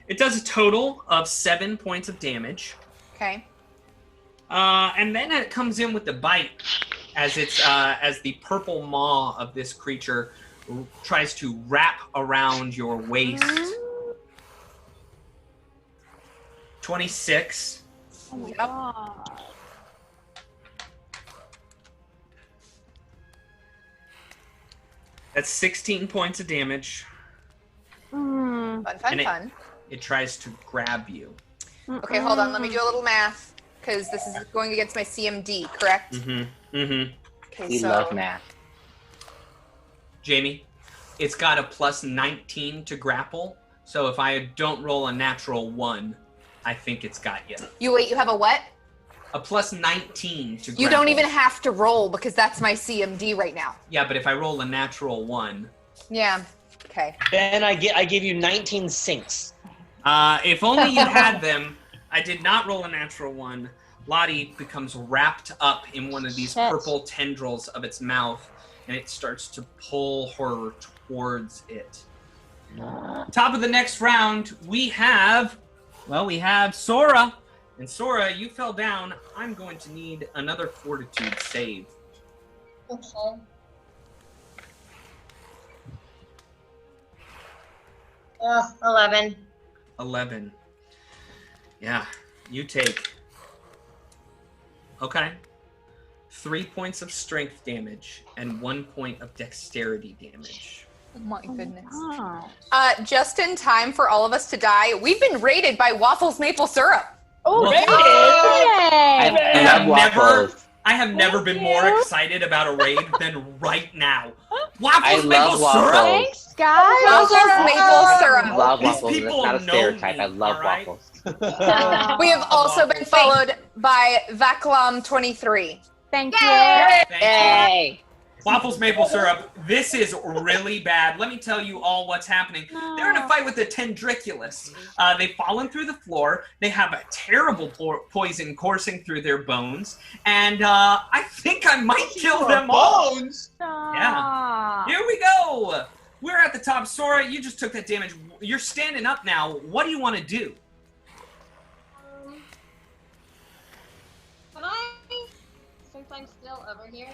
It does a total of 7 points of damage. Okay. And then it comes in with the bite as it's as the purple maw of this creature tries to wrap around your waist. 26. Oh my god. That's 16 points of damage. Fun, fun, fun. It tries to grab you. Okay, hold on. Let me do a little math, because this is going against my CMD, correct? Mm-hmm. Mm-hmm. Okay, We love math. Jamie, it's got a plus 19 to grapple. So if I don't roll a natural 1, I think it's got you. You have a what? A plus 19 to You don't even have to roll because that's my CMD right now. Yeah, but if I roll a natural 1. Yeah. Okay. Then I give you 19 sinks. If only you had them. I did not roll a natural 1. Lottie becomes wrapped up in one of these purple tendrils of its mouth, and it starts to pull her towards it. Top of the next round, we have Sorah. And Sorah, you fell down. I'm going to need another fortitude save. Okay. Oh, 11. 11. Yeah, you take. Okay. 3 points of strength damage and 1 point of dexterity damage. Oh my goodness. Just in time for all of us to die, we've been raided by Waffles maple syrup. Oh, I have never been more excited about a raid than right now. Waffles I maple love syrup. waffles. Thanks, guys. Waffles maple syrup. I love These waffles. It's people not a know stereotype. me, I love alright? waffles. We have also been followed by Vaklam23. Thank you. Yay! Waffles maple syrup. This is really bad. Let me tell you all what's happening. They're in a fight with the Tendriculus. They've fallen through the floor. They have a terrible poison coursing through their bones, and I think I might kill them all. Yeah. Here we go. We're at the top. Sorah, you just took that damage. You're standing up now. What do you want to do? Can I, since I'm still over here,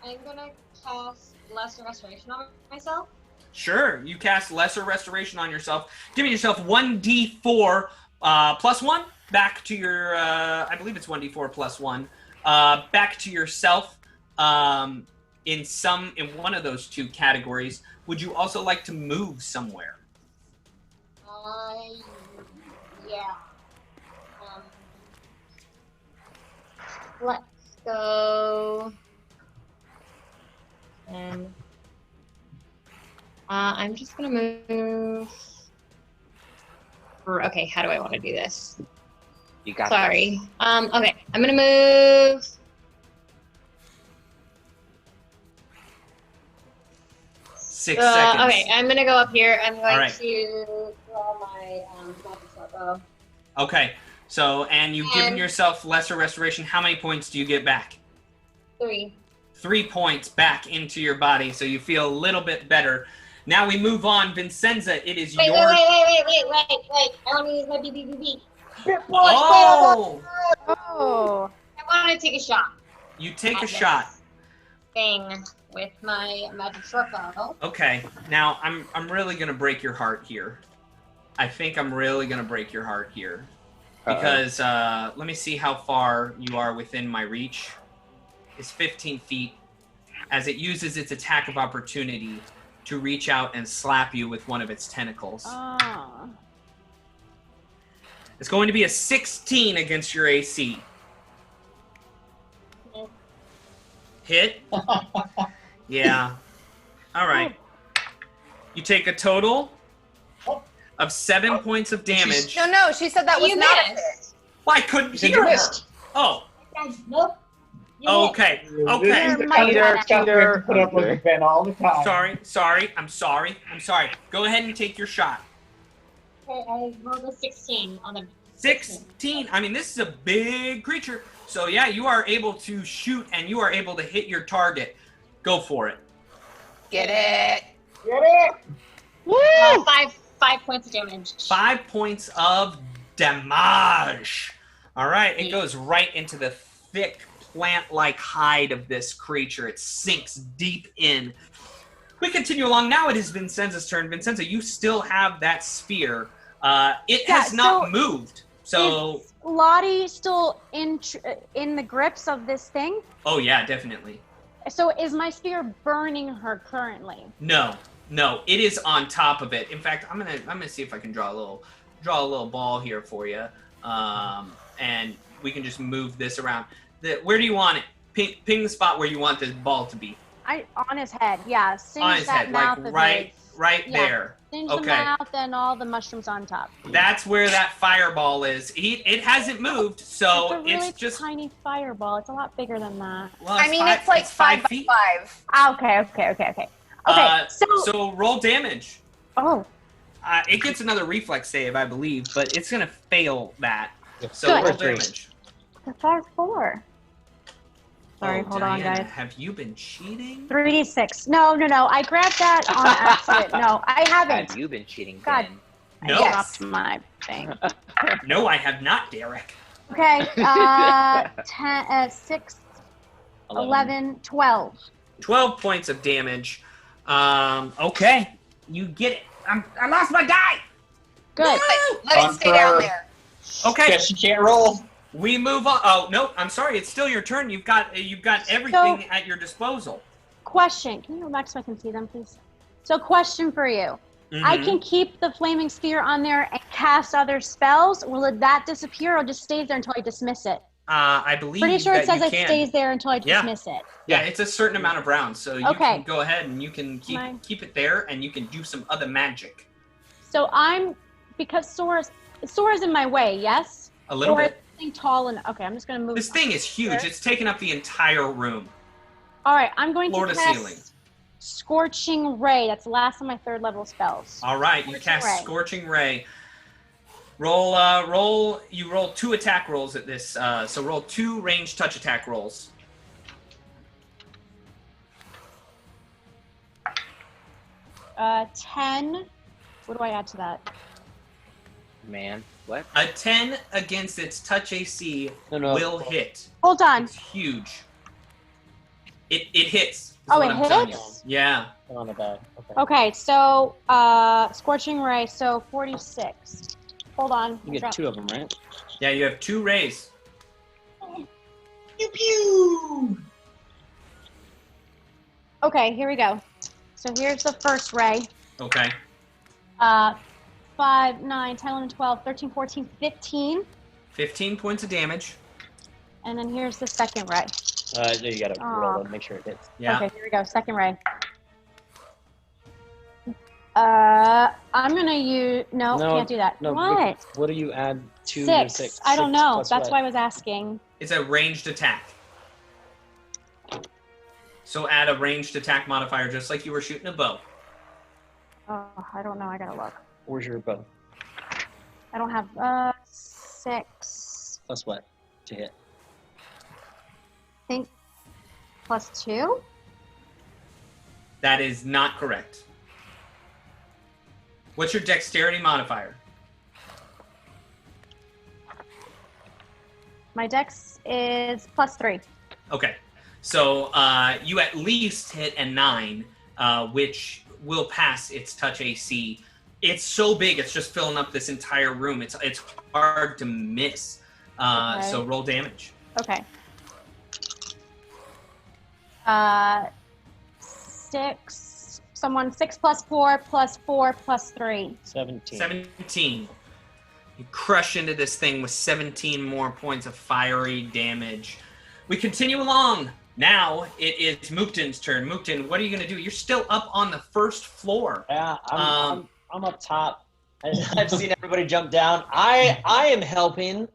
I'm gonna cast Lesser Restoration on myself. Sure, you cast Lesser Restoration on yourself, giving yourself 1d4 plus 1 back to your, I believe it's 1d4 plus 1, back to yourself in one of those two categories. Would you also like to move somewhere? Yeah. Let's go. And I'm just gonna move. Okay, how do I want to do this? You got Sorry. Okay, I'm gonna move. Six seconds. Okay, I'm gonna go up here. I'm going Alright. to draw my magic shot bow. Okay, so, and you've given yourself Lesser Restoration. How many points do you get back? 3. 3 points back into your body, so you feel a little bit better. Now we move on. Vincenza, it is Wait, your... wait. I want to use my BBBB. Oh! Oh. I want to take a shot. You take a At shot. this thing with my magic short bow. Okay, now I'm really gonna break your heart here. I think I'm really gonna break your heart here. Because, let me see how far you are within my reach. It's 15 feet, as it uses its attack of opportunity to reach out and slap you with one of its tentacles. Oh. It's going to be a 16 against your AC. Hit? Yeah. All right. You take a total of 7 points of damage. No, she said that was not a hit. Why couldn't You said hear you her? missed. Oh. Nope. Okay. Cheater, put up with Ben all the time. Sorry. I'm sorry. Go ahead and take your shot. Okay, I rolled a 16 on the 16. I mean, this is a big creature. So yeah, you are able to shoot and you are able to hit your target. Go for it. Get it. Get it. Woo! 5 points of damage. 5 points of damage. All right, it goes right into the thick plant-like hide of this creature. It sinks deep in. We continue along. Now it is Vincenza's turn. Vincenza, you still have that spear. It has not moved. So is Lottie still in the grips of this thing? Oh yeah, definitely. So is my spear burning her currently? No, it is on top of it. In fact, I'm gonna see if I can draw a little ball here for you, and we can just move this around. Where do you want it? Ping the spot where you want this ball to be. On his head, yeah. On his head, like right Yeah. there. Singe the Okay. mouth and all the mushrooms on top. That's where that fireball is. It hasn't moved, so It's a really it's just. tiny fireball. It's a lot bigger than that. Well, I mean, it's like 5 by 5. Ah, okay. Okay, so roll damage. Oh. It gets another reflex save, I believe, but it's gonna fail that. So Good. roll damage. It's 4. Sorry, hold on, Diana, guys. have you been cheating? 3d6. No. I grabbed that on accident. No, I haven't. Have you been cheating, God. Ben? No. I dropped my thing. No, I have not, Derek. Okay, 6, 11, 12. 12 points of damage. Okay, you get it. I lost my die. Good. Let it stay down there. Okay. Guess you can't roll. We move on. Oh no, I'm sorry. It's still your turn. You've got everything at your disposal. Question. Can you go back so I can see them, please? So, question for you. I Mhm. can keep the flaming sphere on there and cast other spells. Will that disappear or just stays there until I dismiss it? I believe. Pretty sure it that says you it can. stays there until I Yeah. dismiss it. Yeah, it's a certain amount of rounds, so you Okay. can go ahead and you can keep it there, and you can do some other magic. So because Sora's in my way, yes? A little or bit. Is this thing tall enough? Okay, I'm just gonna move. This thing is huge. It's taken up the entire room. All right, I'm going Floor to to cast ceiling. Scorching Ray. That's the last of my 3rd level spells. All right, you cast Ray. Scorching Ray. Roll 2 attack rolls at this. So roll 2 ranged touch attack rolls. Uh, 10. What do I add to that? Man, what? A 10 against its touch AC will hit. Hold on. It's huge. It hits. is Oh, what it I'm telling you. hits? Yeah. On the bag. Okay, so Scorching Ray, so 46. Hold on. You get 2 of them, right? Yeah, you have 2 rays. Pew pew. Okay, here we go. So here's the first ray. Okay. 5, 9, 10, 11, 12, 13, 14, 15. 15 points of damage. And then here's the second ray. You gotta roll and make sure it hits. Yeah. Okay, here we go. Second ray. I'm gonna use. No, can't do that. No, What? What do you add to your 6. 6? I don't know. plus That's what? why I was asking. It's a ranged attack. So add a ranged attack modifier just like you were shooting a bow. Oh, I don't know. I gotta look. Where's your bow? I don't have 6. Plus what to hit? I think plus 2. That is not correct. What's your dexterity modifier? My dex is plus 3. Okay. So you at least hit a 9, which will pass its touch AC. It's so big, it's just filling up this entire room. It's hard to miss. Okay. So roll damage. Okay. 6. Someone 6 plus 4 plus 4 plus 3. 17. 17. You crush into this thing with 17 more points of fiery damage. We continue along. Now it is Mookton's turn. Mookton, what are you going to do? You're still up on the first floor. Yeah, I'm up top. I've seen everybody jump down. I am helping,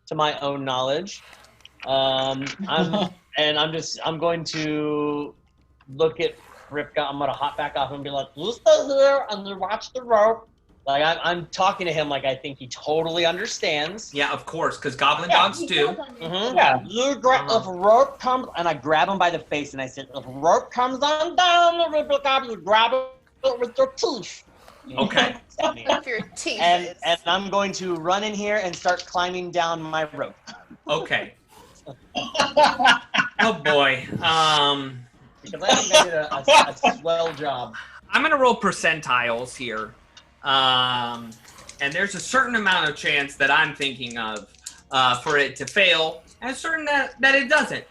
to my own knowledge. I'm going to look at Ripka. I'm gonna hop back off and be like, "You stay here and you watch the rope." Like I'm talking to him like I think he totally understands. Yeah, of course, because goblin dogs do. Mm-hmm. Yeah, if rope comes, and I grab him by the face and I said, "If rope comes on down, Ripka, you grab it with your teeth." Okay. With your teeth. And I'm going to run in here and start climbing down my rope. Okay. Oh boy. Because I think I did a swell job. I'm gonna roll percentiles here, and there's a certain amount of chance that I'm thinking of for it to fail, and a certain that it doesn't.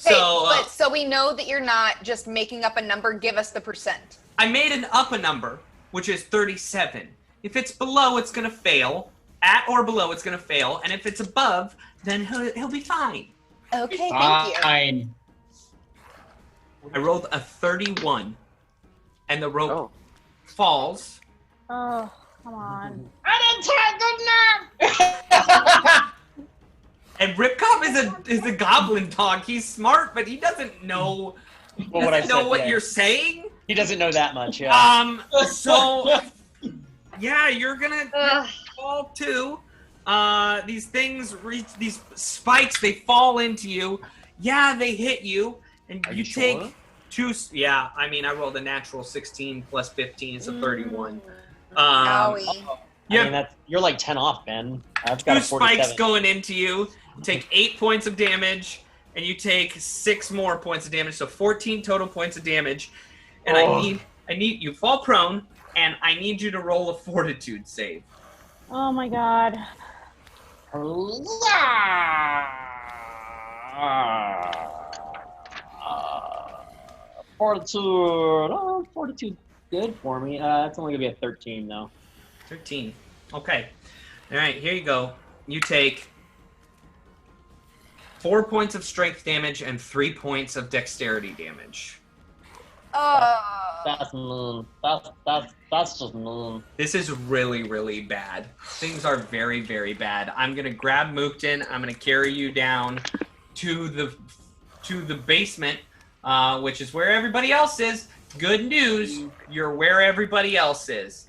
Hey, So so we know that you're not just making up a number. Give us the percent. I made a number, which is 37. If it's below, it's gonna fail. At or below, it's gonna fail, and if it's above, then he'll be fine. Okay, thank you. I rolled a 31, and the rope falls. Oh, come on. I didn't take good nap! And Ripcop is a goblin dog. He's smart, but he doesn't know. What I Doesn't know said, what yeah. you're saying. He doesn't know that much, yeah. So yeah, you're gonna fall too. These things reach these spikes. They fall into you. Yeah, they hit you, and you take sure? 2. Yeah, I mean, I rolled a natural 16 plus 15, so 31. Owie. Yeah, I mean, you're like 10 off, Ben. I've 2 got a spikes 47. going into you. You take 8 points of damage, and you take 6 more points of damage, so 14 total points of damage. And I need you fall prone, and I need you to roll a fortitude save. Oh my god. Fortitude. Oh, fortitude good for me. It's only gonna be a 13 though. 13. Okay. All right, here you go. You take 4 points of strength damage and 3 points of dexterity damage. That's mean. That's just mean. This is really, really bad. Things are very, very bad. I'm gonna grab Mookton. I'm gonna carry you down to the basement, which is where everybody else is. Good news, you're where everybody else is.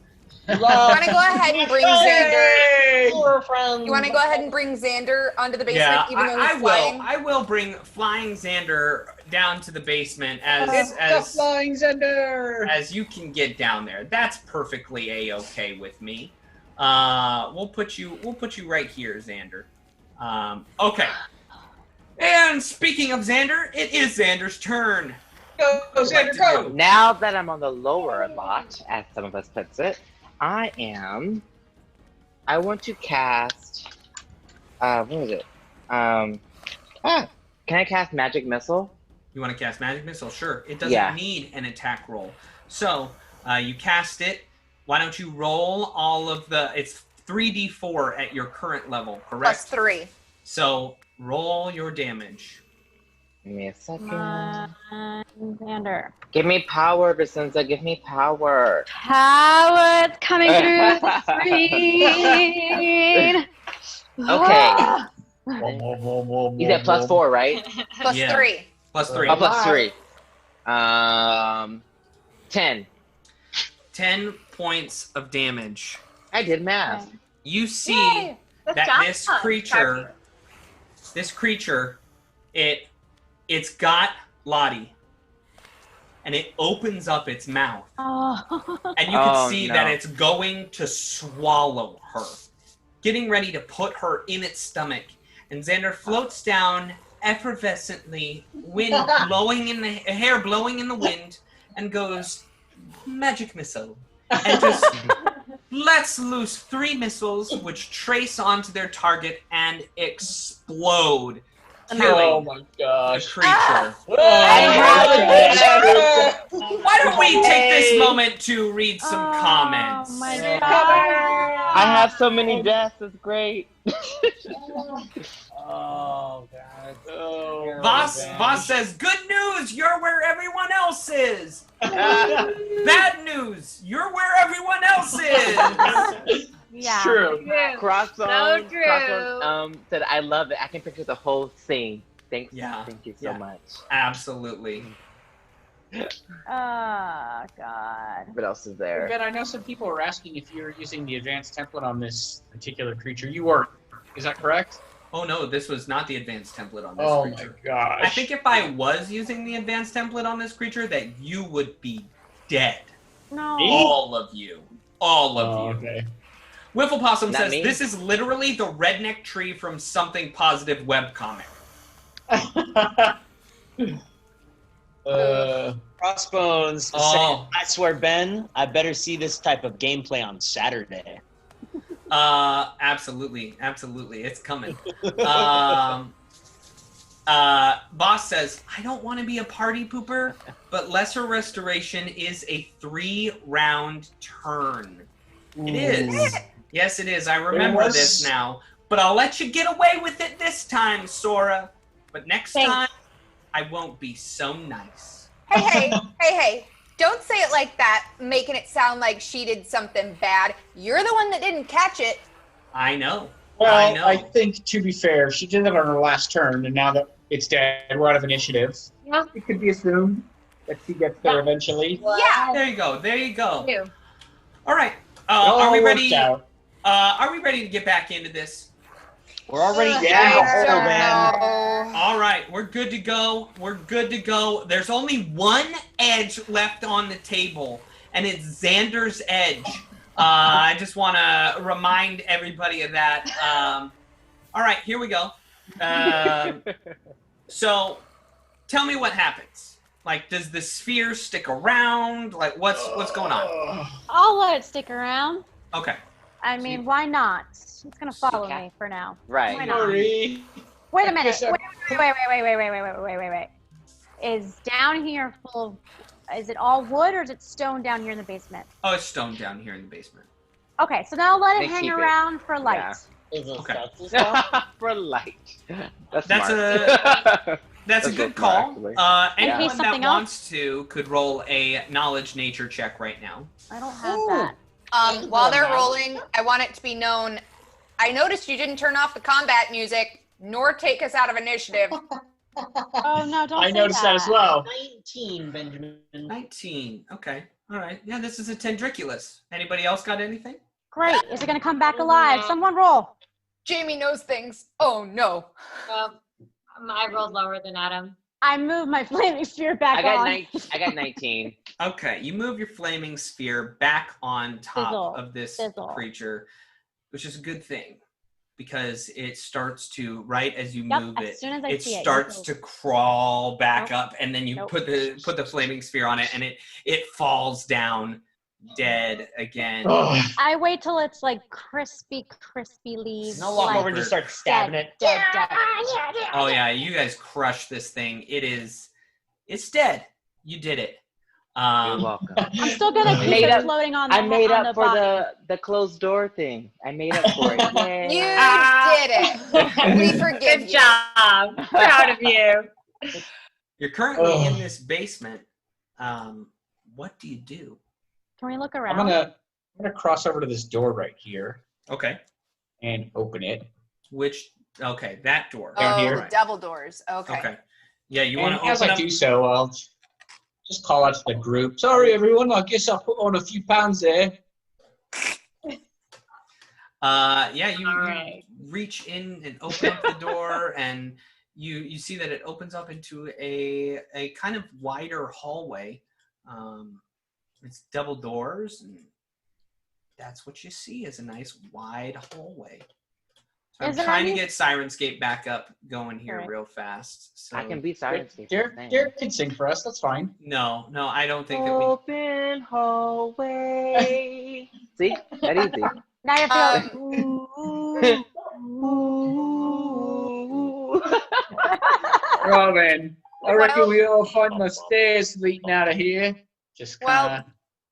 You want to go ahead and bring Xander? Friends. You want to go ahead and bring Xander onto the basement, Yeah, even though I he's flying? will. I will bring flying Xander down to the basement Flying Xander! as you can get down there. That's perfectly a-okay with me. We'll put you right here, Xander. Okay. And speaking of Xander, it is Xander's turn. Go, Xander, go! Now that I'm on the lower lot, as some of us puts it, I want to cast, what was it? Can I cast Magic Missile? You want to cast Magic Missile? Sure. It doesn't need an attack roll. So, you cast it. Why don't you roll all of the... It's 3d4 at your current level, correct? +3. So, roll your damage. Give me a second. Xander. Give me power, Vicenza. Give me power. Power, it's coming through the screen. Okay. You said +4, right? +3. +3. Oh, +3. 10. 10 points of damage. I did math. You see Yay! that this creature, it's got Lottie, and it opens up its mouth, and you can see that it's going to swallow her, getting ready to put her in its stomach. And Xander floats down effervescently, hair blowing in the wind, and goes, Magic Missile, and just lets loose 3 missiles, which trace onto their target and explode, killing my gosh. the creature. Oh, Why don't we take this moment to read some comments? Oh my god. I have so many deaths. It's great. Oh god. Oh, Voss says, good news, you're where everyone else is. Bad news, you're where everyone else is. Yeah. True. Crossbones. So true. Crossbones, said, I love it. I can picture the whole scene. Thank you so much. Absolutely. Oh god. What else is there? Ben, I know some people were asking if you were using the advanced template on this particular creature. You weren't. Is that correct? Oh no, this was not the advanced template on this Oh creature. my gosh. I think if I was using the advanced template on this creature, that you would be dead. No. All of you. All of you. Okay. Wifflepossum Not says, me. this is literally the redneck tree from something positive webcomic. Crossbones. Oh. I swear, Ben, I better see this type of gameplay on Saturday. Absolutely. It's coming. Boss says, I don't want to be a party pooper, but Lesser Restoration is a 3-round turn. It is. Yes, it is. I remember this now. But I'll let you get away with it this time, Sora. But next time, I won't be so nice. Hey. Don't say it like that, making it sound like she did something bad. You're the one that didn't catch it. I know. Well, I think, to be fair, she did it on her last turn, and now that it's dead, we're out of initiative. Yeah. It could be assumed that she gets there eventually. Yeah. There you go. There you go. Ew. All right. all Are we worked ready? out. Are we ready to get back into this? We're already in the I hole, don't man. know. All right, we're good to go. We're good to go. There's only one edge left on the table, and it's Xander's edge. I just want to remind everybody of that. All right, here we go. So, tell me what happens. Like, does the sphere stick around? Like, what's going on? I'll let it stick around. Okay. I mean, why not? It's gonna follow me for now. Right. Why not? Sorry. Wait a minute. Wait. Is down here full of, is it all wood or is it stone down here in the basement? Oh, it's stone down here in the basement. Okay, so now let it They hang keep it. around for light. Yeah. Is it Okay. For light. That's That's smart. That's a good call. actually. Anyone case that something else? wants to could roll a knowledge nature check right now. I don't have that. While they're rolling, I want it to be known, I noticed you didn't turn off the combat music, nor take us out of initiative. Oh no, don't I say noticed that as well. 19, Benjamin. 19. Okay. All right. Yeah, this is a Tendriculus. Anybody else got anything? Great. Is it gonna come back alive? Someone roll. Jamie knows things. Oh no. I rolled lower than Adam. I moved my flaming sphere back on. I got 19. Okay, you move your flaming sphere back on top Sizzle. of this Sizzle. creature, which is a good thing because it starts to, right as you Yep, move as it, soon as I it see it, starts you to crawl back Nope. up, and then you Nope. put the flaming sphere on it, and it falls down dead again. I wait till it's like crispy leaves. I'll walk like, over and just start stabbing dead, it. Dead. Oh yeah, you guys crush this thing. It's dead. You did it. You're welcome. I'm still gonna keep Made it up- floating on the I made on up the for bottom. the closed door thing. I made up for it. Yay. You did it. We forgive Good you. job. Proud of you. You're currently Ugh. in this basement. What do you do? Can we look I'm around? gonna cross over to this door right here Okay. and open it. Okay, that door. Down Oh, here. the double doors. Okay. Okay. Yeah, you And want to as open I up. do so, I'll just call out to the group. Sorry, everyone. I guess I put on a few pounds there. Yeah, you Alright. reach in and open up the door, and you see that it opens up into a kind of wider hallway. It's double doors, and that's what you see is a nice wide hallway. So I'm Is there trying to any- get Sirenscape back up going here Alright. real fast. So I can be Sirenscape. Derek can sing for us. That's fine. no, I don't think that we. Open hallway. See? That easy. Now you're feeling. Robin, I reckon we all find the stairs leading out of here. Just kind Well,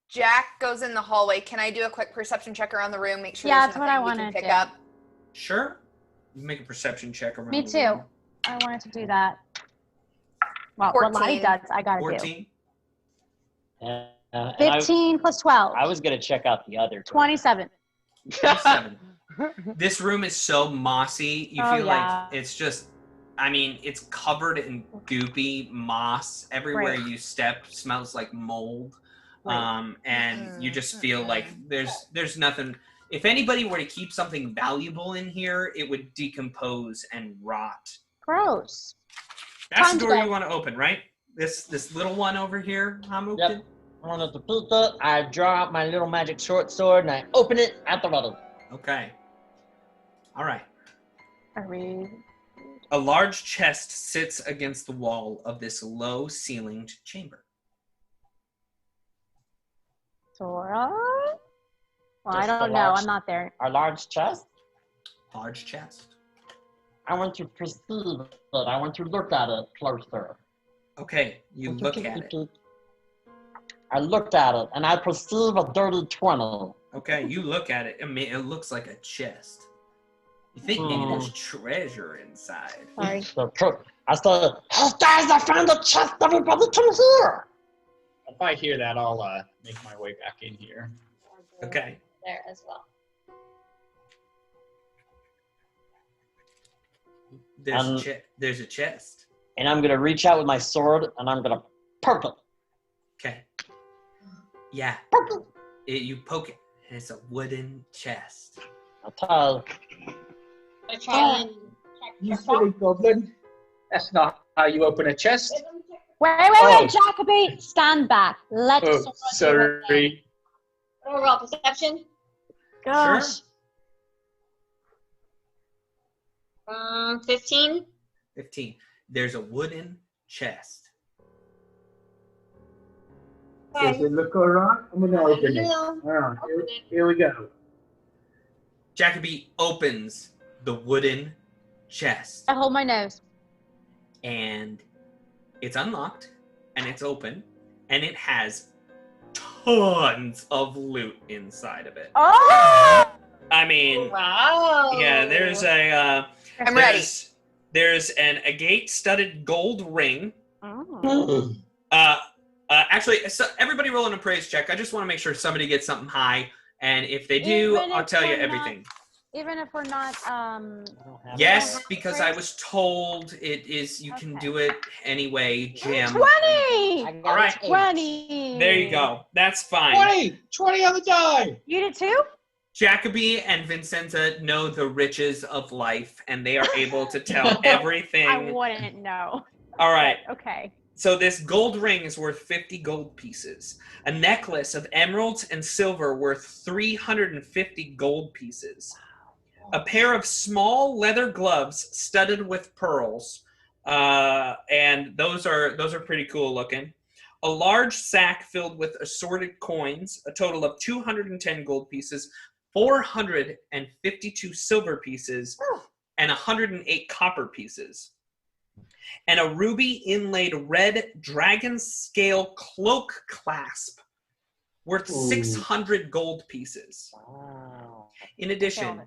Jack goes in the hallway. Can I do a quick perception check around the room? Make sure Yeah, there's that's what I nothing we can wanna pick do. up. Sure. Make a perception check around. Me the too. room. I wanted to do that. Well, what Lottie 14. does, I gotta 14. And do. 15 plus 12. I was gonna check out the other. 27. 27. This room is so mossy. You Oh, feel yeah. like it's just, I mean, it's covered in goopy moss. Everywhere Right. you step smells like mold. Right. And you just feel like there's nothing. If anybody were to keep something valuable in here, it would decompose and rot. Gross. That's Time the to door go. you want to open, right? This little one over here, Hamuk? Yep. I wanted to pick it. I draw out my little magic short sword and I open it at the bottom. Okay. All right. Are we? A large chest sits against the wall of this low-ceilinged chamber. Sorah? Well, I Just don't the know. large- I'm not there. A large chest? Large chest. I want to perceive it. I want to look at it closer. Okay, you look at it. I looked at it and I perceive a dirty 20. Okay, you look at it. I mean, it looks like a chest. You think maybe there's treasure inside. Sorry. I said, hey guys, I found a chest. Everybody come here. If I hear that, I'll make my way back in here. Okay. There as well. There's a chest. And I'm gonna reach out with my sword, and I'm gonna poke it. Okay. Yeah. You poke it, and it's a wooden chest. Okay. I try and You silly goblin. That's not how you open a chest. Wait, Jacoby, stand back. Let Oh, Sorah do it. sorry. roll perception. Gosh. 15. 15. There's a wooden chest. Does it look alright? I'm gonna open it. Yeah. Alright, here we go. Jacoby opens the wooden chest, I hold my nose. and it's unlocked, and it's open, and it has tons of loot inside of it. Oh! I mean, Wow. yeah, there's a I'm ready. There's an agate-studded gold ring. Oh. Actually, so everybody roll an appraise check. I just want to make sure somebody gets something high, and if they do, Even I'll if tell you we're everything. Even if we're not, Yes, because I was told it is. You can do it anyway, Jim. 20! All right. 20! There you go. That's fine. 20 on the die. You did too? Jacoby and Vincenza know the riches of life, and they are able to tell everything. I wouldn't know. All right. Okay. So this gold ring is worth 50 gold pieces. A necklace of emeralds and silver worth 350 gold pieces. A pair of small leather gloves studded with pearls, and those are pretty cool looking. A large sack filled with assorted coins, a total of 210 gold pieces, 452 silver pieces, and 108 copper pieces. And a ruby inlaid red dragon scale cloak clasp worth 600 gold pieces. Wow. In addition,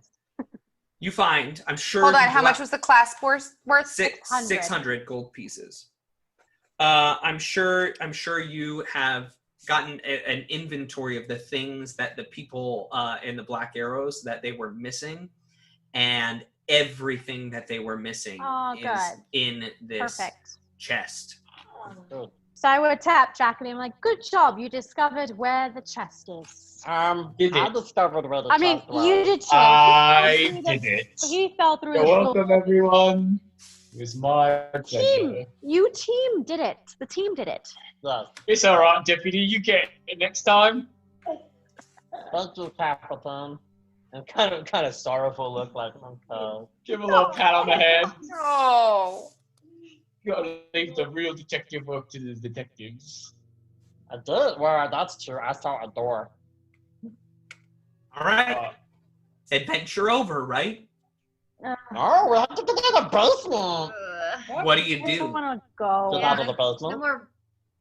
you find, I'm sure. Hold on, how much was the clasp worth? 600 gold pieces. I'm sure you have gotten an inventory of the things that the people in the Black Arrows that they were missing, and everything that they were missing is in this chest. So I would tap Jack and I'm like, good job, you discovered where the chest is. I discovered where the I mean, chest was. you did too. I did it. He fell through You're the welcome, floor. everyone. It was my pleasure. Team did it. The team did it. Yes. It's alright, Deputy. You get it next time. Thank you, Captain. And kind of sorrowful look like, okay. Give him a little pat on the head. Oh. You gotta leave the real detective work to the detectives. I did. Well, that's true. I saw a door. All right. Adventure over, right? Oh, we have to get to the basement. What do you I don't do? want to go. Get out of the basement. No more.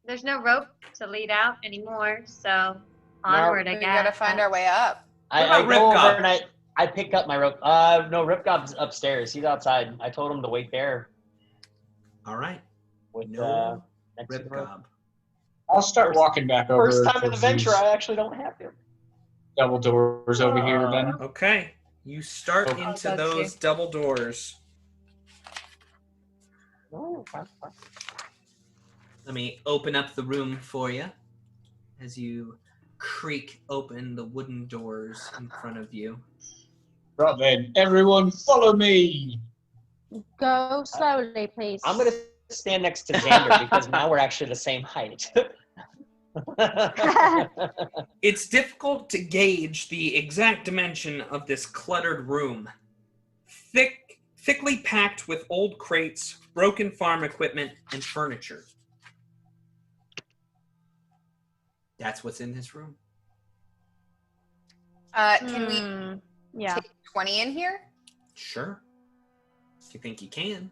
There's no rope to lead out anymore, so onward, I We guess. gotta find our way up. I go over and I pick up my rope. No, Rip Gob's upstairs. He's outside. I told him to wait there. All right. With, No next to Rip the rope. Gob. I'll start walking back over. First time in towards adventure, these I actually don't have to. double doors over here then. Okay. You start Okay. into those double doors. Oh, Let me open up the room for you as you creak open the wooden doors in front of you. Right then, everyone follow me. Go slowly, please. I'm gonna stand next to Xander because now we're actually the same height. It's difficult to gauge the exact dimension of this cluttered room. Thickly packed with old crates, broken farm equipment, and furniture. That's what's in this room. Can we take 20 in here? Sure. If you think you can.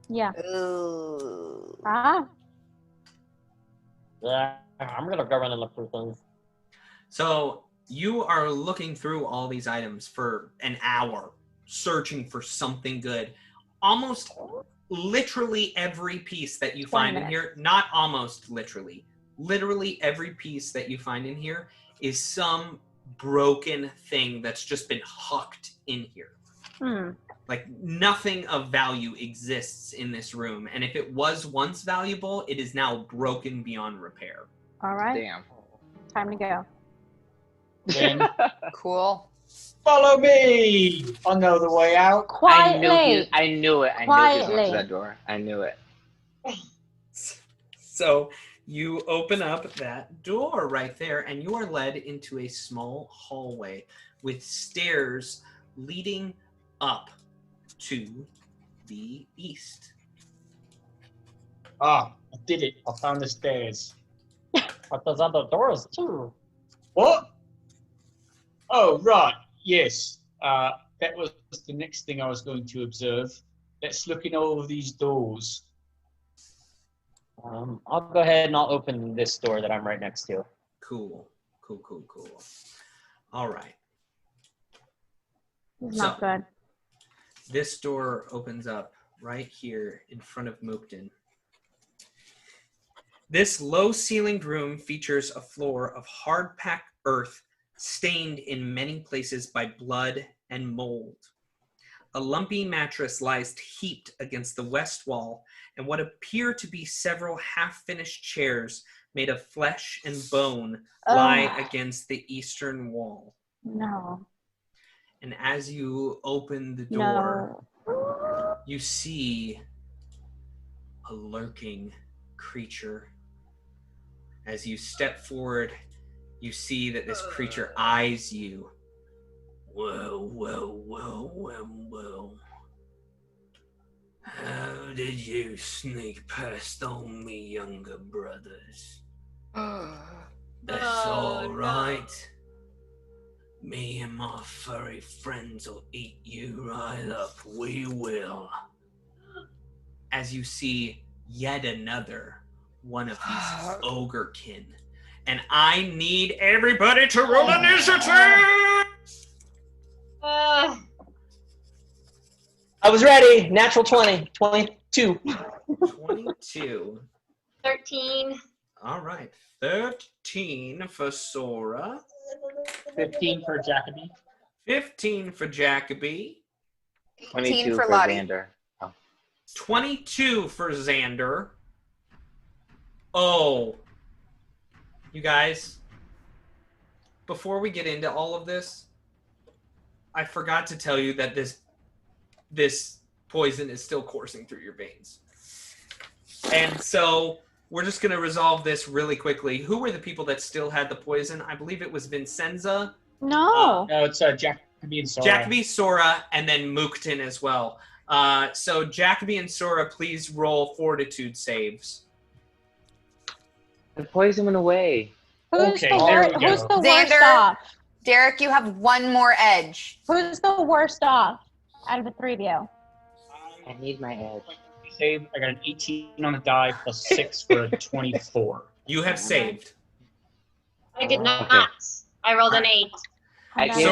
Yeah. Ooh. Yeah, I'm gonna go in and look for things. So you are looking through all these items for an hour, searching for something good. Almost literally every piece that you find in here, not almost literally, literally every piece that you find in here is some broken thing that's just been hucked in here. Like nothing of value exists in this room, and if it was once valuable, it is now broken beyond repair. All right. Damn. Time to go. Then Cool. follow me. I'll know the way out. Quietly. I knew it. I knew he was going to that door. I knew it. So you open up that door right there, and you are led into a small hallway with stairs leading up to the east. Ah, I did it. I found the stairs. But there's other doors too. What? Oh, right. Yes. That was the next thing I was going to observe. Let's look in all of these doors. I'll go ahead and I'll open this door that I'm right next to. Cool. All right. It's not good. This door opens up right here in front of Mookden. This low-ceilinged room features a floor of hard-packed earth stained in many places by blood and mold. A lumpy mattress lies heaped against the west wall, and what appear to be several half-finished chairs made of flesh and bone lie against the eastern wall. No. And as you open the door, you see a lurking creature. As you step forward, you see that this creature eyes you. Well. How did you sneak past on me, younger brothers? That's all right. Me and my furry friends will eat you right up. We will. As you see yet another one of these ogrekin. And I need everybody to roll initiative! I was ready. Natural 20. 22. 22. 13. All right. 13 for Sorah. 15 for Jacoby. 15 for Jacoby. 22 for Lottie. Xander. 22 for Xander. Oh. You guys, before we get into all of this, I forgot to tell you that this poison is still coursing through your veins. And so we're just going to resolve this really quickly. Who were the people that still had the poison? I believe it was Vincenza. No. No, it's Jacoby and Sorah. Jacoby, Sorah, and then Mookden as well. So Jacoby and Sorah, please roll fortitude saves. The poison went away. Who's the worst Xander, off? Derek, you have one more edge. Who's the worst off out of the three of you? I need my edge. Save. I got an 18 on the die plus 6 for a 24. You have saved. I did not. Okay. I rolled an 8. I gave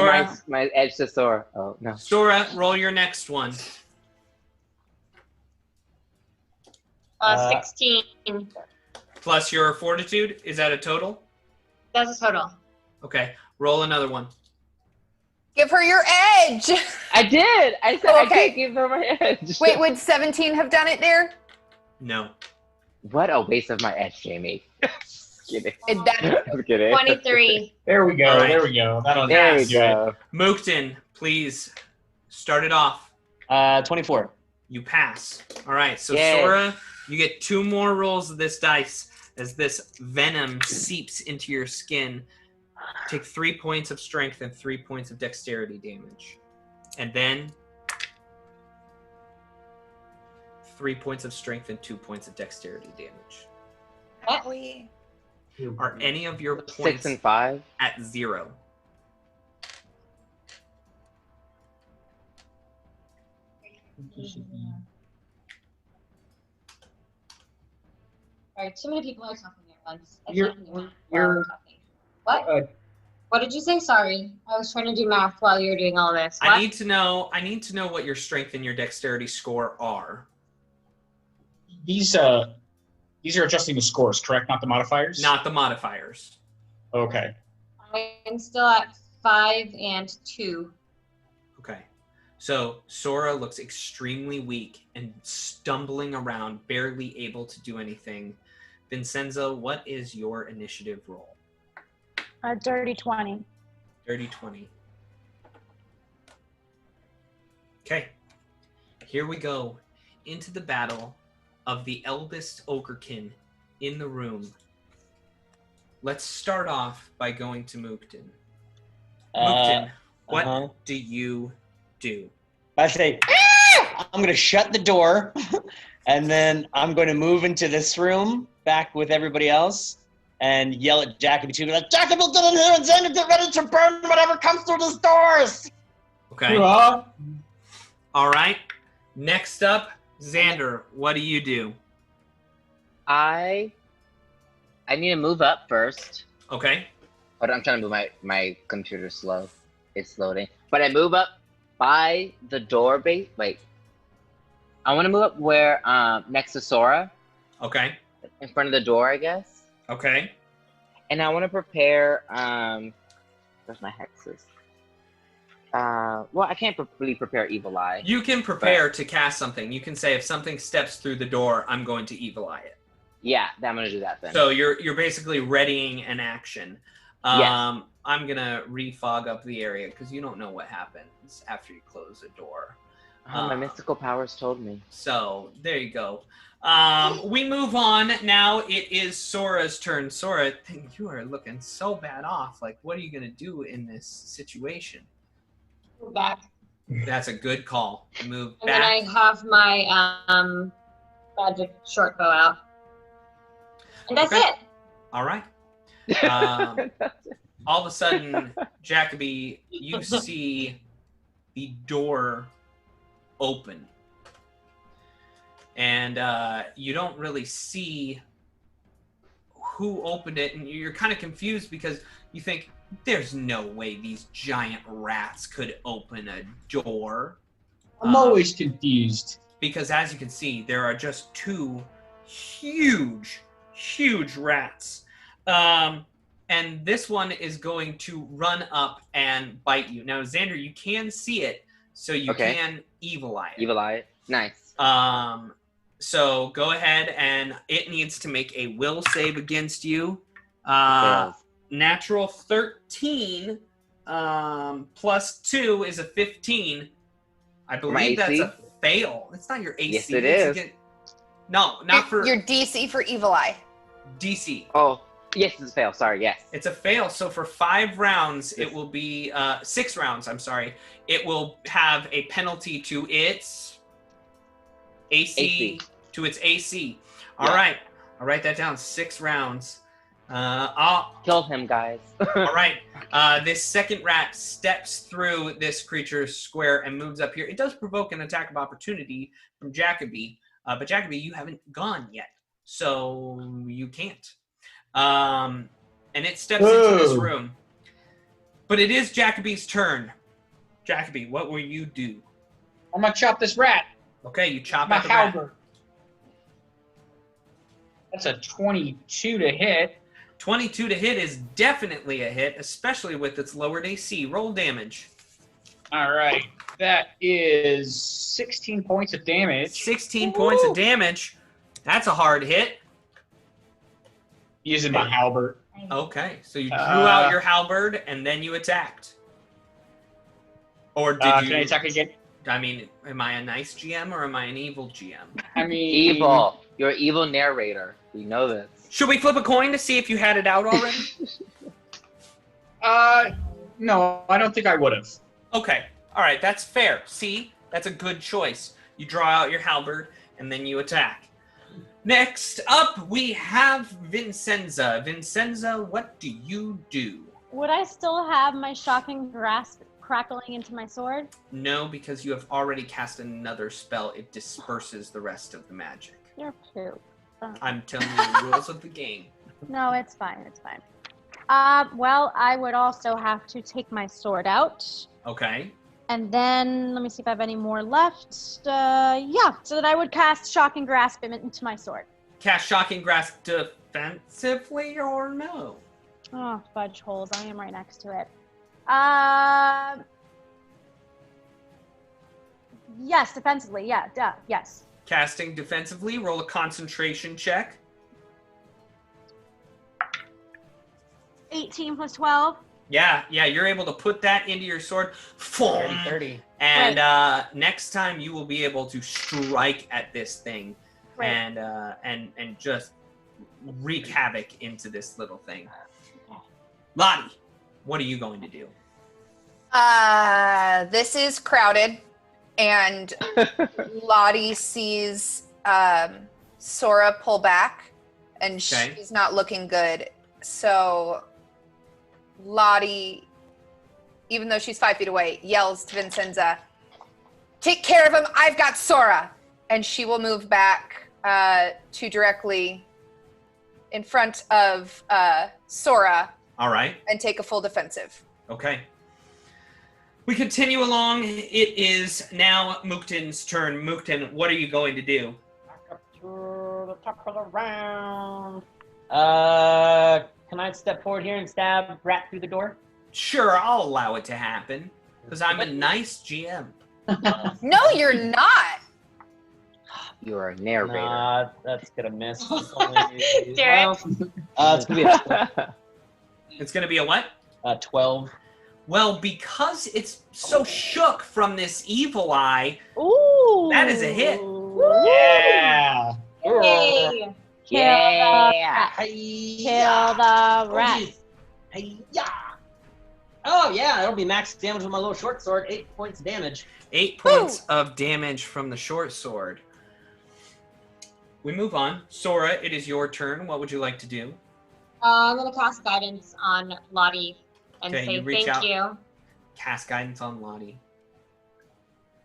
my edge to Sorah. Oh, no. Sorah, roll your next one. 16. Plus your fortitude, is that a total? That's a total. Okay, roll another one. Give her your edge. I did. I said I did give her my edge. Wait, would 17 have done it there? No. What a waste of my edge, Jamie. Kidding. I'm kidding. 23. There we go. All right. There we go. That'll There we do it. go. Mookden, please start it off. 24. You pass. All right, so Yay. Sorah, you get 2 more rolls of this dice as this venom seeps into your skin. Take 3 points of strength and 3 points of dexterity damage. And then 3 points of strength and 2 points of dexterity damage. Are any of your points 6 and 5 at 0? All right, too many people are talking at once. I You're- can't hear you're- talking. What? What did you say? Sorry, I was trying to do math while you were doing all this. What? I need to know what your strength and your dexterity score are. These These are adjusting the scores, correct? Not the modifiers? Not the modifiers. Okay. I'm still at 5 and 2. Okay. So Sorah looks extremely weak and stumbling around, barely able to do anything. Vincenzo, what is your initiative roll? Dirty 20. Dirty 20. Okay. Here we go. Into the battle of the eldest ogrekin in the room. Let's start off by going to Mookton. Mookton, what do you do? I say, "Ah!" I'm going to shut the door, and then I'm going to move into this room back with everybody else and yell at Jacoby too. Be like, Jacoby, get in here and Xander, get ready to burn whatever comes through these doors. Okay. All right. Next up, Xander, what do you do? I need to move up first. Okay. But I'm trying to move my computer slow. It's loading. But I move up by the door base. Wait. I want to move up where next to Sorah. Okay. In front of the door, I guess. Okay. And I want to prepare where's my hexes? Well, I can't really prepare Evil Eye. You can prepare to cast something. You can say if something steps through the door, I'm going to Evil Eye it. Yeah, I'm gonna do that then. So you're basically readying an action. Yes. I'm gonna refog up the area because you don't know what happens after you close a door. My mystical powers told me. So there you go. We move on. Now it is Sorah's turn. Sorah, you are looking so bad off. Like, what are you gonna do in this situation? Move back. That's a good call. Move And back. then I have my magic short bow out. And that's it. All right. All of a sudden, Jacoby, you see the door open. And you don't really see who opened it. And you're kind of confused because you think, there's no way these giant rats could open a door. I'm always confused. Because as you can see, there are just two huge rats. And this one is going to run up and bite you. Now, Xander, you can see it, so you can Evil Eye it. Evil Eye it. Nice. So go ahead, and it needs to make a will save against you. Natural 13 plus 2 is a 15. I believe that's a fail. It's not your AC. Yes, it is. No, not for... Your DC for Evil Eye. DC. Oh, yes, it's a fail. Sorry, yes. It's a fail. So for 5 rounds, it will be... 6 rounds, I'm sorry. It will have a penalty to its... AC. To its AC. All right. I'll write that down. 6 rounds. I'll kill him, guys. All right. This second rat steps through this creature's square and moves up here. It does provoke an attack of opportunity from Jacoby, but Jacoby, you haven't gone yet, so you can't. And it steps into this room. But it is Jacoby's turn. Jacoby, what will you do? I'm gonna chop this rat. Okay, you chop My at the rat. halberd. That's a 22 to hit. 22 to hit is definitely a hit, especially with its lowered AC. Roll damage. All right. That is 16 points of damage. 16 points of damage. That's a hard hit. Using my halberd. Okay, so you drew out your halberd and then you attacked. Or did you... Can I attack again? I mean, am I a nice GM or am I an evil GM? I mean... Evil. You're an evil narrator. We know this. Should we flip a coin to see if you had it out already? No, I don't think I would have. Okay. All right, that's fair. See? That's a good choice. You draw out your halberd, and then you attack. Next up, we have Vincenza. Vincenza, what do you do? Would I still have my shocking grasp crackling into my sword? No, because you have already cast another spell. It disperses the rest of the magic. You're poop. I'm telling you the rules of the game. No, it's fine. It's fine. Well, I would also have to take my sword out. Okay. And then, let me see if I have any more left. Yeah, so that I would cast Shocking Grasp into my sword. cast Shocking Grasp defensively or no? Oh, fudge holes. I am right next to it. Yes, defensively. Yeah, yes. Casting defensively, roll a concentration check. 18 plus 12. Yeah, you're able to put that into your sword. 30. And next time you will be able to strike at this thing and just wreak havoc into this little thing. Lottie, what are you going to do? This is crowded, and Lottie sees Sorah pull back, and she's not looking good. So Lottie, even though she's 5 feet away, yells to Vincenza, "Take care of him, I've got Sorah!" And she will move back to directly in front of Sorah. All right. And take a full defensive. Okay. We continue along. It is now Mooktin's turn. Mooktin, what are you going to do? Back up to the top of the round. Can I step forward here and stab Rat through the door? Sure, I'll allow it to happen. Because I'm a nice GM. No, you're not. You're a narrator. Nah, that's gonna miss. It's only, Derek. It's gonna be a It's going to be a what? 12. Well, because it's so shook from this evil eye, Ooh. that is a hit. Yeah. Yay. Yeah. Kill the rat. Yeah. Oh yeah, it'll be max damage with my little short sword. 8 points of damage. 8 points of damage from the short sword. We move on. Sorah, it is your turn. What would you like to do? I'm gonna cast guidance on Lottie and Okay, say you reach thank out. you. Cast guidance on Lottie.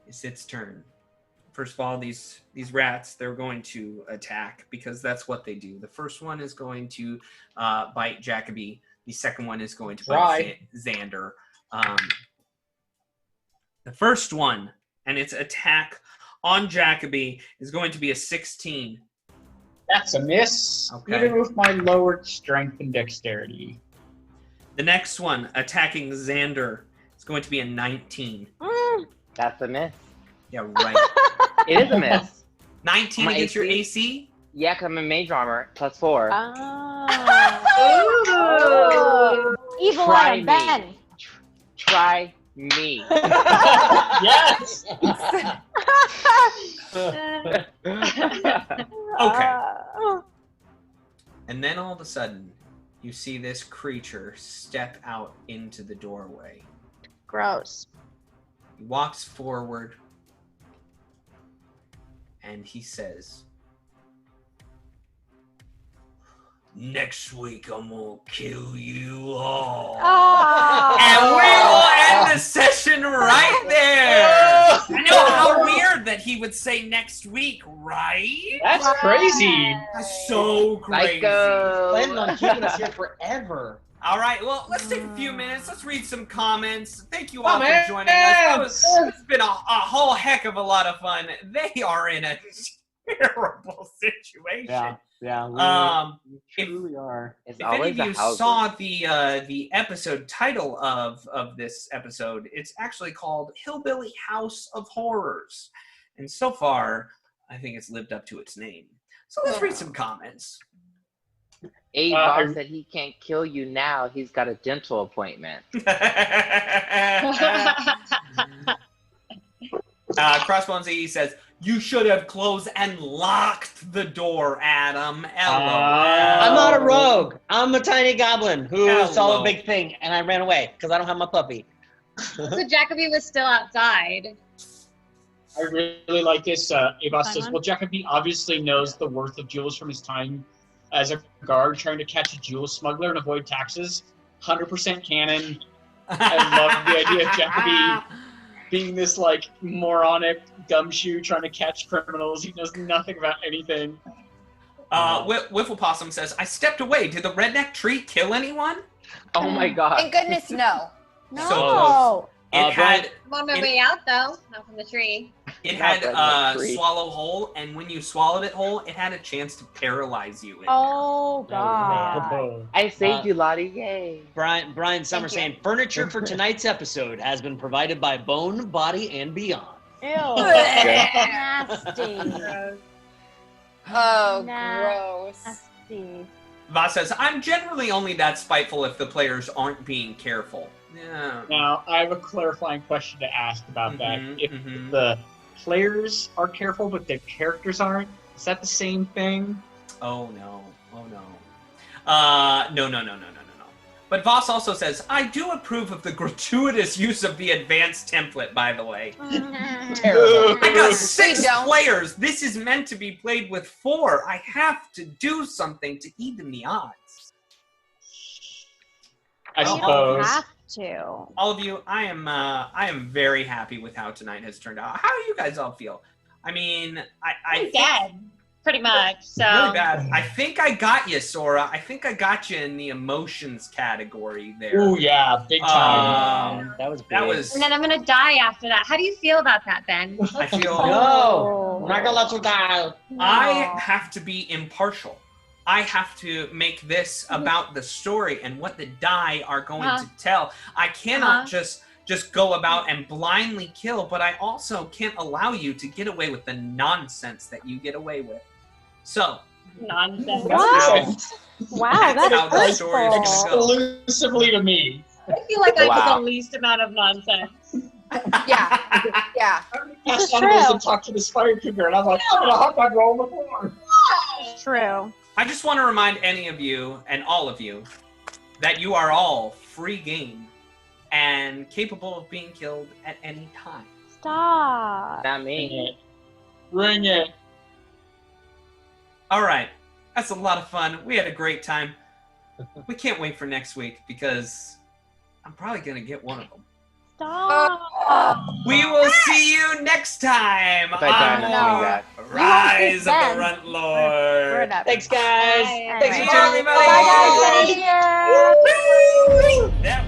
It's its turn. First of all, these rats, they're going to attack because that's what they do. The first one is going to bite Jacoby. The second one is going to bite Xander. The first one, and its attack on Jacoby, is going to be a 16. That's a miss. Okay. Even with my lowered strength and dexterity. The next one, attacking Xander, is going to be a 19. That's a miss. Yeah, right. It is a miss. 19 My against your AC? AC? Yeah, because I'm in mage armor, +4. Oh. Evil Try eye, me. Ben. Try me. Yes. Okay. And then all of a sudden, you see this creature step out into the doorway. Gross. He walks forward, and he says, "Next week I'm gonna kill you all." And we will end the session right there. I know how weird that he would say next week, right? That's crazy. That's so crazy. Planning on keeping us here forever. All right, well, let's take a few minutes. Let's read some comments. Thank you all for joining us. It's been a whole heck of a lot of fun. They are in a terrible situation. Yeah, we truly are. If any of you saw the episode title of this episode, it's actually called Hillbilly House of Horrors. And so far, I think it's lived up to its name. So let's read some comments. Bob said he can't kill you now. He's got a dental appointment. Crossbones AE says, "You should have closed and locked the door, Adam." I'm not a rogue. I'm a tiny goblin who saw Hello. a big thing and I ran away because I don't have my puppy. So Jacoby was still outside. I really like this. Avos says, well, Jacoby obviously knows the worth of jewels from his time as a guard trying to catch a jewel smuggler and avoid taxes. 100% canon. I love the idea of Jacoby being this, like, moronic gumshoe trying to catch criminals. He knows nothing about anything. Wifflepossum says, "I stepped away. Did the redneck tree kill anyone?" Oh my god. Thank goodness, no. So close. It had... I'm on my way out, though. Not from the tree. It Not had like free. swallow whole, and when you swallowed it whole, it had a chance to paralyze you. Oh god. I saved you, Lottie. Yay. Brian Summer saying, furniture for tonight's episode has been provided by Bone, Body, and Beyond. Ew. Nasty. Oh, gross. Nasty. Voss says, I'm generally only that spiteful if the players aren't being careful. Yeah. Now, I have a clarifying question to ask about that. If mhm. the players are careful, but their characters aren't, is that the same thing? Oh no. Oh no. No. But Voss also says, I do approve of the gratuitous use of the advanced template, by the way. Terrible. I got 6 We don't. players. This is meant to be played with 4. I have to do something to even the odds. I You don't suppose. have to. All of you, I am very happy with how tonight has turned out. How do you guys all feel? I mean, I I'm think dead, pretty much. So really bad. I think I got you, Sora. I think I got you in the emotions category there. Ooh, yeah, big time. That was That big. was. and then I'm gonna die after that. How do you feel about that, Ben? I feel. No, I'm not gonna let you die. I have to be impartial. I have to make this about the story and what the die are going to tell. I cannot just go about and blindly kill, but I also can't allow you to get away with the nonsense that you get away with. So, Nonsense. Wow. Wow, that's how the that's story is hurtful. going to go. Exclusively to me. I feel like I Wow. put the least amount of nonsense. Yeah. Yeah. This is Cast animals true. and talk to this fire cougar, and I'm like, I'm gonna hop on roll before. It's true. I just want to remind any of you and all of you that you are all free game and capable of being killed at any time. Stop. Not me. Ring it. All right. That's a lot of fun. We had a great time. We can't wait for next week because I'm probably going to get one of them. Stop. We will see you next time If I die, on I'm No. doing that. Rise of the Ben. Runtlord. We're not. Thanks, guys. All Thanks right. for joining me. Bye, guys. See ya. That